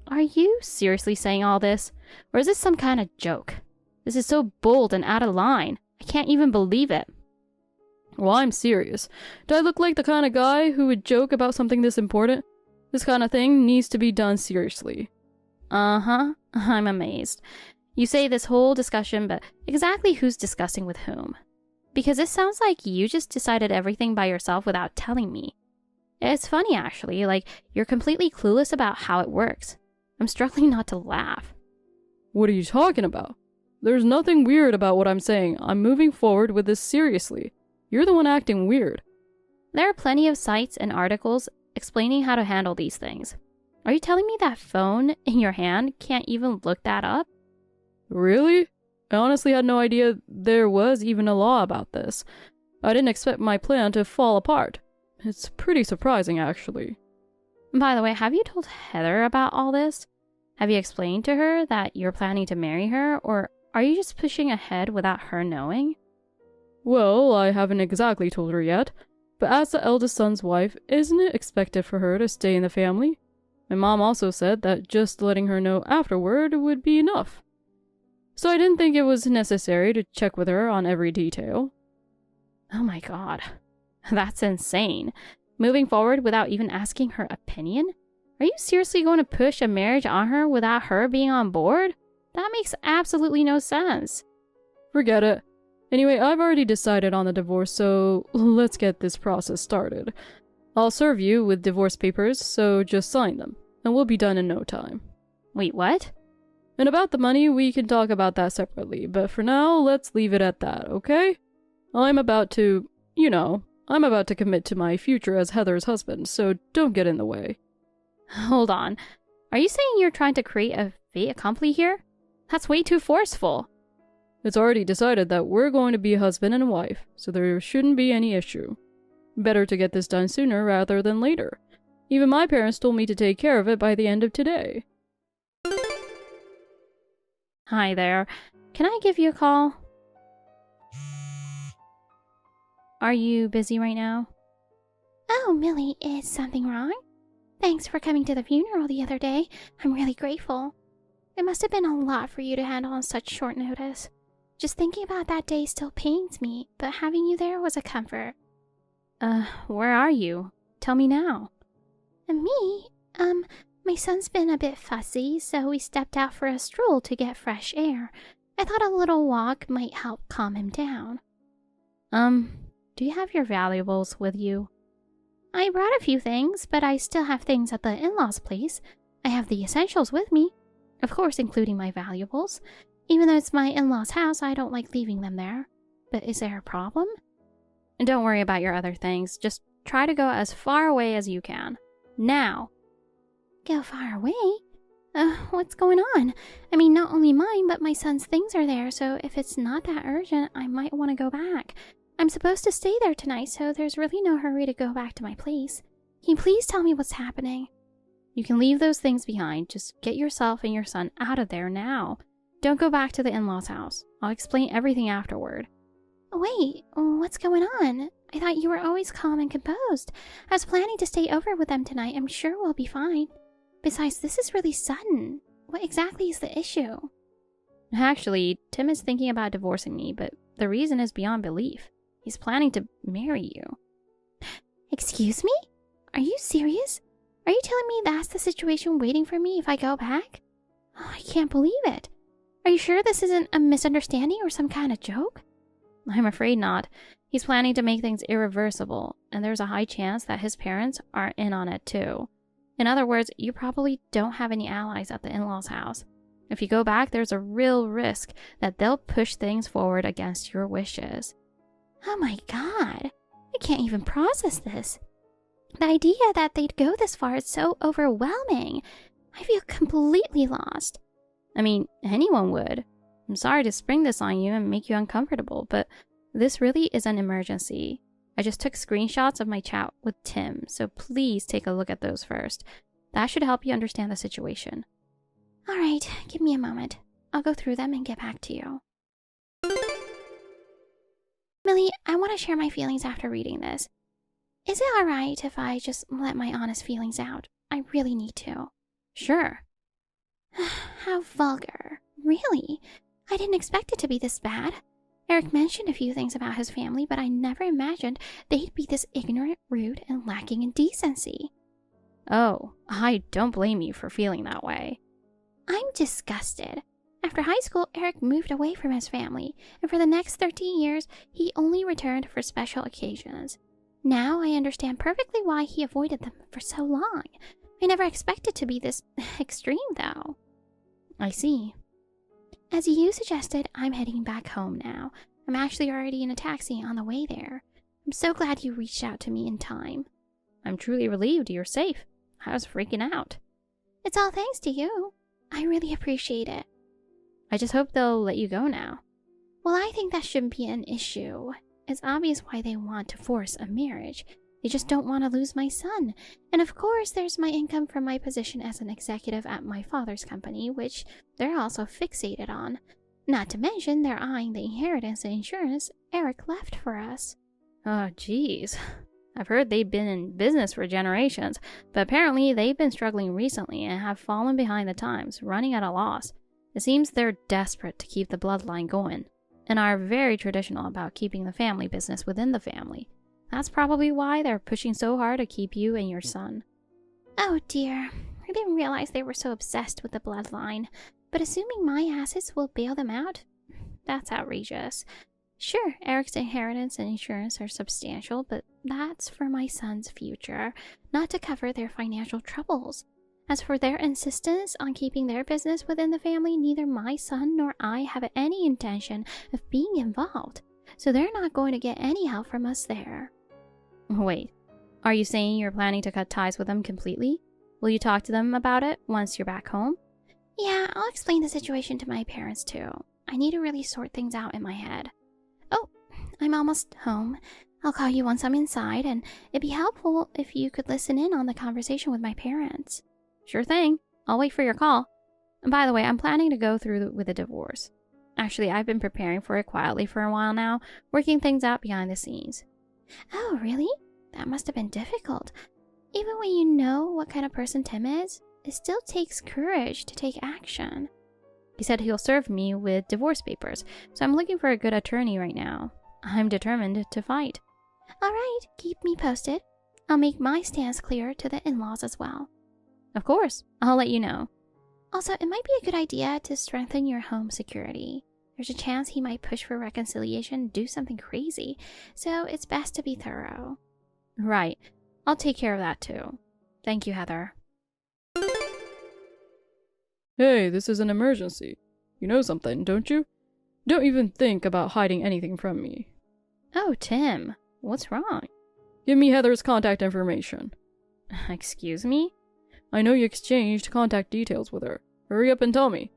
Speaker 2: Are you seriously saying all this? Or is this some kind of joke? This is so bold and out of line. I can't even believe it.
Speaker 8: Well, I'm serious. Do I look like the kind of guy who would joke about something this important? This kind of thing needs to be done seriously.
Speaker 2: Uh-huh. I'm amazed. You say this whole discussion, but exactly who's discussing with whom? Because it sounds like you just decided everything by yourself without telling me. It's funny, actually, like you're completely clueless about how it works. I'm struggling not to laugh.
Speaker 8: What are you talking about? There's nothing weird about what I'm saying. I'm moving forward with this seriously. You're the one acting weird.
Speaker 2: There are plenty of sites and articles explaining how to handle these things. Are you telling me that phone in your hand can't even look that up?
Speaker 8: Really? I honestly had no idea there was even a law about this. I didn't expect my plan to fall apart. It's pretty surprising, actually.
Speaker 2: By the way, have you told Heather about all this? Have you explained to her that you're planning to marry her, or are you just pushing ahead without her knowing?
Speaker 8: Well, I haven't exactly told her yet, but as the eldest son's wife, isn't it expected for her to stay in the family? My mom also said that just letting her know afterward would be enough. So I didn't think it was necessary to check with her on every detail.
Speaker 2: Oh my god. That's insane. Moving forward without even asking her opinion? Are you seriously going to push a marriage on her without her being on board? That makes absolutely no sense.
Speaker 8: Forget it. Anyway, I've already decided on the divorce, so let's get this process started. I'll serve you with divorce papers, so just sign them, and we'll be done in no time.
Speaker 2: Wait, what?
Speaker 8: And about the money, we can talk about that separately, but for now, let's leave it at that, okay? I'm about to commit to my future as Heather's husband, so don't get in the way.
Speaker 2: Hold on. Are you saying you're trying to create a fait accompli here? That's way too forceful.
Speaker 8: It's already decided that we're going to be husband and wife, so there shouldn't be any issue. Better to get this done sooner rather than later. Even my parents told me to take care of it by the end of today.
Speaker 2: Hi there. Can I give you a call? Are you busy right now?
Speaker 5: Oh, Millie, is something wrong? Thanks for coming to the funeral the other day. I'm really grateful. It must have been a lot for you to handle on such short notice. Just thinking about that day still pains me, but having you there was a comfort.
Speaker 2: Where are you? Tell me now.
Speaker 5: And me? My son's been a bit fussy, so we stepped out for a stroll to get fresh air. I thought a little walk might help calm him down.
Speaker 2: Do you have your valuables with you?
Speaker 5: I brought a few things, but I still have things at the in-laws' place. I have the essentials with me, of course including my valuables. Even though it's my in-laws' house, I don't like leaving them there. But is there a problem?
Speaker 2: And don't worry about your other things. Just try to go as far away as you can. Now.
Speaker 5: Go far away? What's going on? I mean, not only mine, but my son's things are there, so if it's not that urgent, I might want to go back. I'm supposed to stay there tonight, so there's really no hurry to go back to my place. Can you please tell me what's happening?
Speaker 2: You can leave those things behind. Just get yourself and your son out of there now. Don't go back to the in-laws' house. I'll explain everything afterward.
Speaker 5: Wait, what's going on? I thought you were always calm and composed. I was planning to stay over with them tonight. I'm sure we'll be fine. Besides, this is really sudden. What exactly is the issue?
Speaker 2: Actually, Tim is thinking about divorcing me, but the reason is beyond belief. He's planning to marry you.
Speaker 5: Excuse me? Are you serious? Are you telling me that's the situation waiting for me if I go back? Oh, I can't believe it. Are you sure this isn't a misunderstanding or some kind of joke?
Speaker 2: I'm afraid not. He's planning to make things irreversible, and there's a high chance that his parents are in on it too. In other words, you probably don't have any allies at the in-laws' house. If you go back, there's a real risk that they'll push things forward against your wishes.
Speaker 5: Oh my god. I can't even process this. The idea that they'd go this far is so overwhelming. I feel completely lost.
Speaker 2: I mean, anyone would.
Speaker 5: I'm sorry to spring this on you and make you uncomfortable, but this really is an emergency. I just took screenshots of my chat with Tim, so please take a look at those first. That should help you understand the situation. Alright, give me a moment. I'll go through them and get back to you. Millie, I want to share my feelings after reading this. Is it alright if I just let my honest feelings out? I really need to. Sure. How vulgar. Really? I didn't expect it to be this bad. Eric mentioned a few things about his family, but I never imagined they'd be this ignorant, rude, and lacking in decency. Oh, I don't blame you for feeling that way. I'm disgusted. After high school, Eric moved away from his family, and for the next 13 years, he only returned for special occasions. Now I understand perfectly why he avoided them for so long. I never expected to be this extreme, though. I see. As you suggested, I'm heading back home now. I'm actually already in a taxi on the way there. I'm so glad you reached out to me in time. I'm truly relieved you're safe. I was freaking out. It's all thanks to you. I really appreciate it. I just hope they'll let you go now. Well, I think that shouldn't be an issue. It's obvious why they want to force a marriage. They just don't want to lose my son. And of course, there's my income from my position as an executive at my father's company, which they're also fixated on. Not to mention, they're eyeing the inheritance and insurance Eric left for us. Oh, geez. I've heard they've been in business for generations, but apparently they've been struggling recently and have fallen behind the times, running at a loss. It seems they're desperate to keep the bloodline going, and are very traditional about keeping the family business within the family. That's probably why they're pushing so hard to keep you and your son. Oh dear, I didn't realize they were so obsessed with the bloodline, but assuming my assets will bail them out? That's outrageous. Sure, Eric's inheritance and insurance are substantial, but that's for my son's future, not to cover their financial troubles. As for their insistence on keeping their business within the family, neither my son nor I have any intention of being involved, so they're not going to get any help from us there. Wait, are you saying you're planning to cut ties with them completely? Will you talk to them about it once you're back home? Yeah, I'll explain the situation to my parents too. I need to really sort things out in my head. Oh, I'm almost home. I'll call you once I'm inside, and it'd be helpful if you could listen in on the conversation with my parents. Sure thing. I'll wait for your call. And by the way, I'm planning to go through with a divorce. Actually, I've been preparing for it quietly for a while now, working things out behind the scenes. Oh, really? That must have been difficult. Even when you know what kind of person Tim is, it still takes courage to take action. He said he'll serve me with divorce papers, so I'm looking for a good attorney right now. I'm determined to fight. Alright, keep me posted. I'll make my stance clear to the in-laws as well. Of course, I'll let you know. Also, it might be a good idea to strengthen your home security. There's a chance he might push for reconciliation and do something crazy, so it's best to be thorough. Right. I'll take care of that too. Thank you, Heather.
Speaker 8: Hey, this is an emergency. You know something, don't you? Don't even think about hiding anything from me.
Speaker 5: Oh, Tim. What's wrong?
Speaker 8: Give me Heather's contact information.
Speaker 5: Excuse me?
Speaker 8: I know you exchanged contact details with her. Hurry up and tell me.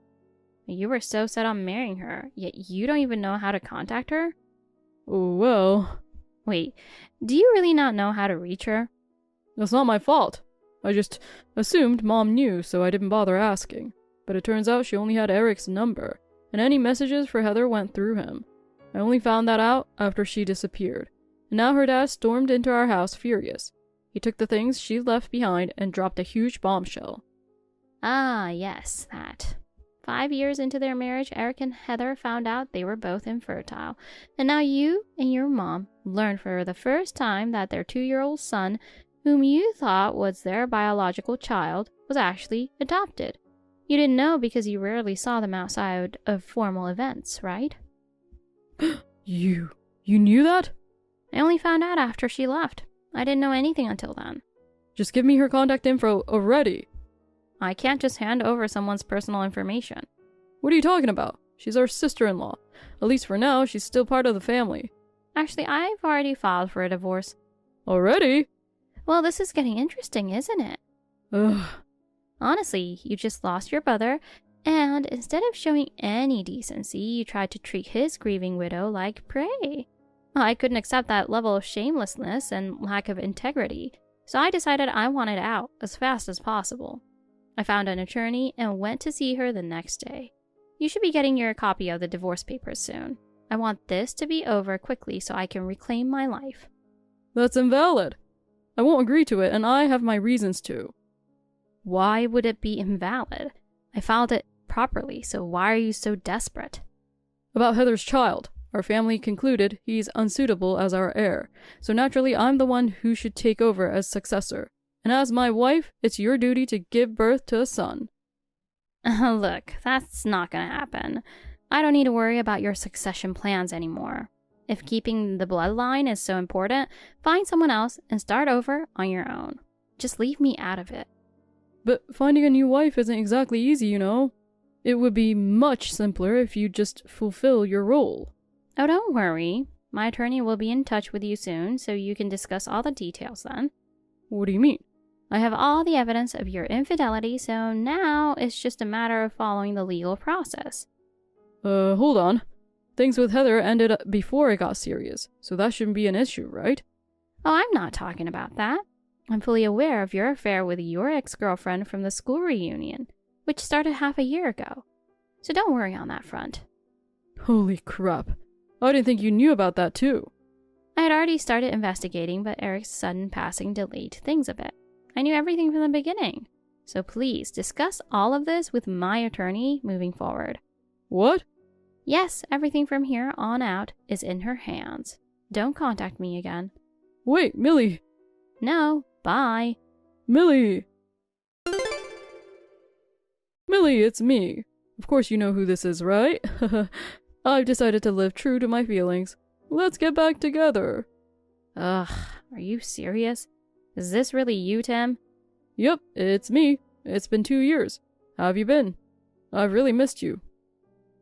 Speaker 5: You were so set on marrying her, yet you don't even know how to contact her?
Speaker 8: Oh, well...
Speaker 5: Wait, do you really not know how to reach her?
Speaker 8: That's not my fault. I just assumed Mom knew, so I didn't bother asking. But it turns out she only had Eric's number, and any messages for Heather went through him. I only found that out after she disappeared, and now her dad stormed into our house furious. He took the things she left behind and dropped a huge bombshell.
Speaker 5: Ah, yes, that. 5 years into their marriage, Eric and Heather found out they were both infertile, and now you and your mom learned for the first time that their 2-year-old son, whom you thought was their biological child, was actually adopted. You didn't know because you rarely saw them outside of formal events, right?
Speaker 8: You knew that?
Speaker 5: I only found out after she left. I didn't know anything until then.
Speaker 8: Just give me her contact info already.
Speaker 5: I can't just hand over someone's personal information.
Speaker 8: What are you talking about? She's our sister-in-law. At least for now, she's still part of the family.
Speaker 5: Actually, I've already filed for a divorce.
Speaker 8: Already?
Speaker 5: Well, this is getting interesting, isn't it?
Speaker 8: Ugh.
Speaker 5: Honestly, you just lost your brother, And instead of showing any decency, you tried to treat his grieving widow like prey. I couldn't accept that level of shamelessness and lack of integrity, so I decided I wanted out as fast as possible. I found an attorney and went to see her the next day. You should be getting your copy of the divorce papers soon. I want this to be over quickly so I can reclaim my life.
Speaker 8: That's invalid. I won't agree to it, and I have my reasons to.
Speaker 5: Why would it be invalid? I filed it properly, so why are you so desperate?
Speaker 8: About Heather's child. Our family concluded he's unsuitable as our heir, so naturally I'm the one who should take over as successor. And as my wife, it's your duty to give birth to a son.
Speaker 5: Look, that's not gonna happen. I don't need to worry about your succession plans anymore. If keeping the bloodline is so important, find someone else and start over on your own. Just leave me out of it.
Speaker 8: But finding a new wife isn't exactly easy, you know. It would be much simpler if you just fulfill your role.
Speaker 5: Oh, don't worry. My attorney will be in touch with you soon, so you can discuss all the details then.
Speaker 8: What do you mean?
Speaker 5: I have all the evidence of your infidelity, so now it's just a matter of following the legal process.
Speaker 8: Hold on. Things with Heather ended before it got serious, so that shouldn't be an issue, right?
Speaker 5: Oh, I'm not talking about that. I'm fully aware of your affair with your ex-girlfriend from the school reunion, which started half a year ago. So don't worry on that front.
Speaker 8: Holy crap. I didn't think you knew about that too.
Speaker 5: I had already started investigating, but Eric's sudden passing delayed things a bit. I knew everything from the beginning. So please discuss all of this with my attorney moving forward.
Speaker 8: What?
Speaker 5: Yes, everything from here on out is in her hands. Don't contact me again.
Speaker 8: Wait, Millie.
Speaker 5: No, bye.
Speaker 8: Millie. Millie, it's me. Of course you know who this is, right? I've decided to live true to my feelings. Let's get back together.
Speaker 5: Ugh, are you serious? Is this really you, Tim?
Speaker 8: Yep, it's me. It's been 2 years. How have you been? I've really missed you.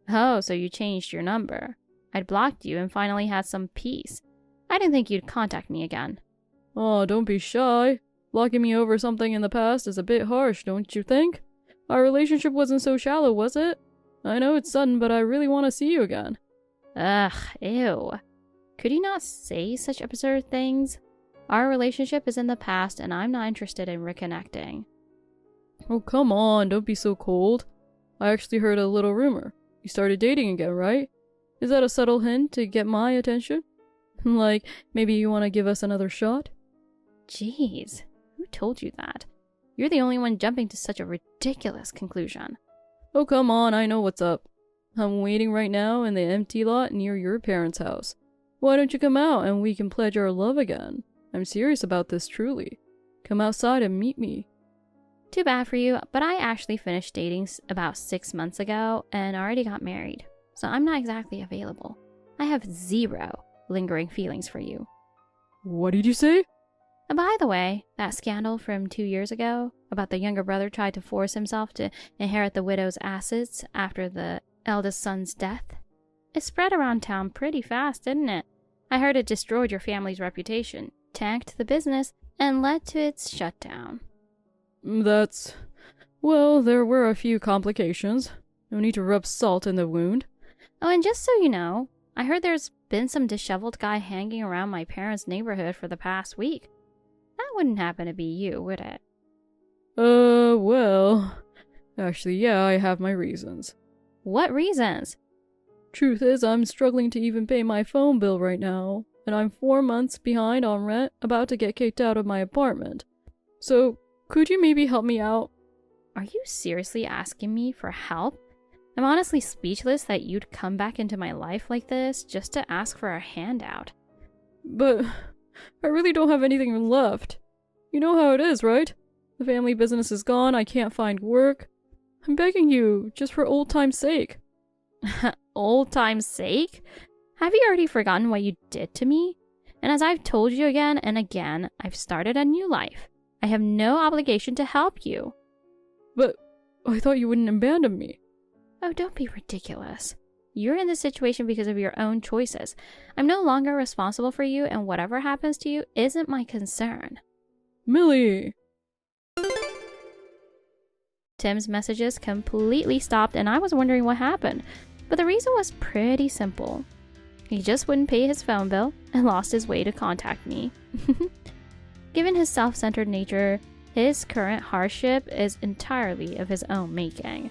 Speaker 5: Oh, so you changed your number. I'd blocked you and finally had some peace. I didn't think you'd contact me again.
Speaker 8: Aw, don't be shy. Blocking me over something in the past is a bit harsh, don't you think? Our relationship wasn't so shallow, was it? I know it's sudden, but I really want to see you again.
Speaker 5: Ugh, ew. Could you not say such absurd things? Our relationship is in the past and I'm not interested in reconnecting.
Speaker 8: Oh, come on, don't be so cold. I actually heard a little rumor. You started dating again, right? Is that a subtle hint to get my attention? Like, maybe you want to give us another shot?
Speaker 5: Jeez, who told you that? You're the only one jumping to such a ridiculous conclusion.
Speaker 8: Oh, come on, I know what's up. I'm waiting right now in the empty lot near your parents' house. Why don't you come out and we can pledge our love again? I'm serious about this, truly. Come outside and meet me.
Speaker 5: Too bad for you, but I actually finished dating about 6 months ago and already got married, so I'm not exactly available. I have 0 lingering feelings for you.
Speaker 8: What did you say?
Speaker 5: And by the way, that scandal from 2 years ago about the younger brother tried to force himself to inherit the widow's assets after the eldest son's death, it spread around town pretty fast, didn't it? I heard it destroyed your family's reputation, tanked the business, and led to its shutdown.
Speaker 8: Well, there were a few complications. No need to rub salt in the wound.
Speaker 5: Oh, and just so you know, I heard there's been some disheveled guy hanging around my parents' neighborhood for the past week. That wouldn't happen to be you, would it?
Speaker 8: Well... Actually, yeah, I have my reasons.
Speaker 5: What reasons?
Speaker 8: Truth is, I'm struggling to even pay my phone bill right now, and I'm 4 months behind on rent, about to get kicked out of my apartment. So, could you maybe help me out?
Speaker 5: Are you seriously asking me for help? I'm honestly speechless that you'd come back into my life like this just to ask for a handout.
Speaker 8: But I really don't have anything left. You know how it is, right? The family business is gone, I can't find work. I'm begging you, just for old time's sake.
Speaker 5: Old time's sake? Have you already forgotten what you did to me? And as I've told you again and again, I've started a new life. I have no obligation to help you.
Speaker 8: But I thought you wouldn't abandon me.
Speaker 5: Oh, don't be ridiculous. You're in this situation because of your own choices. I'm no longer responsible for you, and whatever happens to you isn't my concern.
Speaker 8: Millie!
Speaker 5: Tim's messages completely stopped and I was wondering what happened, but the reason was pretty simple. He just wouldn't pay his phone bill and lost his way to contact me. Given his self-centered nature, his current hardship is entirely of his own making.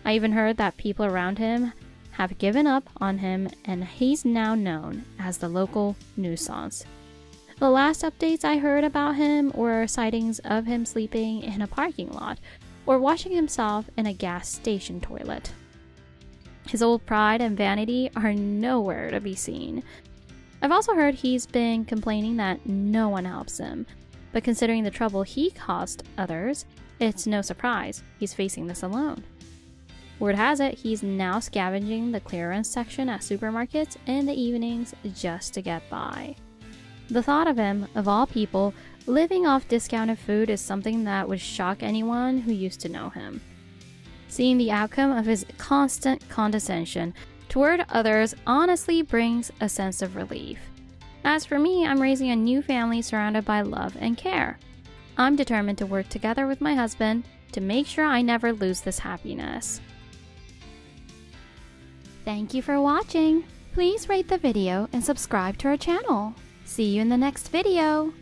Speaker 5: I even heard that people around him have given up on him and he's now known as the local nuisance. The last updates I heard about him were sightings of him sleeping in a parking lot or washing himself in a gas station toilet. His old pride and vanity are nowhere to be seen. I've also heard he's been complaining that no one helps him, but considering the trouble he caused others, it's no surprise he's facing this alone. Word has it he's now scavenging the clearance section at supermarkets in the evenings just to get by. The thought of him, of all people, living off discounted food is something that would shock anyone who used to know him. Seeing the outcome of his constant condescension toward others honestly brings a sense of relief. As for me, I'm raising a new family surrounded by love and care. I'm determined to work together with my husband to make sure I never lose this happiness. Thank you for watching. Please rate the video and subscribe to our channel. See you in the next video.